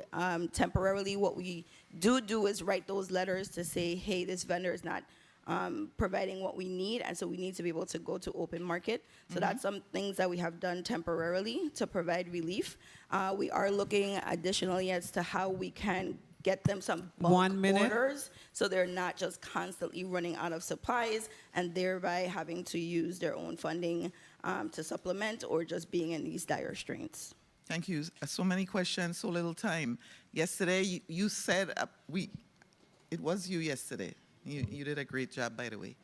temporarily what we do is write those letters to say, hey, this vendor is not providing what we need, and so we need to be able to go to open market. So that's some things that we have done temporarily to provide relief. We are looking additionally as to how we can get them some bulk orders so they're not just constantly running out of supplies and thereby having to use their own funding to supplement or just being in these dire straits. Thank you. So many questions, so little time. Yesterday, you said, it was you yesterday. You did a great job, by the way.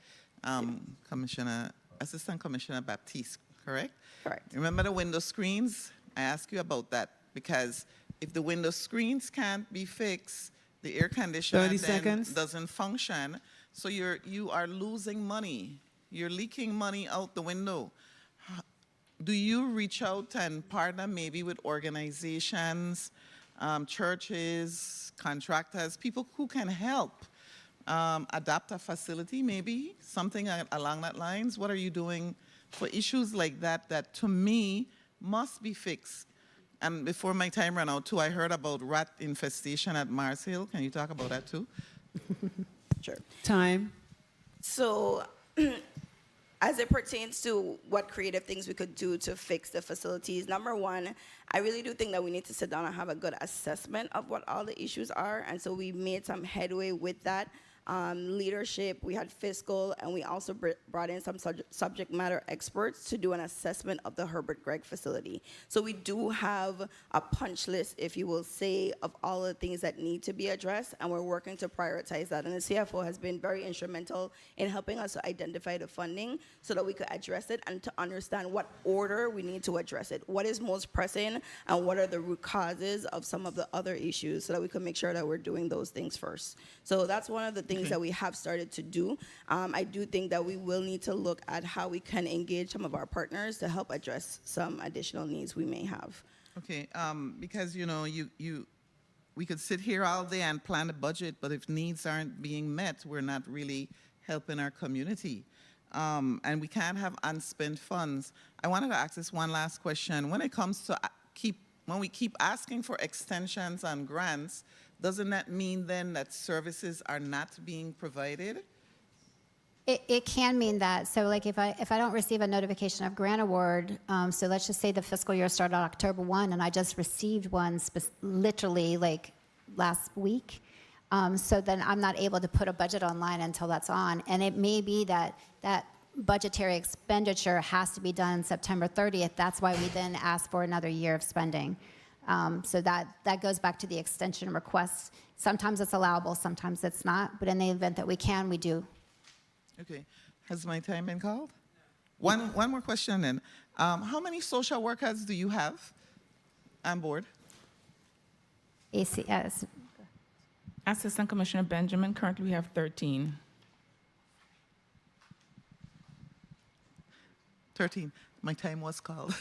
Assistant Commissioner Baptiste, correct? Correct. Remember the window screens? I asked you about that because if the window screens can't be fixed, the air conditioner then doesn't function. So you are losing money. You're leaking money out the window. Do you reach out and partner maybe with organizations, churches, contractors, people who can help? Adapt a facility, maybe something along that lines. What are you doing for issues like that that to me must be fixed? And before my time ran out too, I heard about rat infestation at Mars Hill. Can you talk about that too? Sure. Time. So as it pertains to what creative things we could do to fix the facilities, number one, I really do think that we need to sit down and have a good assessment of what all the issues are. And so we made some headway with that. Leadership, we had fiscal, and we also brought in some subject matter experts to do an assessment of the Herbert Gregg facility. So we do have a punch list, if you will say, of all the things that need to be addressed, and we're working to prioritize that. And the CFO has been very instrumental in helping us to identify the funding so that we could address it and to understand what order we need to address it. What is most pressing, and what are the root causes of some of the other issues so that we can make sure that we're doing those things first. So that's one of the things that we have started to do. I do think that we will need to look at how we can engage some of our partners to help address some additional needs we may have. Okay, because you know, we could sit here all day and plan a budget, but if needs aren't being met, we're not really helping our community. And we can't have unspent funds. I wanted to ask this one last question. When it comes to when we keep asking for extensions on grants, doesn't that mean then that services are not being provided? It can mean that. So like if I don't receive a notification of grant award, so let's just say the fiscal year started on October 1 and I just received one literally like last week, so then I'm not able to put a budget online until that's on. And it may be that that budgetary expenditure has to be done September 30th. That's why we then ask for another year of spending. So that goes back to the extension requests. Sometimes it's allowable, sometimes it's not. But in the event that we can, we do. Okay. Has my time been called? One more question then. How many social workers do you have on board? ACS. Assistant Commissioner Benjamin, currently we have 13. 13. My time was called.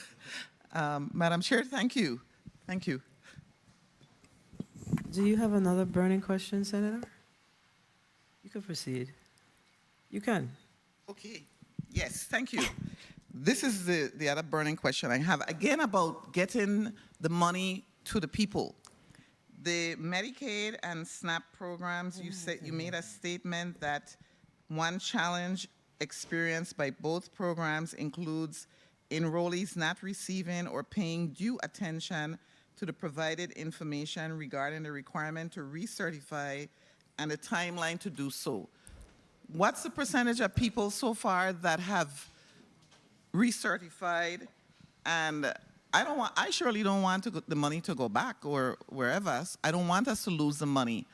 Madam Chair, thank you. Thank you. Do you have another burning question, Senator? You can proceed. You can. Okay. Yes, thank you. This is the other burning question I have, again, about getting the money to the people. The Medicaid and SNAP programs, you made a statement that one challenge experienced by both programs includes enrollees not receiving or paying due attention to the provided information regarding the requirement to recertify and the timeline to do so. What's the percentage of people so far that have recertified? And I surely don't want the money to go back or wherever. I don't want us to lose the money.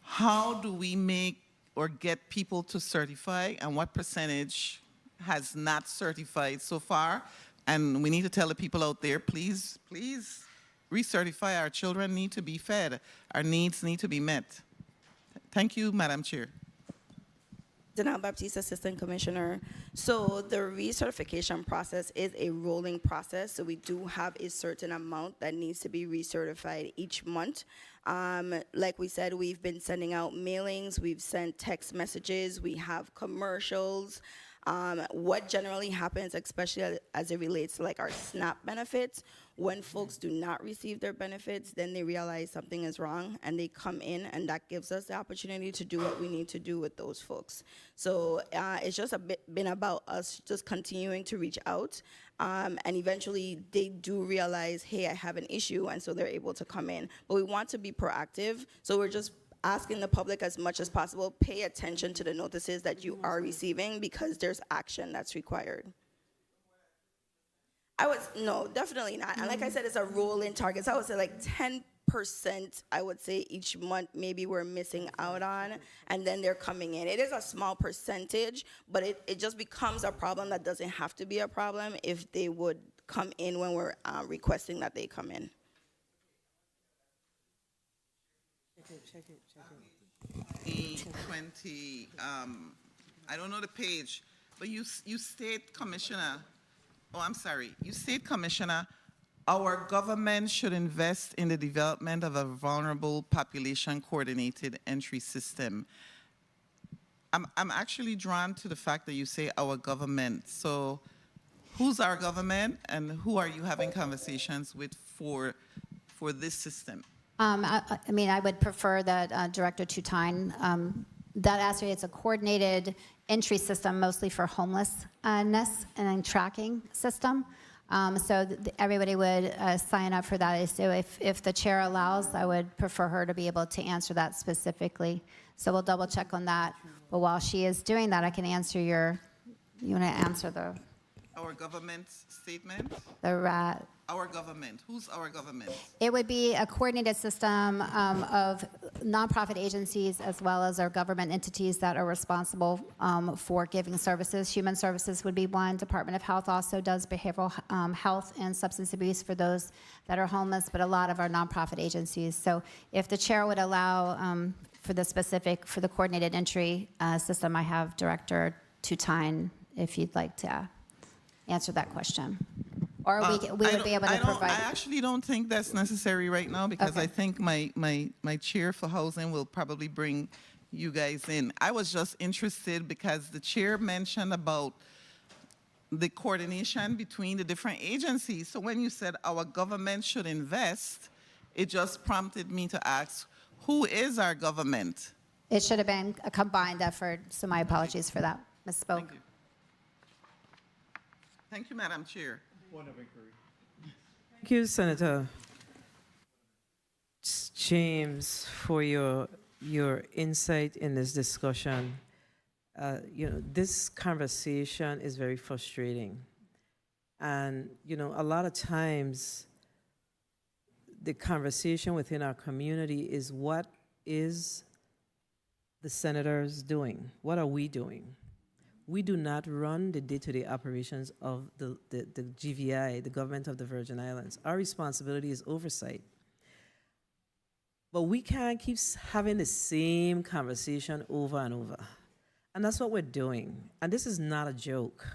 How do we make or get people to certify, and what percentage has not certified so far? And we need to tell the people out there, please, please recertify. Our children need to be fed. Our needs need to be met. Thank you, Madam Chair. Danelle Baptiste, Assistant Commissioner. So the recertification process is a rolling process. So we do have a certain amount that needs to be recertified each month. Like we said, we've been sending out mailings, we've sent text messages, we have commercials. What generally happens, especially as it relates to like our SNAP benefits, when folks do not receive their benefits, then they realize something is wrong and they come in, and that gives us the opportunity to do what we need to do with those folks. So it's just been about us just continuing to reach out, and eventually they do realize, hey, I have an issue, and so they're able to come in. But we want to be proactive, so we're just asking the public as much as possible, pay attention to the notices that you are receiving, because there's action that's required. No, definitely not. And like I said, it's a rolling target. So I would say like 10%, I would say each month maybe we're missing out on, and then they're coming in. It is a small percentage, but it just becomes a problem that doesn't have to be a problem if they would come in when we're requesting that they come in. Check it. 20, I don't know the page, but you state, Commissioner, you state, Commissioner, our government should invest in the development of a vulnerable population coordinated entry system. I'm actually drawn to the fact that you say our government. So who's our government, and who are you having conversations with for this system? I mean, I would prefer that Director Tutine, that actually it's a coordinated entry system mostly for homelessness and then tracking system. So everybody would sign up for that. So if the chair allows, I would prefer her to be able to answer that specifically. So we'll double check on that. But while she is doing that, I can answer you want to answer the... Our government statement? Our government. Who's our government? It would be a coordinated system of nonprofit agencies as well as our government entities that are responsible for giving services. Human Services would be one. Department of Health also does behavioral health and substance abuse for those that are homeless, but a lot of our nonprofit agencies. So if the chair would allow for the coordinated entry system, I have Director Tutine if you'd like to answer that question. Or we would be able to I provide. actually don't think that's necessary right now because Okay. I think my chair for housing will probably bring you guys in. I was just interested because the chair mentioned about the coordination between the different agencies. So when you said our government should invest, it just prompted me to ask, who is our government? It should have been a combined effort, so my apologies for that. Misspoke. Thank you, Madam Chair. Thank you, Senator James, for your insight in this discussion. This conversation is very frustrating. And, a lot of times the conversation within our community is what is the senators doing? What are we doing? We do not run the day-to-day operations of the GVI, the government of the Virgin Islands. Our responsibility is oversight. But we can't keep having the same conversation over and over. And that's what we're doing. And this is not a joke.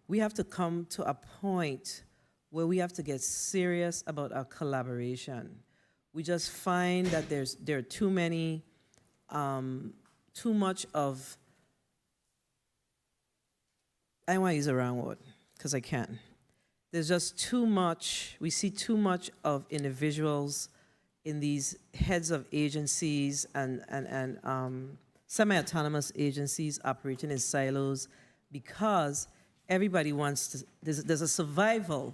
We have to come to a point where we have to get serious about our collaboration. We just find that there are too much of, I don't want to use a wrong word, because I can. There's just too much, we see too much of individuals in these heads of agencies and semi-autonomous agencies operating in silos because everybody wants to, there's a survival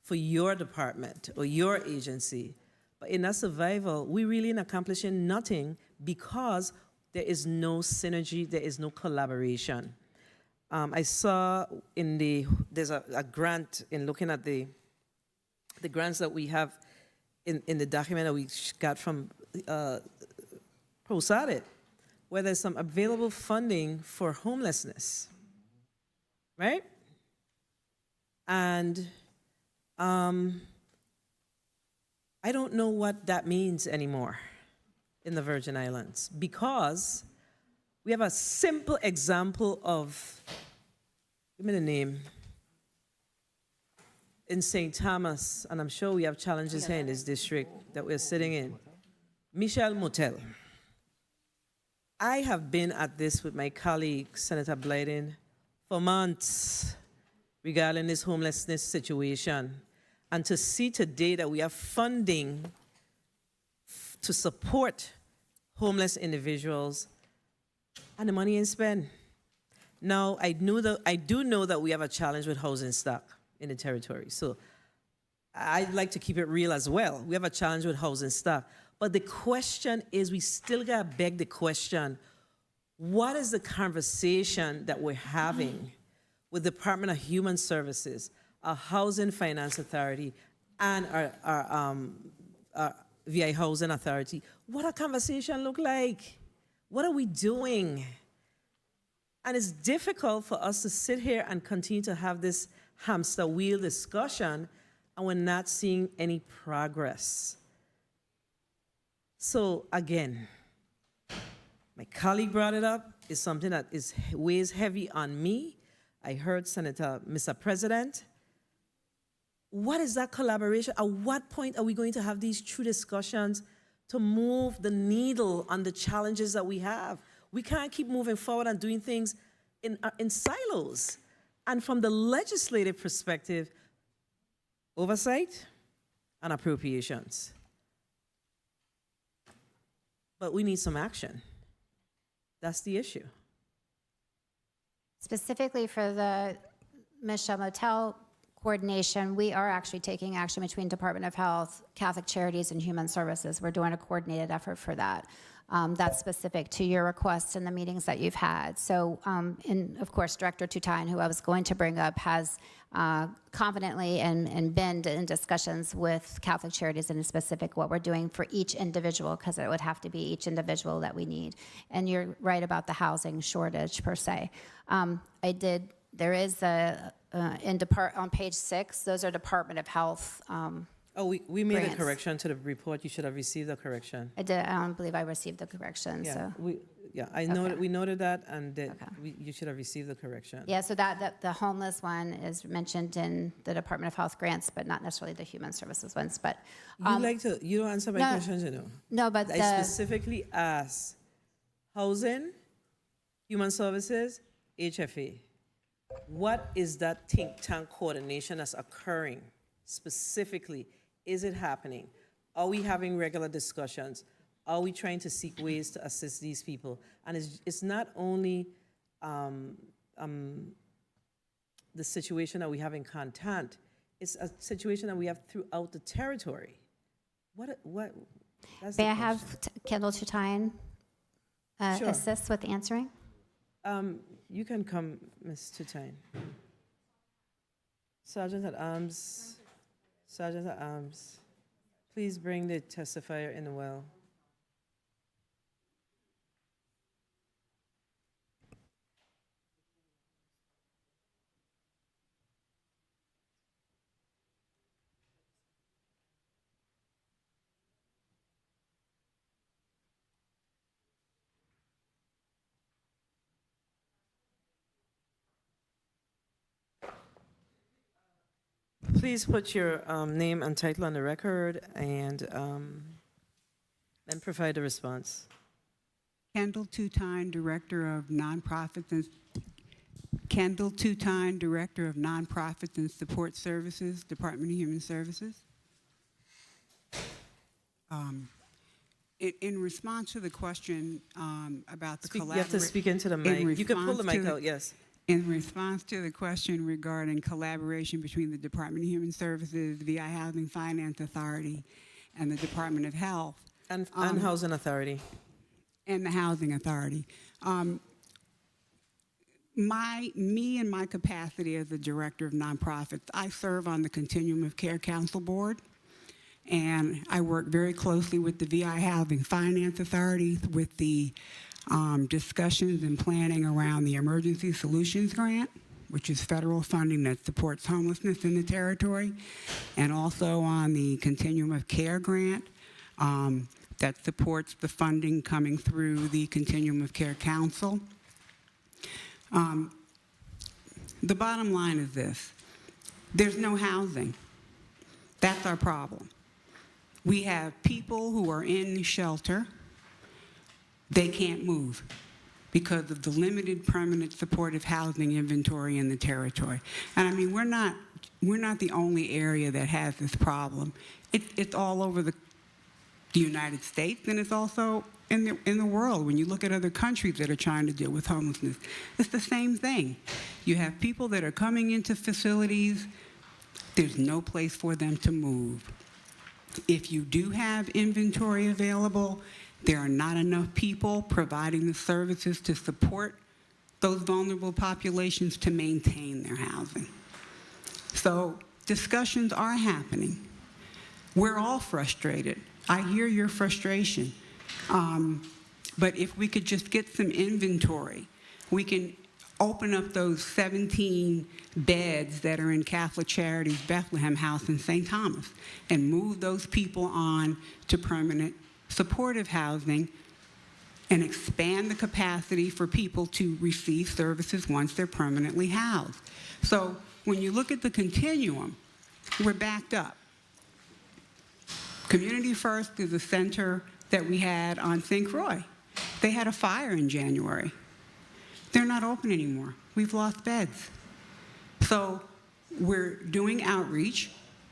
for your department or your agency. But in that survival, we really ain't accomplishing nothing because there is no synergy, there is no collaboration. I saw there's a grant in looking at the grants that we have in the document that we got from ProSADIT, where there's some available funding for homelessness, right? And I don't know what that means anymore in the Virgin Islands because we have a simple example of, give me the name, in St. Thomas, and I'm sure we have challenges here in this district that we're sitting in, Michel Motel. I have been at this with my colleague, Senator Blyden, for months regarding this homelessness situation. And to see today that we have funding to support homeless individuals and the money ain't spent. Now, I do know that we have a challenge with housing stock in the territory. So I'd like to keep it real as well. We have a challenge with housing stock. But the question is, we still gotta beg the question, what is the conversation that we're having with the Department of Human Services, our Housing Finance Authority, and our VI Housing Authority? What a conversation look like? What are we doing? And it's difficult for us to sit here and continue to have this hamster wheel discussion and we're not seeing any progress. So again, my colleague brought it up. It's something that weighs heavy on me. I heard Senator, Mr. President. What is that collaboration? At what point are we going to have these true discussions to move the needle on the challenges that we have? We can't keep moving forward and doing things in silos. And from the legislative perspective, oversight and appropriations. But we need some action. That's the issue. Specifically for the Michelle Motel coordination, we are actually taking action between Department of Health, Catholic Charities, and Human Services. We're doing a coordinated effort for that. That's specific to your requests and the meetings that you've had. So, and of course, Director Tutain, who I was going to bring up, has confidently and been in discussions with Catholic Charities in specific what we're doing for each individual, because it would have to be each individual that we need. And you're right about the housing shortage per se. There is on page 6, those are Department of Health. We made grants. a correction to the report. You should have received a correction. I did. I don't believe I received the correction. Yeah, So Yeah, I noted, we noted that, and that you should have received the correction. Yeah, so that the homeless one is mentioned in the Department of Health grants, but not necessarily the Human Services ones, but. You don't answer my no, questions, you know. No, but I specifically asked housing, human services, HFA. What is that think tank coordination that's occurring specifically? Is it happening? Are we having regular discussions? Are we trying to seek ways to assist these people? And it's not only the situation that we have in Contant, it's a situation that we have throughout the territory. What, that's May the I have question. Kendall Tutine Sure. assist with answering? You can come, Ms. Tutine. Sergeant at Arms, please bring the testifier in the well. Please put your name and title on the record and then provide a response. Kendall Tutine, Director of Nonprofits and Kendall Tutine, Director of Nonprofits and Support Services, Department of Human Services. In response to the question about the You have to speak into the mic. You can pull the mic out, yes. In response to the question regarding collaboration between the Department of Human Services, VI Housing Finance Authority, and the Department of Health. And Housing Authority. And the Housing Authority. Me in my capacity as the Director of Nonprofits, I serve on the Continuum of Care Council Board, and I work very closely with the VI Housing Finance Authority with the discussions and planning around the Emergency Solutions Grant, which is federal funding that supports homelessness in the territory, and also on the Continuum of Care Grant that supports the funding coming through the Continuum of Care Council. The bottom line is this: there's no housing. That's our problem. We have people who are in shelter. They can't move because of the limited permanent supportive housing inventory in the territory. And I mean, we're not the only area that has this problem. It's all over the United States, and it's also in the world. When you look at other countries that are trying to deal with homelessness, it's the same thing. You have people that are coming into facilities. There's no place for them to move. If you do have inventory available, there are not enough people providing the services to support those vulnerable populations to maintain their housing. So discussions are happening. We're all frustrated. I hear your frustration. But if we could just get some inventory, we can open up those 17 beds that are in Catholic Charities Bethlehem House in St. Thomas and move those people on to permanent supportive housing and expand the capacity for people to receive services once they're permanently housed. So when you look at the continuum, we're backed up. Community First is a center that we had on St. Croix. They had a fire in January. They're not open anymore. We've lost beds. So we're doing outreach.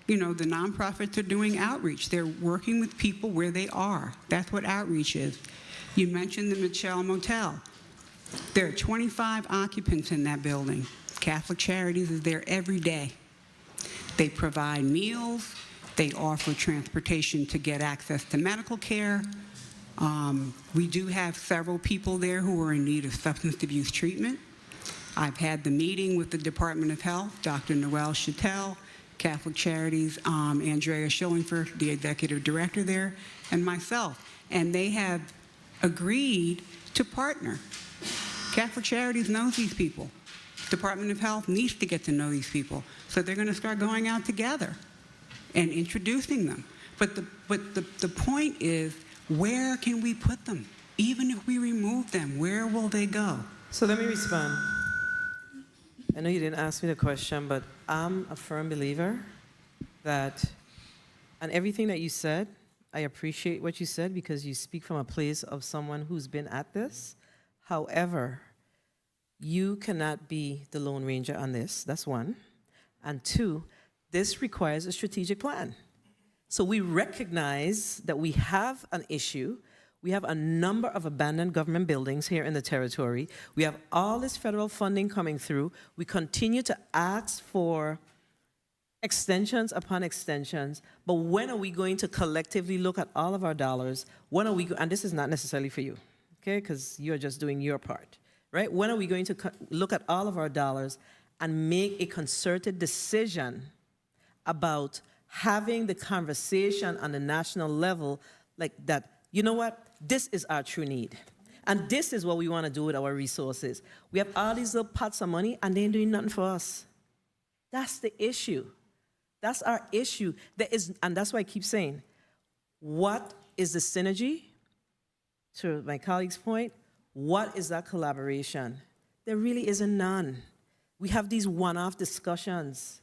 You know, the nonprofits are doing outreach. They're working with people where they are. That's what outreach is. You mentioned the Michelle Motel. There are 25 occupants in that building. Catholic Charities is there every day. They provide meals. They offer transportation to get access to medical care. We do have several people there who are in need of substance abuse treatment. I've had the meeting with the Department of Health, Dr. Noel Chattel, Catholic Charities, Andrea Schillingford, the executive director there, and myself. And they have agreed to partner. Catholic Charities knows these people. Department of Health needs to get to know these people. So they're going to start going out together and introducing them. But the point is, where can we put them? Even if we remove them, where will they go? So let me respond. I know you didn't ask me the question, but I'm a firm believer that, and everything that you said, I appreciate what you said because you speak from a place of someone who's been at this. However, you cannot be the Lone Ranger on this. That's one. And two, this requires a strategic plan. So we recognize that we have an issue. We have a number of abandoned government buildings here in the territory. We have all this federal funding coming through. We continue to ask for extensions upon extensions, but when are we going to collectively look at all of our dollars? When are we, and this is not necessarily for you, okay, because you're just doing your part, right? When are we going to look at all of our dollars and make a concerted decision about having the conversation on the national level like that, you know what, this is our true need. And this is what we want to do with our resources. We have all these little pots of money and they ain't doing nothing for us. That's the issue. That's our issue. There is, and that's why I keep saying, what is the synergy? To my colleague's point, what is that collaboration? There really isn't none. We have these one-off discussions.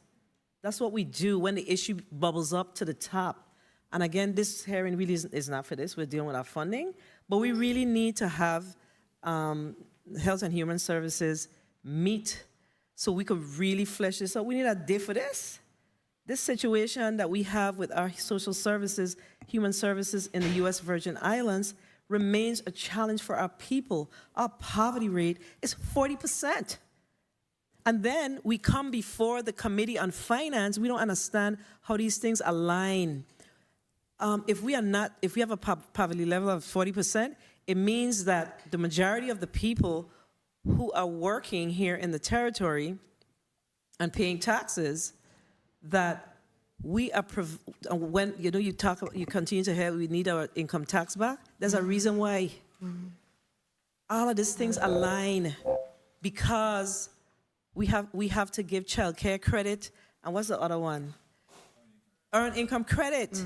That's what we do when the issue bubbles up to the top. And again, this hearing really is not for this. We're dealing with our funding. But we really need to have Health and Human Services meet so we could really flesh this out. We need a day for this. This situation that we have with our social services, human services in the U.S. Virgin Islands remains a challenge for our people. Our poverty rate is 40%. And then we come before the Committee on Finance. We don't understand how these things align. If we have a poverty level of 40%, it means that the majority of the people who are working here in the territory and paying taxes, that we are, when you continue to hear we need our income tax back, there's a reason why. All of these things align because we have to give child care credit, and what's the other one? Earned income credit.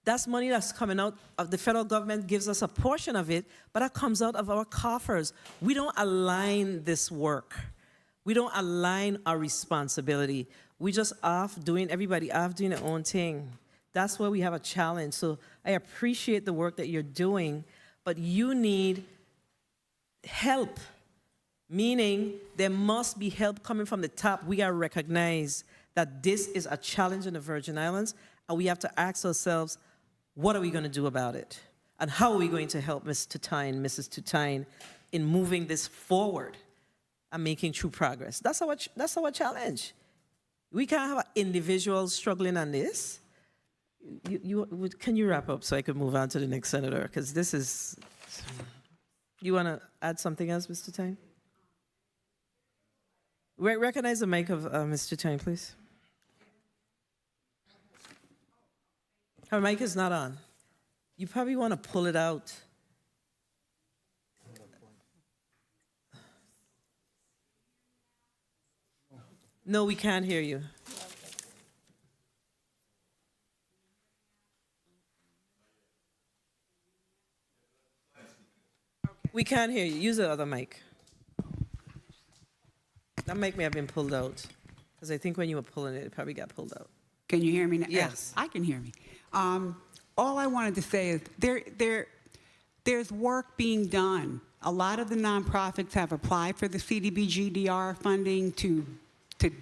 That's money that's coming out of the federal government, gives us a portion of it, but that comes out of our coffers. We don't align this work. We don't align our responsibility. We just everybody off doing their own thing. That's where we have a challenge. So I appreciate the work that you're doing, but you need help, meaning there must be help coming from the top. We gotta recognize that this is a challenge in the Virgin Islands, and we have to ask ourselves, what are we gonna do about it? And how are we going to help Mrs. Tutine in moving this forward and making true progress? That's our challenge. We can't have individuals struggling on this. Can you wrap up so I could move on to the next senator? Because this is, you want to add something else, Mr. Tyne? Recognize the mic of Mr. Tyne, please. Her mic is not on. You probably want to pull it out. No, we can't hear you. We can't hear you. Use the other mic. That mic may have been pulled out, because I think when you were pulling it, it probably got pulled out. Can you hear me now? Yes. I can hear me. All I wanted to say is there's work being done. A lot of the nonprofits have applied for the CDBG-DR funding to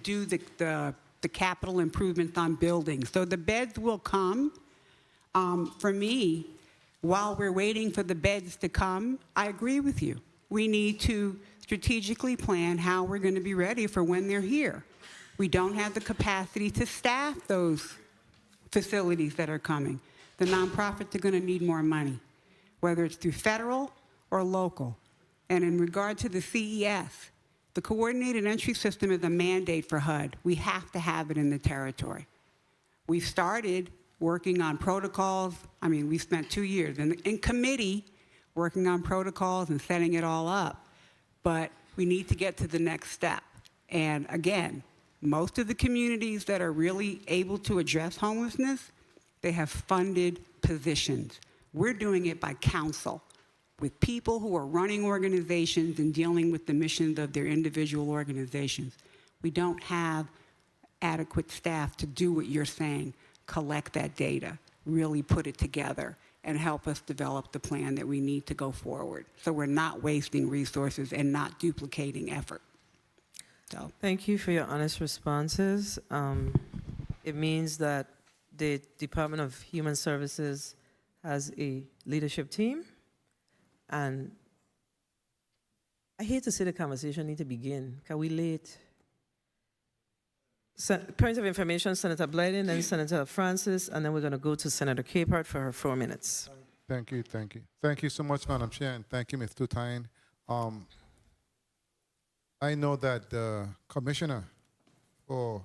do the capital improvements on buildings. So the beds will come. For me, while we're waiting for the beds to come, I agree with you. We need to strategically plan how we're going to be ready for when they're here. We don't have the capacity to staff those facilities that are coming. The nonprofits are going to need more money, whether it's through federal or local. And in regard to the CES, the coordinated entry system is a mandate for HUD. We have to have it in the territory. We've started working on protocols. I mean, we spent 2 years in committee working on protocols and setting it all up. But we need to get to the next step. And again, most of the communities that are really able to address homelessness, they have funded positions. We're doing it by council. with people who are running organizations and dealing with the missions of their individual organizations. We don't have adequate staff to do what you're saying, collect that data, really put it together, and help us develop the plan that we need to go forward. So we're not wasting resources and not duplicating effort. So. Thank you for your honest responses. It means that the Department of Human Services has a leadership team, and I hate to say the conversation need to begin. Can we late? Point of information, Senator Blyden, then Senator Francis, and then we're going to go to Senator Capehart for her 4 minutes. Thank you, thank you. Thank you so much, Madam Chair, and thank you, Ms. Tutine. I know that the Commissioner for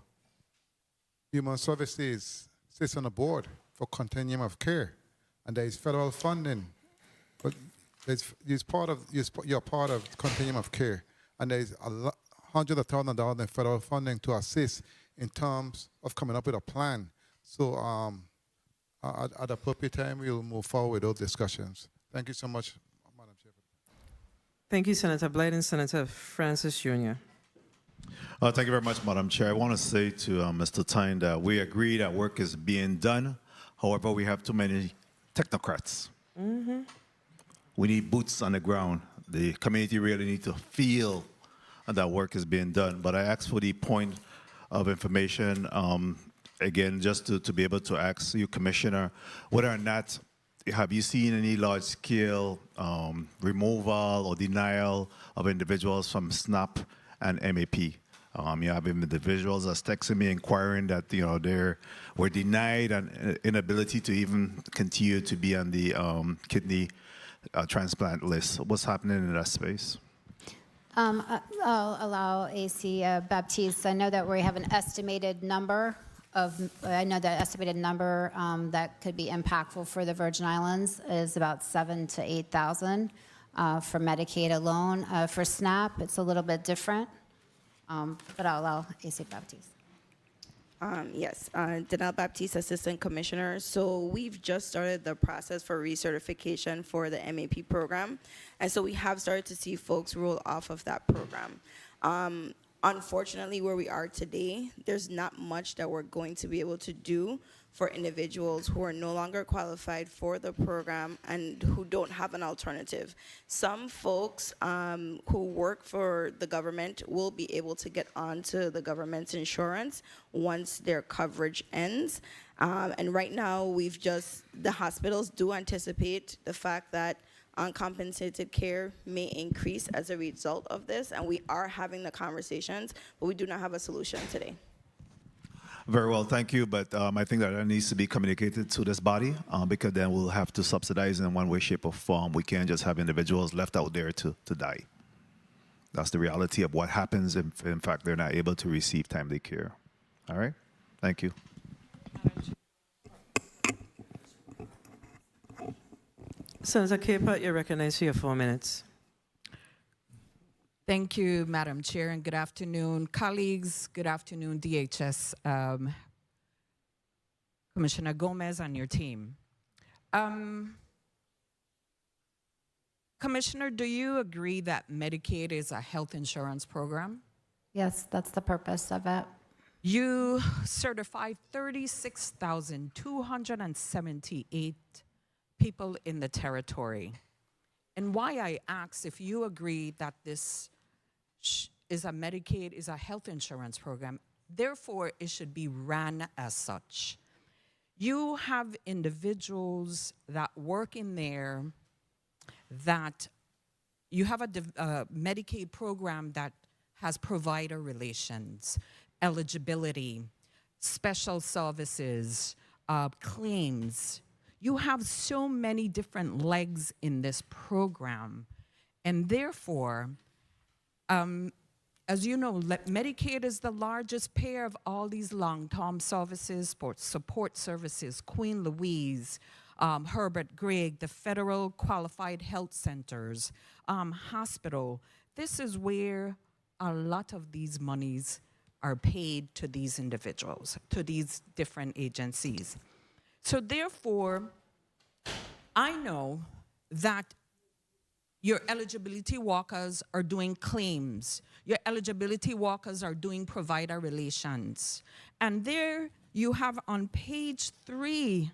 Human Services sits on the board for continuum of care, and there is federal funding, but you're part of continuum of care, and there is hundreds of thousands of dollars in federal funding to assist in terms of coming up with a plan. So at the appropriate time, we'll move forward with those discussions. Thank you so much, Madam Chair. Thank you, Senator Blyden. Senator Francis Jr. Thank you very much, Madam Chair. I want to say to Mr. Tyne that we agree that work is being done. However, we have too many technocrats. Mm-hmm. We need boots on the ground. The community really needs to feel that work is being done. But I asked for the point of information, again, just to be able to ask you, Commissioner, whether or not have you seen any large-scale removal or denial of individuals from SNAP and MAP? You have individuals that's texting me inquiring that they were denied an inability to even continue to be on the kidney transplant list. What's happening in that space? I'll allow AC Baptiste. I know that we have an estimated number that could be impactful for the Virgin Islands is about 7,000 to 8,000 for Medicaid alone. For SNAP, it's a little bit different, but I'll allow AC Baptiste. Yes, Danelle Baptiste, Assistant Commissioner. So we've just started the process for recertification for the MAP program. And so we have started to see folks roll off of that program. Unfortunately, where we are today, there's not much that we're going to be able to do for individuals who are no longer qualified for the program and who don't have an alternative. Some folks who work for the government will be able to get onto the government's insurance once their coverage ends. And right now, the hospitals do anticipate the fact that uncompensated care may increase as a result of this, and we are having the conversations, but we do not have a solution today. Very well, thank you. But I think that needs to be communicated to this body because then we'll have to subsidize in one way, shape, or form. We can't just have individuals left out there to die. That's the reality of what happens if, in fact, they're not able to receive timely care. All right? Thank you. Senator Capehart, you're recognized for your 4 minutes. Thank you, Madam Chair, and good afternoon, colleagues. Good afternoon, DHS, Commissioner Gomez and your team. Commissioner, do you agree that Medicaid is a health insurance program? Yes, that's the purpose of it. You certified 36,278 people in the territory. And why I ask if you agree that this is a Medicaid, is a health insurance program, therefore it should be ran as such. You have individuals that work in there that you have a Medicaid program that has provider relations, eligibility, special services, claims. You have so many different legs in this program. And therefore, as you know, Medicaid is the largest payer of all these long-term services, support services, Queen Louise, Herbert Gregg, the Federal Qualified Health Centers, hospital. This is where a lot of these monies are paid to these individuals, to these different agencies. So therefore, I know that Your eligibility walkers are doing claims. Your eligibility walkers are doing provider relations. And there you have on page 3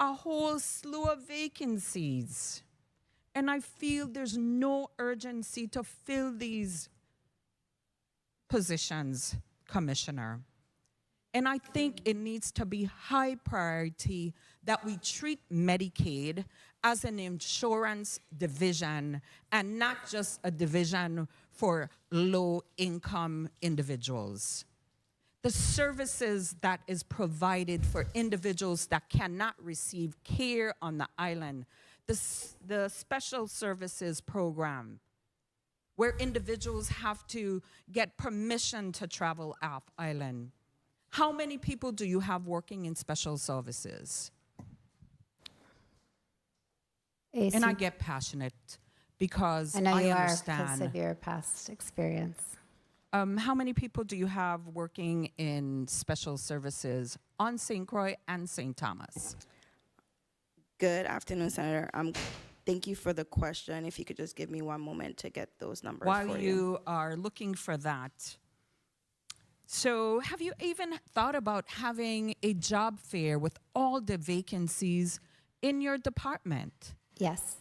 a whole slew of vacancies. And I feel there's no urgency to fill these positions, Commissioner. And I think it needs to be high priority that we treat Medicaid as an insurance division and not just a division for low-income individuals. The services that is provided for individuals that cannot receive care on the island, the special services program, where individuals have to get permission to travel off island. How many people do you have working in special services? And I get passionate because I know you are understand. because of your past experience. How many people do you have working in special services on St. Croix and St. Thomas? Good afternoon, Senator. Thank you for the question. If you could just give me one moment to get those numbers While for you are looking for that, so have you even thought about having a job fair with all the vacancies in your department? Yes.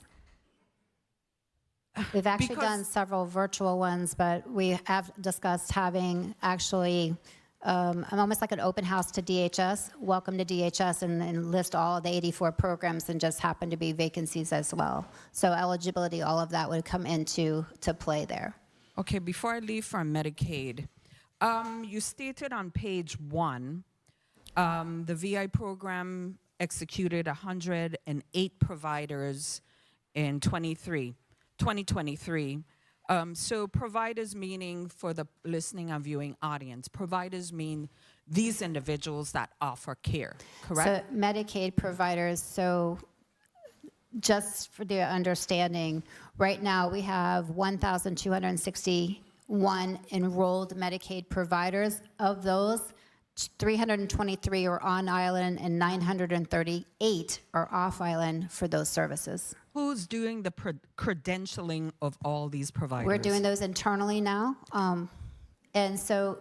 We've actually done several virtual ones, but we have discussed having actually almost like an open house to DHS, welcome to DHS, and list all of the 84 programs and just happen to be vacancies as well. So eligibility, all of that would come into play there. Okay, before I leave from Medicaid, you stated on page 1, the VI program executed 108 providers in 2023. So providers meaning, for the listening and viewing audience, providers mean these individuals that offer care, correct? So Medicaid providers, so just for the understanding, right now we have 1,261 enrolled Medicaid providers. Of those, 323 are on island and 938 are off island for those services. Who's doing the credentialing of all these providers? We're doing those internally now. And so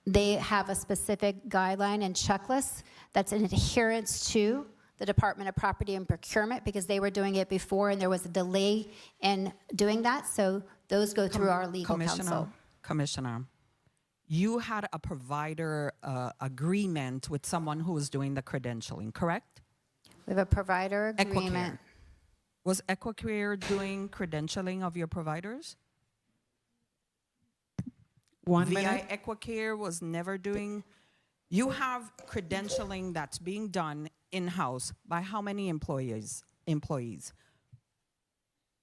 they have a specific guideline and checklist that's in adherence to the Department of Property and Procurement, because they were doing it before and there was a delay in doing that. So those go through our legal counsel. Commissioner, you had a provider agreement with someone who was doing the credentialing, correct? We have a provider agreement. Equicare. Was Equicare doing credentialing of your providers? VI Equicare was never doing. You have credentialing that's being done in-house by how many employees?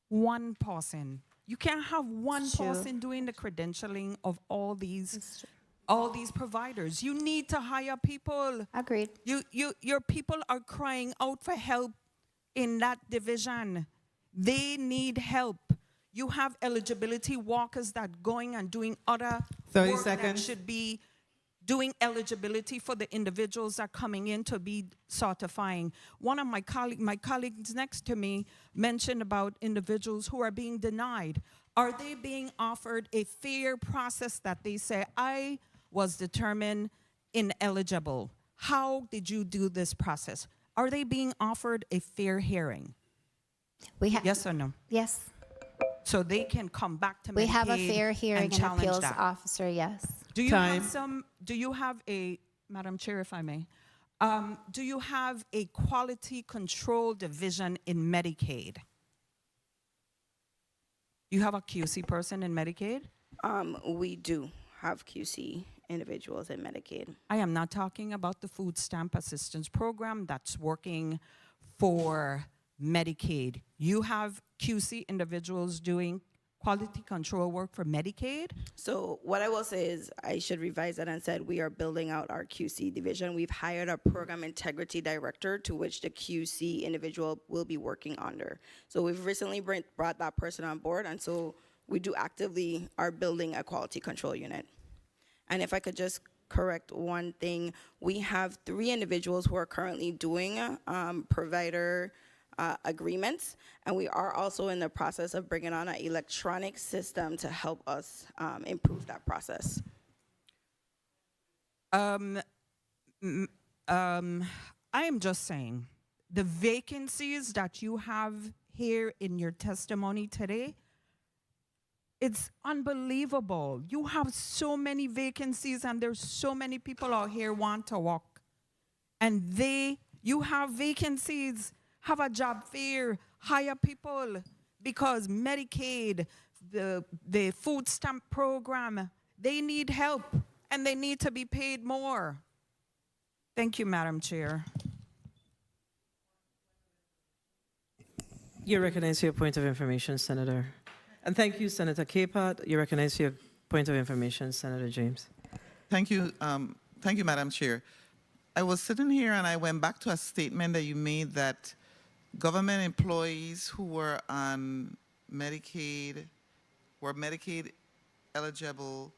One person. You can't have one person doing the credentialing of all these providers. You need to hire people. Agreed. Your people are crying out for help in that division. They need help. You have eligibility walkers that going and doing other 30 work seconds. that should be doing eligibility for the individuals that are coming in to be certifying. One of my colleagues next to me mentioned about individuals who are being denied. Are they being offered a fair process that they say, I was determined ineligible? How did you do this process? Are they being offered a fair hearing? Yes or no? Yes. So they can come back to Medicaid. We have a fair hearing and challenge appeals that. officer, yes. Do you have some? Do you have a, Madam Chair, if I may, do you have a quality control division in Medicaid? You have a QC person in Medicaid? We do have QC individuals in Medicaid. I am not talking about the food stamp assistance program that's working for Medicaid. You have QC individuals doing quality control work for Medicaid? So what I will say is I should revise that and said we are building out our QC division. We've hired a program integrity director to which the QC individual will be working under. So we've recently brought that person on board, and so we do actively are building a quality control unit. And if I could just correct one thing, we have 3 individuals who are currently doing provider agreements, and we are also in the process of bringing on an electronic system to help us improve that process. I am just saying, the vacancies that you have here in your testimony today, it's unbelievable. You have so many vacancies and there's so many people out here want to work. And you have vacancies, have a job fair, hire people, because Medicaid, the food stamp program, they need help and they need to be paid more. Thank you, Madam Chair. You're recognized for your point of information, Senator. And thank you, Senator Caput. You're recognized for your point of information, Senator James. Thank you, Madam Chair. I was sitting here and I went back to a statement that you made that government employees who were on Medicaid, were Medicaid eligible,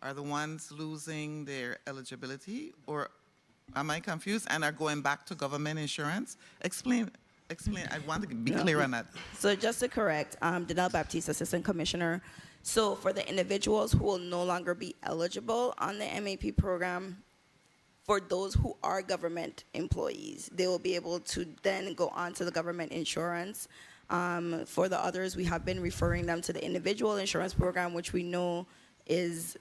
are the ones losing their eligibility, or am I confused, and are going back to government insurance? Explain. I want to be clear on that. So just to correct, Danelle Baptiste, Assistant Commissioner. So for the individuals who will no longer be eligible on the MAP program, for those who are government employees, they will be able to then go on to the government insurance. For the others, we have been referring them to the individual insurance program, which we know is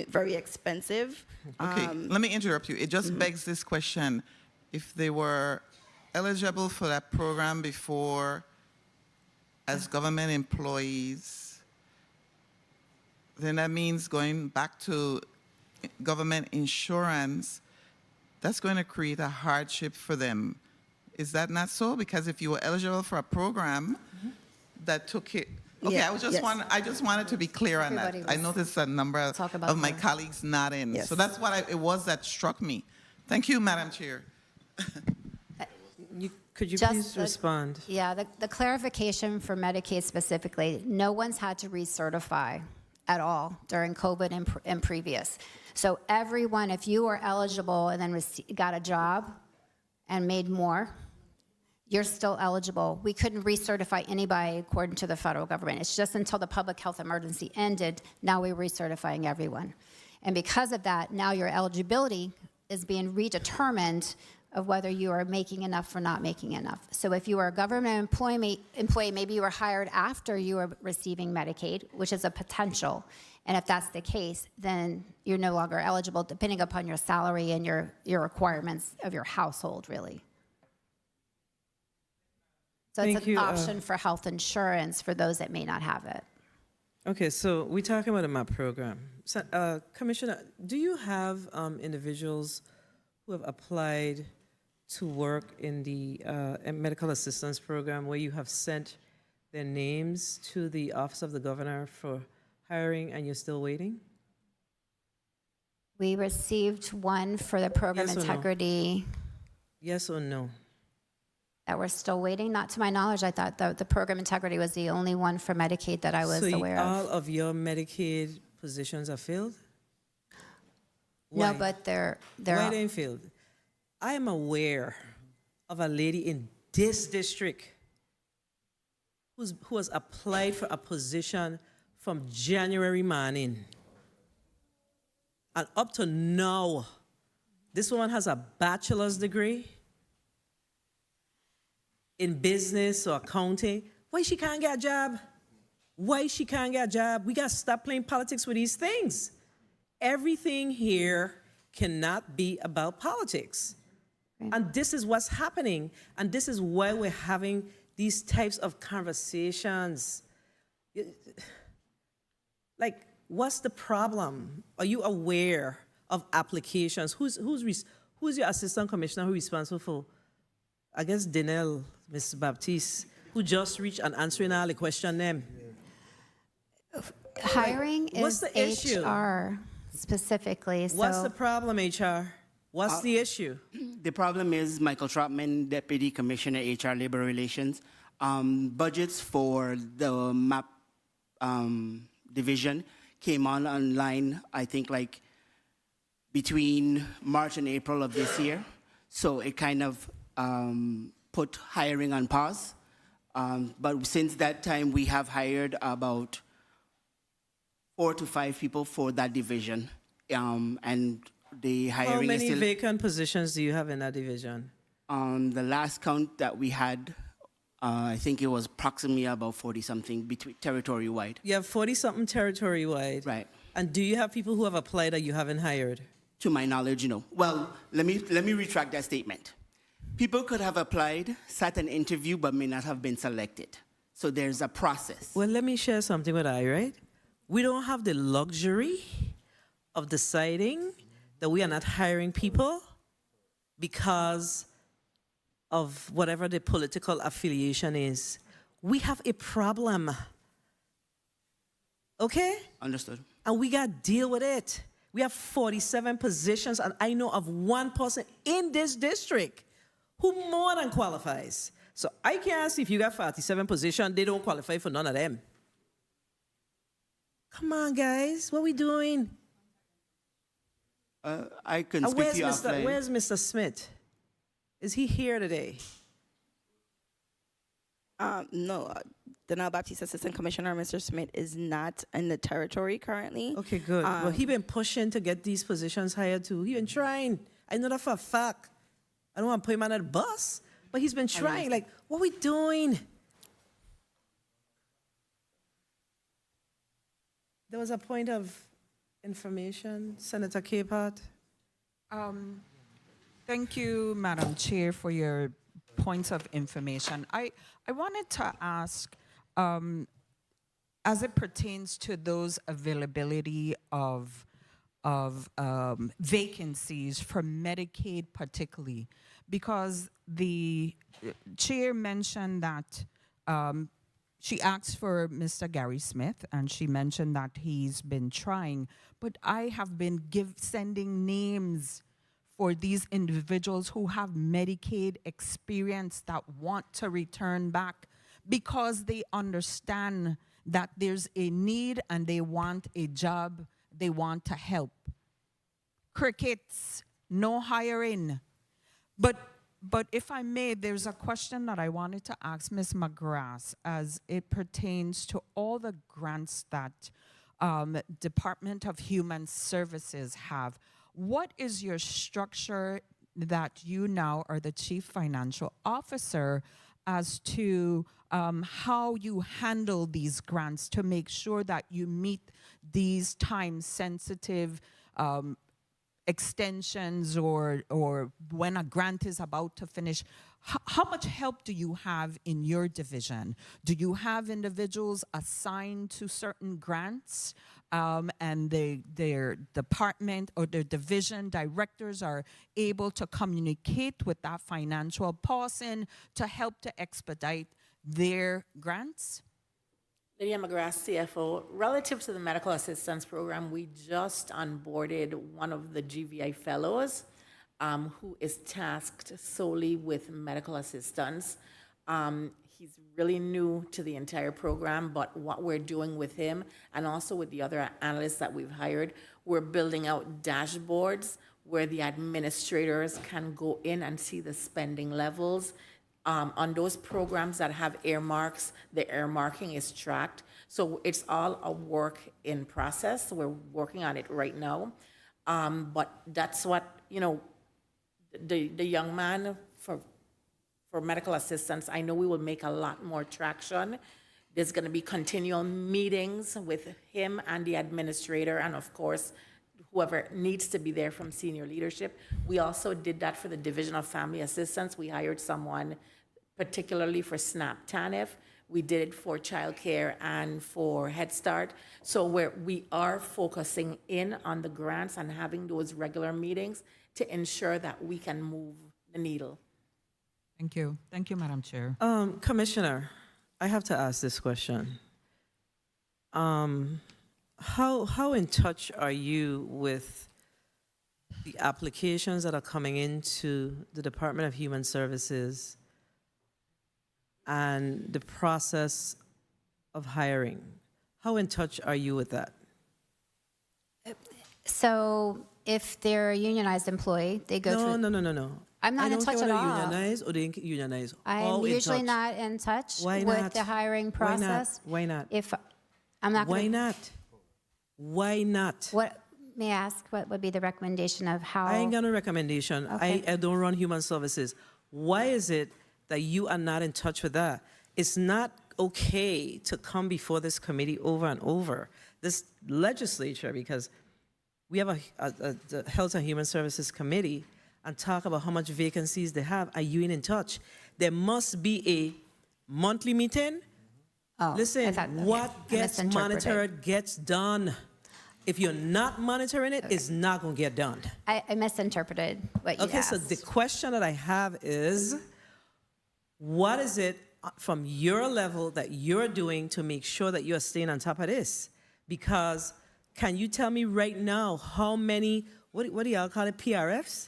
very expensive. Okay, let me interrupt you. It just begs this question. If they were eligible for that program before as government employees, then that means going back to government insurance, that's going to create a hardship for them. Is that not so? Because if you were eligible for a program that took it, okay, Yeah, I just wanted to be clear on that. I noticed a number of my colleagues nodding. Yes. So that's what it was that struck me. Thank you, Madam Chair. Could you Just please respond? Yeah, the clarification for Medicaid specifically, no one's had to recertify at all during COVID and previous. So everyone, if you were eligible and then got a job and made more, you're still eligible. We couldn't recertify anybody according to the federal government. It's just until the public health emergency ended, now we're recertifying everyone. And because of that, now your eligibility is being redetermined of whether you are making enough or not making enough. So if you are a government employee, maybe you were hired after you were receiving Medicaid, which is a potential. And if that's the case, then you're no longer eligible, depending upon your salary and your requirements of your household, really. So it's an option for health insurance for those that may not have it. Okay, so we're talking about a MAP program. So, Commissioner, do you have individuals who have applied to work in the medical assistance program where you have sent their names to the Office of the Governor for hiring and you're still waiting? We received one for the program Yes or no? integrity. Yes or no? That we're still waiting? Not to my knowledge. I thought the program integrity was the only one for Medicaid that I was So aware of. all of your Medicaid positions are filled? No, Why? but they're Why they ain't filled? I am aware of a lady in this district who has applied for a position from January morning. And up to now, this woman has a bachelor's degree in business or accounting. Why she can't get a job? Why she can't get a job? We got to stop playing politics with these things. Everything here cannot be about politics. And this is what's happening. And this is why we're having these types of conversations. Like, what's the problem? Are you aware of applications? Who's your assistant commissioner who's responsible for, I guess, Danelle, Ms. Baptiste, who just reached and answering all the question them? Hiring What's is the issue? HR specifically. What's so the problem, HR? What's the issue? The problem is Michael Trotman, Deputy Commissioner, HR Labor Relations. Budgets for the MAP division came online, I think, like between March and April of this year. So it kind of put hiring on pause But since that time, we have hired about 4 to 5 people for that division. And the How hiring is many still, vacant positions do you have in that division? the last count that we had, I think it was approximately about 40-something between territory-wide. You have 40-something territory-wide. Right. And do you have people who have applied that you haven't hired? To my knowledge, no. Well, let me retract that statement. People could have applied, sat an interview, but may not have been selected. So there's a process. Well, let me share something with I, right? We don't have the luxury of deciding that we are not hiring people because of whatever the political affiliation is. We have a problem. Okay? Understood. And we got to deal with it. We have 47 positions, and I know of one person in this district who more than qualifies. So I can't see if you got 47 positions, they don't qualify for none of them. Come on, guys, what we doing? I can speak to you offline. Where's Mr. Smith? Is he here today? No, Danielle Baptiste Assistant Commissioner, Mr. Smith is not in the territory currently. Okay, good. Well, he been pushing to get these positions hired too. He been trying. I know that for a fact. I don't want to put him on that bus, but he's been trying. Like, what we doing? There was a point of information, Senator Capehart. Thank you, Madam Chair, for your points of information. I wanted to ask, as it pertains to those availability of vacancies for Medicaid particularly, because the chair mentioned that she asked for Mr. Gary Smith, and she mentioned that he's been trying, but I have been sending names for these individuals who have Medicaid experience that want to return back because they understand that there's a need and they want a job, they want to help. Crickets, no hiring. But if I may, there's a question that I wanted to ask Ms. McGrath as it pertains to all the grants that Department of Human Services have. What is your structure that you now are the Chief Financial Officer as to how you handle these grants to make sure that you meet these time-sensitive extensions or when a grant is about to finish? How much help do you have in your division? Do you have individuals assigned to certain grants and their department or their division directors are able to communicate with that financial person to help to expedite their grants? Lydia McGrath, CFO. Relative to the medical assistance program, we just onboarded one of the GVI fellows who is tasked solely with medical assistance. He's really new to the entire program, but what we're doing with him and also with the other analysts that we've hired, we're building out dashboards where the administrators can go in and see the spending levels. On those programs that have earmarks, the earmarking is tracked. So it's all a work in process. We're working on it right now. But that's what, the young man for medical assistance, I know we will make a lot more traction. There's going to be continual meetings with him and the administrator, and of course, whoever needs to be there from senior leadership. We also did that for the Division of Family Assistance. We hired someone particularly for SNAP TANF. We did it for childcare and for Head Start. So we are focusing in on the grants and having those regular meetings to ensure that we can move the needle. Thank you. Thank you, Madam Chair. Commissioner, I have to ask this question. How in touch are you with the applications that are coming into the Department of Human Services and the process of hiring? How in touch are you with that? So if they're a unionized employee, they go through. No. I'm not I in don't care touch at whether all. unionize or they unionize. I'm How in usually touch? not in touch Why with not? the hiring Why not? process. Why not? If I'm not Why gonna, not? Why not? what may I ask? What would be the recommendation of how? I ain't got no recommendation. Okay. I don't run human services. Why is it that you are not in touch with that? It's not okay to come before this committee over and over, this legislature, because we have the Health and Human Services Committee, and talk about how much vacancies they have. Are you in touch? There must be a monthly meeting. Oh, Listen, I thought- okay. what I gets misinterpreted. monitored gets done. If you're not monitoring it, it's not going to get done. I misinterpreted what you Okay, asked. so the question that I have is, what is it from your level that you're doing to make sure that you're staying on top of this? Because can you tell me right now how many, what do y'all call it, PRFs?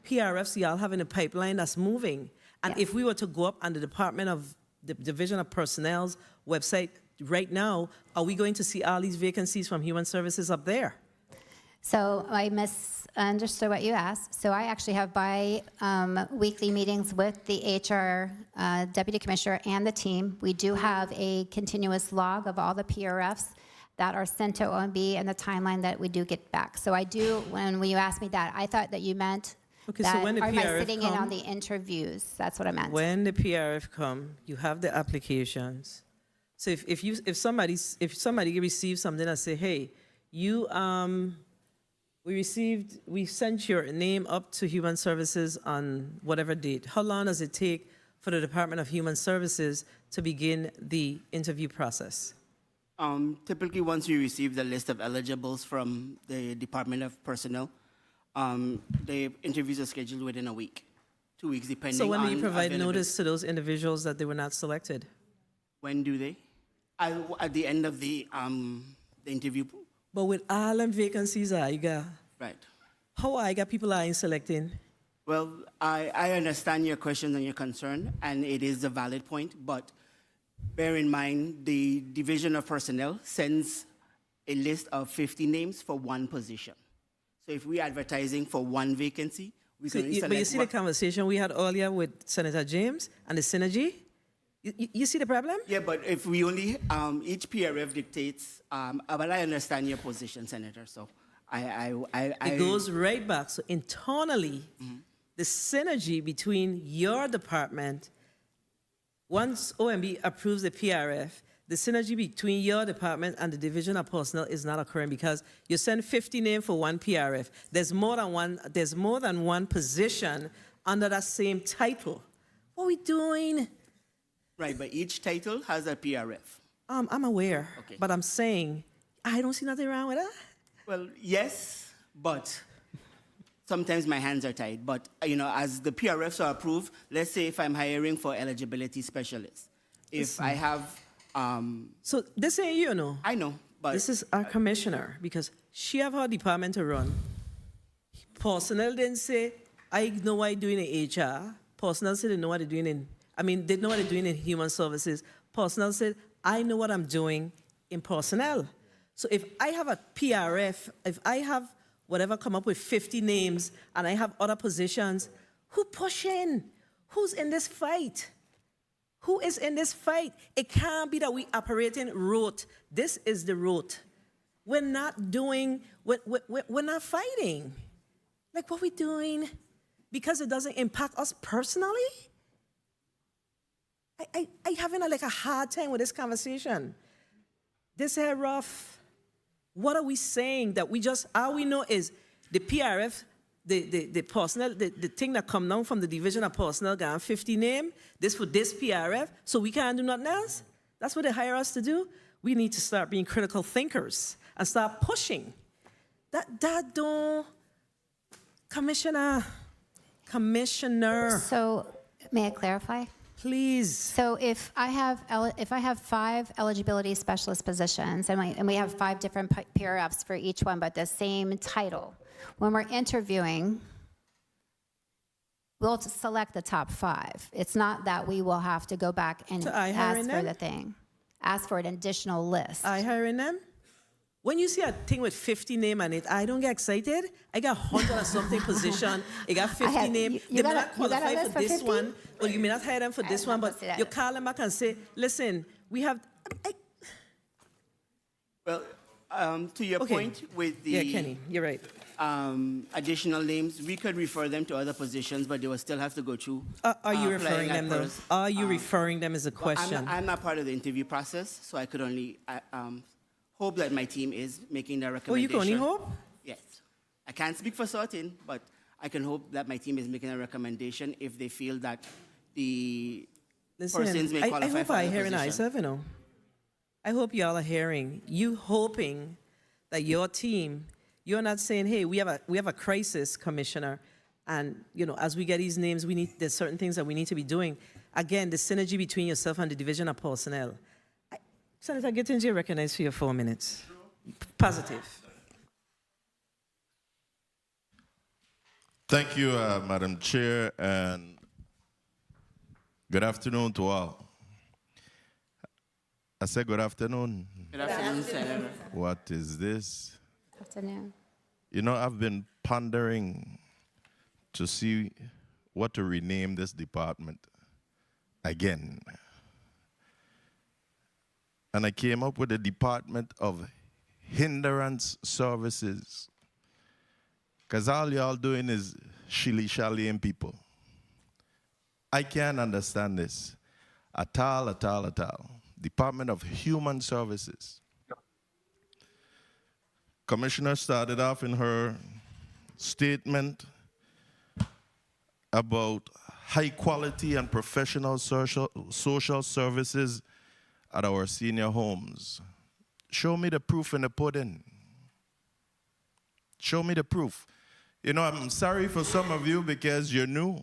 PRFs y'all have in the pipeline that's moving. And if we were to go up on the Division of Personnel's website right now, are we going to see all these vacancies from Human Services up there? So I misunderstood what you asked. So I actually have weekly meetings with the HR Deputy Commissioner and the team. We do have a continuous log of all the PRFs that are sent to OMB and the timeline that we do get back. So I do, when you asked me that, I thought that you meant Okay, that, so when the or am I PRF sitting in on come- the interviews? That's what I meant. When the PRF come, you have the applications. So if somebody receives something and say, hey, we sent your name up to Human Services on whatever date. How long does it take for the Department of Human Services to begin the interview process? Typically, once you receive the list of eligibles from the Department of Personnel, the interviews are scheduled within a week, 2 weeks, depending So when on do you provide availability. notice to those individuals that they were not selected? When do they? At the end of the interview. But with all them vacancies I got, Right. how I got people I ain't selecting? Well, I understand your question and your concern, and it is a valid point, but bear in mind the Division of Personnel sends a list of 50 names for one position. So if we're advertising for one vacancy, we can only But you select see one. the conversation we had earlier with Senator James and the synergy? You see the problem? Yeah, but if we only, each PRF dictates, but I understand your position, Senator, so It goes right back. So internally, the synergy between your department, once OMB approves the PRF, the synergy between your department and the Division of Personnel is not occurring because you send 50 names for one PRF. There's more than one position under that same title. What are we doing? Right, but each title has a PRF. I'm aware, Okay. but I'm saying I don't see nothing wrong with that. Well, yes, but sometimes my hands are tied. But, as the PRFs are approved, let's say if I'm hiring for eligibility specialists, if I have... So this ain't you, no? I know, but... This is our commissioner, because she have her department to run. Personnel didn't say, I know what I'm doing in HR. Personnel said they know what they're doing they know what they're doing in human services. Personnel said, I know what I'm doing in personnel. So if I have a PRF, if I have whatever come up with 50 names and I have other positions, who pushing? Who's in this fight? Who is in this fight? It can't be that we operating rote. This is the rote. We're not fighting. Like what we doing? Because it doesn't impact us personally? I having a hard time with this conversation. This is rough. What are we saying that all we know is the PRF, the personnel, the thing that come down from the Division of Personnel got 50 name, this for this PRF, so we can't do nothing else? That's what they hire us to do? We need to start being critical thinkers and start pushing. That don't, Commissioner. So may I clarify? Please. So if I have 5 eligibility specialist positions, and we have 5 different PRFs for each one, but the same title, when we're interviewing, we'll select the top 5. It's not that we will have to go back and So I ask hiring for them? the thing, ask for an additional list. I hiring them? When you see a thing with 50 name on it, I don't get excited. I got 100 or something position. I got 50 name. They may not qualify for this 50? one. Well, you may not hire them for this one, not but gonna say you that. call them back and say, listen, we have. Well, to your Okay. point with the Yeah, Kenny, you're right. additional names, we could refer them to other positions, but they will still have to go through. Are you playing referring at them though? first. Are you referring them is a Well, question? I'm not part of the interview process, so I could only hope that my team is making that Oh, you recommendation. can only hope? Yes. I can't speak for certain, but I can hope that my team is making a recommendation if they feel that the persons may I qualify hope for I the hear position. myself, you know. I hope y'all are hearing. You hoping that your team, you're not saying, hey, we have a crisis, Commissioner, and as we get these names, there's certain things that we need to be doing. Again, the synergy between yourself and the division of personnel. Senator Gittins, you're recognized for your 4 minutes. Positive. Thank you, Madam Chair, and good afternoon to all. I said good afternoon. Good afternoon, Senator. What is this? Afternoon. I've been pondering to see what to rename this department again. And I came up with the Department of Hindrance Services. Because all y'all doing is shilly-shallying people. I can't understand this at all, at all, at all. Department of Human Services. Commissioner started off in her statement about high quality and professional social services at our senior homes. Show me the proof in the pudding. Show me the proof. I'm sorry for some of you because you're new.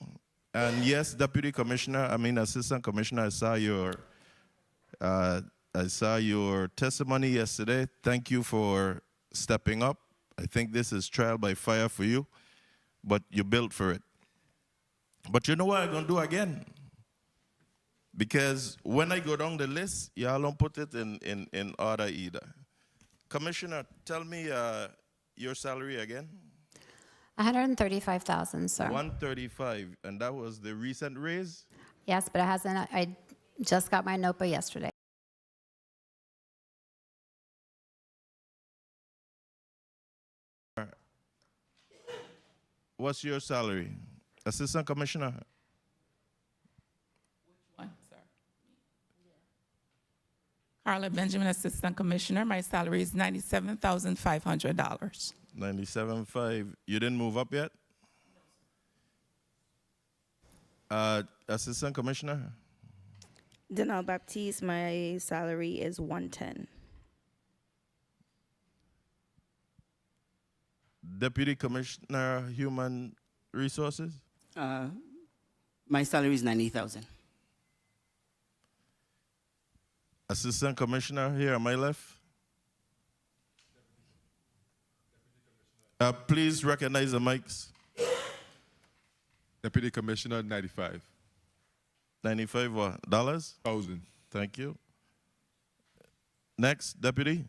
And yes, Assistant Commissioner, I saw your testimony yesterday. Thank you for stepping up. I think this is trial by fire for you, but you built for it. But you know what I'm going to do again? Because when I go down the list, y'all don't put it in order either. Commissioner, tell me your salary again. 135,000, sir. 135, and that was the recent raise? Yes, but it hasn't. I just got my NOPA yesterday. What's your salary? Assistant Commissioner? One, sir. Carla Benjamin, Assistant Commissioner. My salary is $97,500. 97.5. You didn't move up yet? Assistant Commissioner? Denal Baptiste, my salary is 110. Deputy Commissioner, Human Resources? My salary is 90,000. Assistant Commissioner here on my left? Please recognize the mics. Deputy Commissioner, 95. 95 what? Dollars? 1,000. Thank you. Next, Deputy.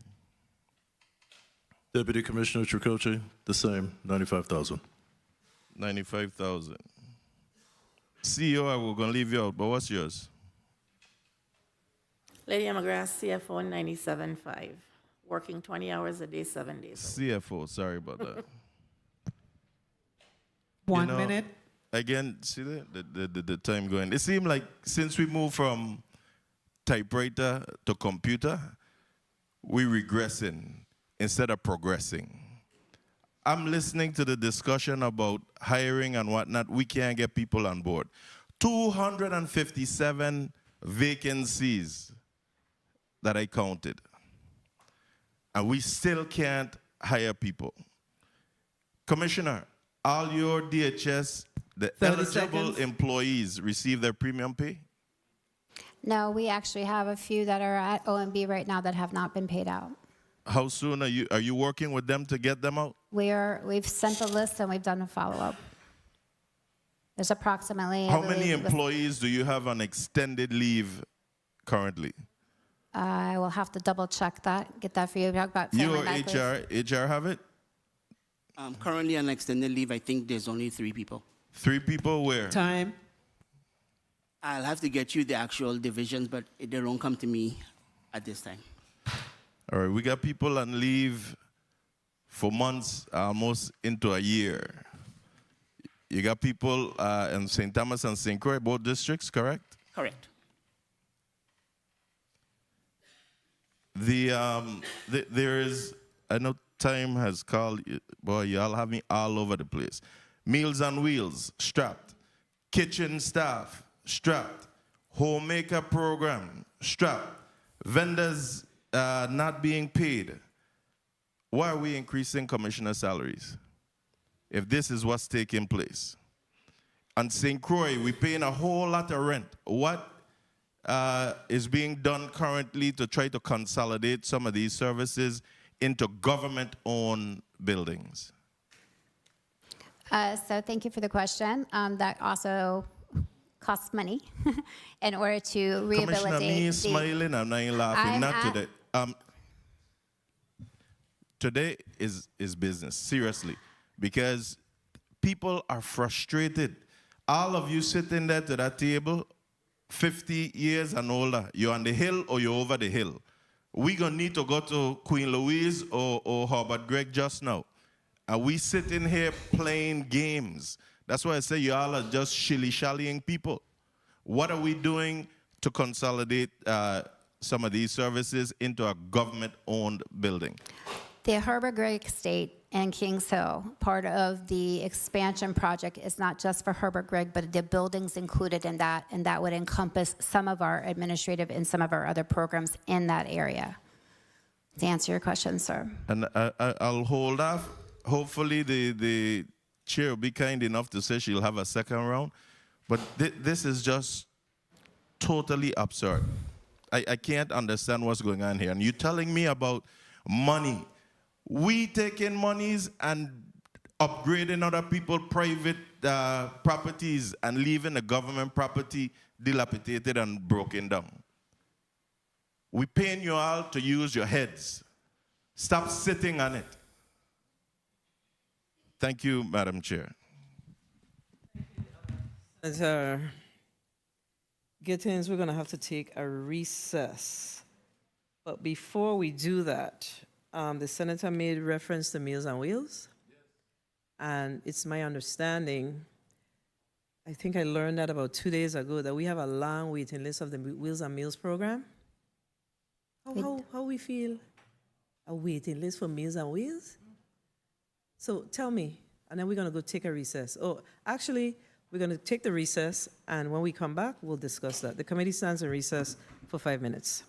Deputy Commissioner Tricoche, the same, 95,000. 95,000. CEO, I was going to leave you out, but what's yours? Lady McGrath, CFO, 97.5. Working 20 hours a day, 7 days. CFO, sorry about that. 1 minute. Again, see the time going. It seemed like since we moved from typewriter to computer, we're regressing instead of progressing. I'm listening to the discussion about hiring and whatnot. We can't get people on board. 257 vacancies that I counted. And we still can't hire people. Commissioner, all your DHS, the 30 eligible seconds. employees receive their premium pay? No, we actually have a few that are at OMB right now that have not been paid out. How soon are you working with them to get them out? We've sent a list and we've done a follow-up. There's approximately, I How many believe, employees do you have on extended leave currently? I will have to double check that, get that for you. Talk about family Your medical HR have it? Currently on extended leave, I think there's only 3 people. 3 people where? Time. I'll have to get you the actual divisions, but they don't come to me at this time. All right, we got people on leave for months, almost into a year. You got people in St. Thomas and St. Croix, both districts, correct? Correct. There is, I know time has called, boy, y'all have me all over the place. Meals on Wheels, strapped. Kitchen staff, strapped. Homemaker program, strapped. Vendors not being paid. Why are we increasing commissioner salaries if this is what's taking place? On St. Croix, we're paying a whole lot of rent. What is being done currently to try to consolidate some of these services into government-owned buildings? So thank you for the question. That also costs money in order to rehabilitate. Commissioner, me is smiling, I'm not laughing. Not today. Today is business, seriously, because people are frustrated. All of you sitting there to that table, 50 years and older, you're on the hill or you're over the hill. We're going to need to go to Queen Louise or Herbert Gregg just now. And we sitting here playing games. That's why I say you all are just shilly-shallying people. What are we doing to consolidate some of these services into a government-owned building? The Herbert Gregg Estate and Kings Hill, part of the expansion project, is not just for Herbert Gregg, but the buildings included in that, and that would encompass some of our administrative and some of our other programs in that area. To answer your question, sir. And I'll hold off. Hopefully the chair will be kind enough to say she'll have a second round. But this is just totally absurd. I can't understand what's going on here. And you're telling me about money. We taking monies and upgrading other people's private properties and leaving the government property dilapidated and broken down. We paying you all to use your heads. Stop sitting on it. Thank you, Madam Chair. Senator Gittins, we're going to have to take a recess. But before we do that, the senator made reference to Meals on Wheels. And it's my understanding, I think I learned that about 2 days ago, that we have a long waiting list of the Wheels on Meals program. How we feel? A waiting list for Meals on Wheels? So tell me, and then we're going to go take a recess. Oh, actually, we're going to take the recess, and when we come back, we'll discuss that. The committee stands in recess for 5 minutes.